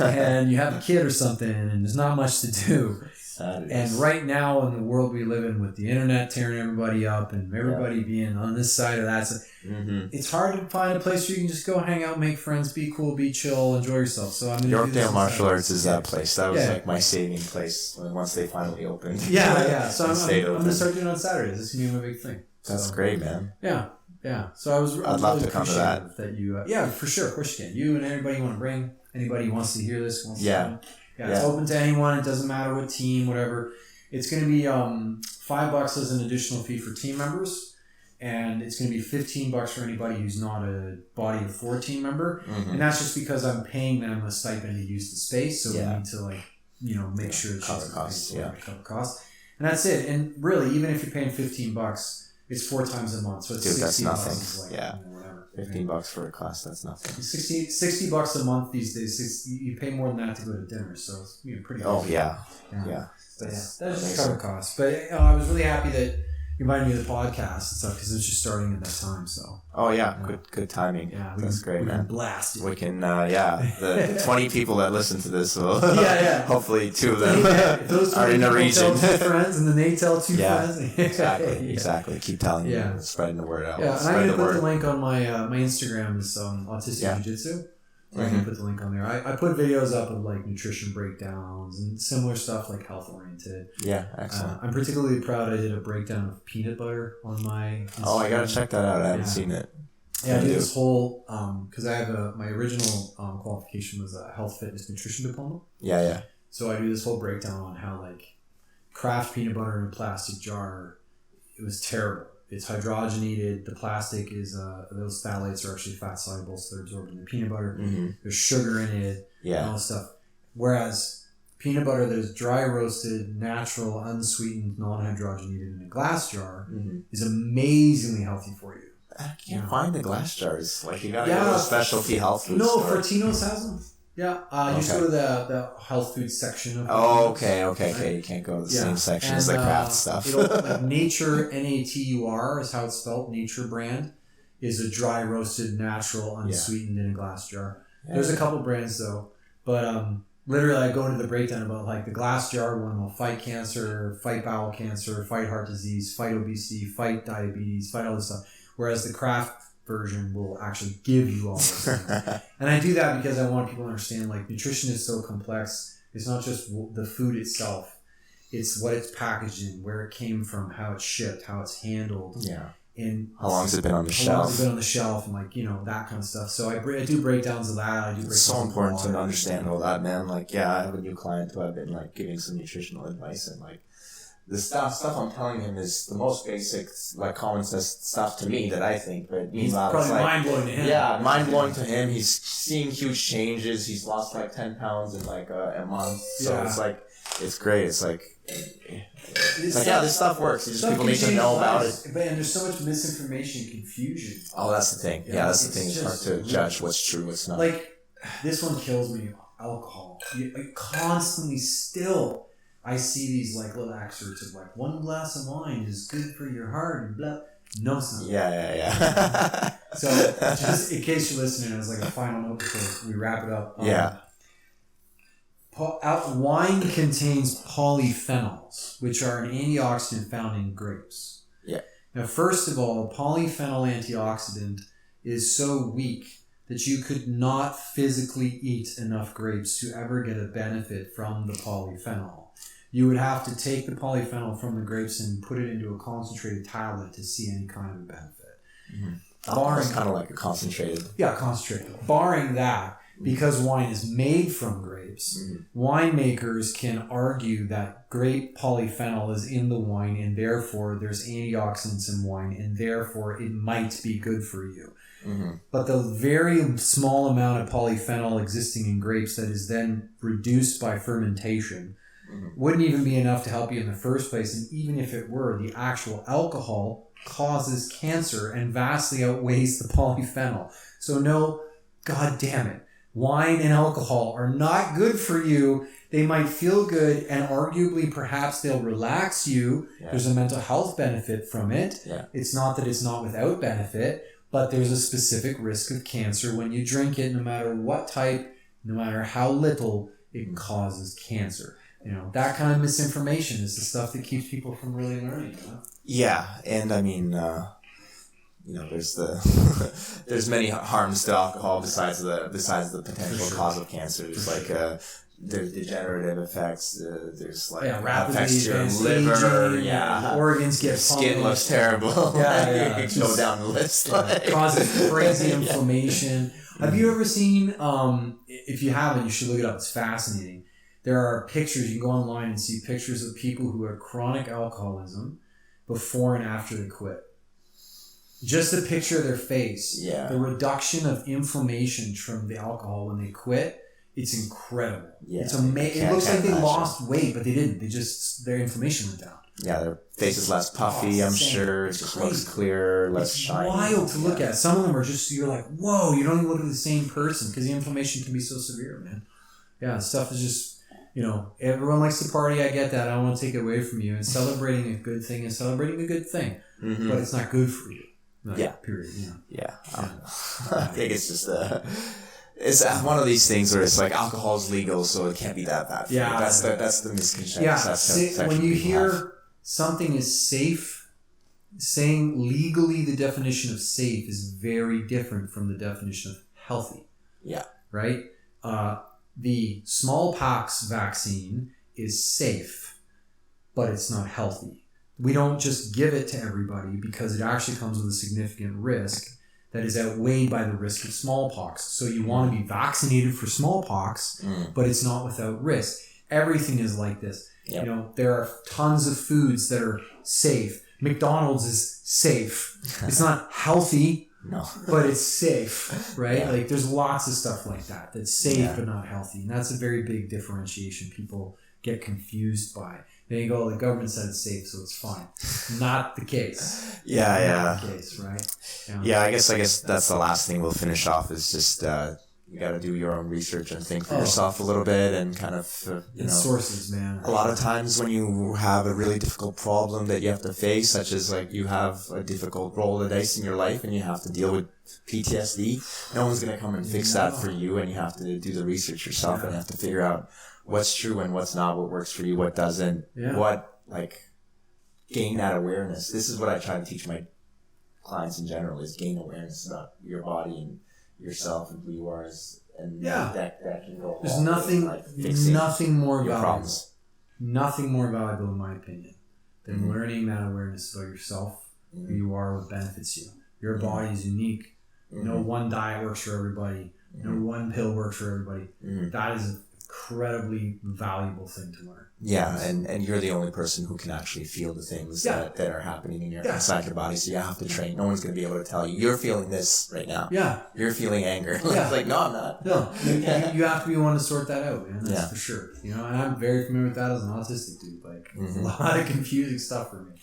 B: and you have a kid or something, and there's not much to do. And right now in the world we live in with the internet tearing everybody up and everybody being on this side or that side, it's hard to find a place where you can just go hang out, make friends, be cool, be chill, enjoy yourself. So I'm going to
C: Yorkdale Martial Arts is that place. That was like my saving place once they finally opened.
B: So I'm going to start doing it on Saturdays. It's going to be my big thing.
C: That's great, man.
B: Yeah, so
C: I'd love to come to that.
B: That you, for sure, of course you can. You and anybody you want to bring, anybody who wants to hear this, it's open to anyone. It doesn't matter what team, whatever. It's going to be $5 as an additional fee for team members, and it's going to be $15 for anybody who's not a body of 4 team member, and that's just because I'm paying them a stipend to use the space, so we need to make sure it's
C: cover costs,
B: cover costs, and that's it. And really, even if you're paying $15. It's 4 times a month, so it's $60.
C: That's nothing. Whatever. $15 for a class, that's nothing.
B: $60 a month these days. You pay more than that to go to dinner, so it's pretty.
C: Oh yeah.
B: That's just cover costs. But I was really happy that you invited me to the podcast and stuff because it was just starting at that time. So.
C: Oh yeah, good timing. Yeah, that's great, man.
B: Blast it.
C: We can, the 20 people that listen to this will. Hopefully 2 of them are in the region.
B: Tell 2 friends, and then they tell 2 friends.
C: Exactly. Keep telling you, spreading the word out.
B: Yeah, and I'm going to put the link on my Instagram is Autistic Jiu-Jitsu. So I can put the link on there. I put videos up of like nutrition breakdowns and similar stuff like health oriented.
C: Yeah, excellent.
B: I'm particularly proud I did a breakdown of peanut butter on my Instagram.
C: Oh, I gotta check that out. I haven't seen it.
B: Yeah, I do this whole, because I have my original qualification was a health, fitness, nutrition diploma.
C: Yeah.
B: So I do this whole breakdown on how like craft peanut butter in a plastic jar, it was terrible. It's hydrogenated. The plastic is, those phthalates are actually fat soluble, so they're absorbed in the peanut butter.
C: Mm-hmm.
B: There's sugar in it, and all this stuff. Whereas peanut butter that is dry roasted, natural, unsweetened, non-hydrogenated in a glass jar is amazingly healthy for you.
C: I can't find the glass jars. Like, you gotta go to a specialty health food store.
B: No, Fortino's has them. Yeah, you just go to the health food section of
C: okay. You can't go to the same section as the craft stuff.
B: Like Nature, Natur is how it's spelled. Nature brand is a dry roasted, natural, unsweetened in a glass jar. Yeah. There's a couple brands though, but literally I go into the breakdown about like the glass jar one will fight cancer, fight bowel cancer, fight heart disease, fight obesity, fight diabetes, fight all this stuff. Whereas the craft version will actually give you all those things. And I do that because I want people to understand like nutrition is so complex. It's not just the food itself. It's what it's packaged in, where it came from, how it's shipped, how it's handled.
C: Yeah.
B: And
C: how long has it been on the shelf?
B: How long has it been on the shelf and like, that kind of stuff. So I do breakdowns of that.
C: It's so important to understand all that, man. Like, I have a new client who I've been like giving some nutritional advice, and like the stuff I'm telling him is the most basic, like common sense stuff to me that I think, but meanwhile
B: it's probably
C: like,
B: mind-blowing to him.
C: Yeah, mind-blowing to him. He's seeing huge changes. He's lost like 10 pounds in like a month. So it's like, it's great. It's like, this stuff works. Just people need to know about it.
B: And there's so much misinformation and confusion.
C: Oh, that's the thing. Yeah, that's the thing. It's hard to judge what's true, what's not.
B: Like, this one kills me. Alcohol. Constantly still, I see these like little excerpts of like, 1 glass of wine is good for your heart and blah. No, it's not.
C: Yeah.
B: So, just in case you're listening, as like a final note before we wrap it up. Wine contains polyphenols, which are an antioxidant found in grapes.
C: Yeah.
B: Now, first of all, a polyphenol antioxidant is so weak that you could not physically eat enough grapes to ever get a benefit from the polyphenol. You would have to take the polyphenol from the grapes and put it into a concentrated tablet to see any kind of benefit.
C: Mm-hmm. It's kind of like a concentrated.
B: Yeah, concentrated. Barring that, because wine is made from grapes, winemakers can argue that grape polyphenol is in the wine and therefore there's antioxidants in wine and therefore it might be good for you. But the very small amount of polyphenol existing in grapes that is then reduced by fermentation wouldn't even be enough to help you in the first place. And even if it were, the actual alcohol causes cancer and vastly outweighs the polyphenol. So no, God damn it. Wine and alcohol are not good for you. They might feel good and arguably perhaps they'll relax you. Yeah. There's a mental health benefit from it.
C: Yeah.
B: It's not that it's not without benefit, but there's a specific risk of cancer when you drink it, no matter what type, no matter how little, it causes cancer. That kind of misinformation is the stuff that keeps people from really learning.
C: Yeah, and I mean, there's there's many harms to alcohol besides the potential cause of cancer. There's there's degenerative effects. There's effects to your liver.
B: Organs get
C: skin looks terrible. You can go down the list.
B: Causes crazy inflammation. Have you ever seen? If you haven't, you should look it up. It's fascinating. There are pictures, you can go online and see pictures of people who had chronic alcoholism before and after they quit. Just a picture of their face.
C: Yeah.
B: The reduction of inflammation from the alcohol when they quit, it's incredible. Yeah. It's amazing. It looks like they lost weight, but they didn't. Their inflammation went down.
C: Yeah, their face is less puffy, I'm sure. It just looks clearer, less shiny.
B: It's wild to look at. Some of them are just, you're like, whoa, you don't even look at the same person because the inflammation can be so severe, man. Yeah, stuff is just... everyone likes to party. I get that. I don't want to take it away from you. And celebrating a good thing is celebrating a good thing. But it's not good for you. Period.
C: Yeah. I think it's just it's one of these things where it's like alcohol is legal, so it can't be that bad.
B: Yeah.
C: That's the misconception.
B: Yeah. When you hear something is safe, saying legally the definition of safe is very different from the definition of healthy.
C: Yeah.
B: right? The smallpox vaccine is safe, but it's not healthy. We don't just give it to everybody because it actually comes with a significant risk that is outweighed by the risk of smallpox. So you want to be vaccinated for smallpox, but it's not without risk. Everything is like this.
C: Yep.
B: You know, there are tons of foods that are safe. McDonald's is safe. It's not healthy,
C: No.
B: but it's safe, right?
C: Yeah.
B: Like there's lots of stuff like that that's safe but not healthy. And that's a very big differentiation people get confused by. Then you go, the government said it's safe, so it's fine. Not the case. Not the case, right?
C: Yeah, I guess that's the last thing we'll finish off is just you got to do your own research and think for yourself a little bit and kind of,
B: sources, man.
C: A lot of times when you have a really difficult problem that you have to face, such as like you have a difficult roll of the dice in your life and you have to deal with PTSD, no one's going to come and fix that for you, and you have to do the research yourself and have to figure out what's true and what's not, what works for you, what doesn't, gain that awareness. This is what I try to teach my clients in general, is gain awareness about your body and yourself and who you are, that can go.
B: There's nothing more valuable.
C: Problems.
B: Nothing more valuable, in my opinion, than learning that awareness about yourself, who you are, what benefits you. Your body is unique. No one diet works for everybody. No one pill works for everybody. That is an incredibly valuable thing to learn.
C: Yeah, and you're the only person who can actually feel the things that are happening inside your body. So you have to train. No one's going to be able to tell you, you're feeling this right now. Yeah. You're feeling anger.
B: Yeah.
C: Like, no, I'm not.
B: No, you have to be one to sort that out, man. That's for sure. You know, and I'm very familiar with that as an autistic dude. Like, a lot of confusing stuff for me.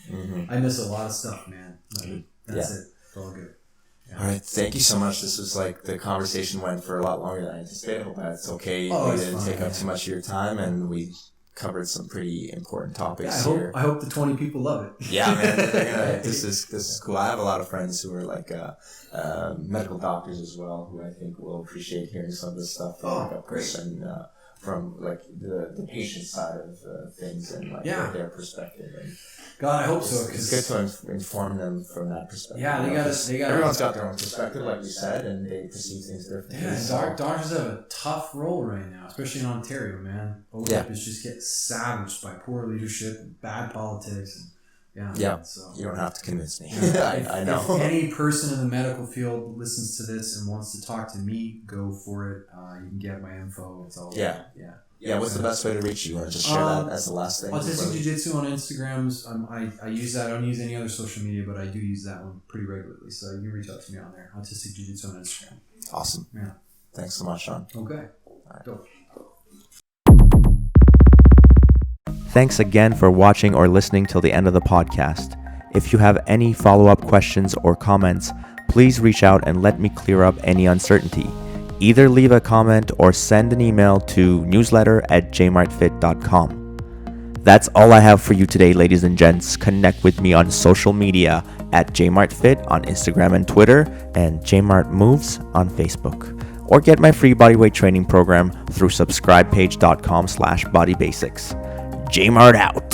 B: I miss a lot of stuff, man. Like, that's it. It's all good.
C: All right, thank you so much. This was the conversation went for a lot longer than I anticipated. I hope that's okay. We didn't take up too much of your time, and we covered some pretty important topics here.
B: I hope the 20 people love it.
C: Yeah, man. This is cool. I have a lot of friends who are medical doctors as well, who I think will appreciate hearing some of this stuff from
B: great.
C: And from the patient side of things and their perspective. And
B: God, I hope so.
C: It's good to inform them from that perspective.
B: Yeah, they got.
C: Everyone's got their own perspective, like you said, and they perceive things differently.
B: Yeah, doctors have a tough role right now, especially in Ontario, man. ODEP is just getting savaged by poor leadership and bad politics.
C: So you don't have to convince me. I know.
B: If any person in the medical field listens to this and wants to talk to me, go for it. You can get my info. It's all
C: what's the best way to reach you? You want to just share that as the last thing?
B: Autistic Jiu-Jitsu on Instagrams. I use that. I don't use any other social media, but I do use that one pretty regularly. So you can reach out to me on there. Autistic Jiu-Jitsu on Instagram.
C: Awesome.
B: Yeah.
C: Thanks so much, Sean.
B: Okay. All right. Go.
A: Thanks again for watching or listening till the end of the podcast. If you have any follow-up questions or comments, please reach out and let me clear up any uncertainty. Either leave a comment or send an email to newsletter@jmartfit.com. That's all I have for you today, ladies and gents. Connect with me on social media at jmartfit on Instagram and Twitter, and jmartmoves on Facebook. Or get my free bodyweight training program through subscribepage.com/bodybasics. J-Mart out.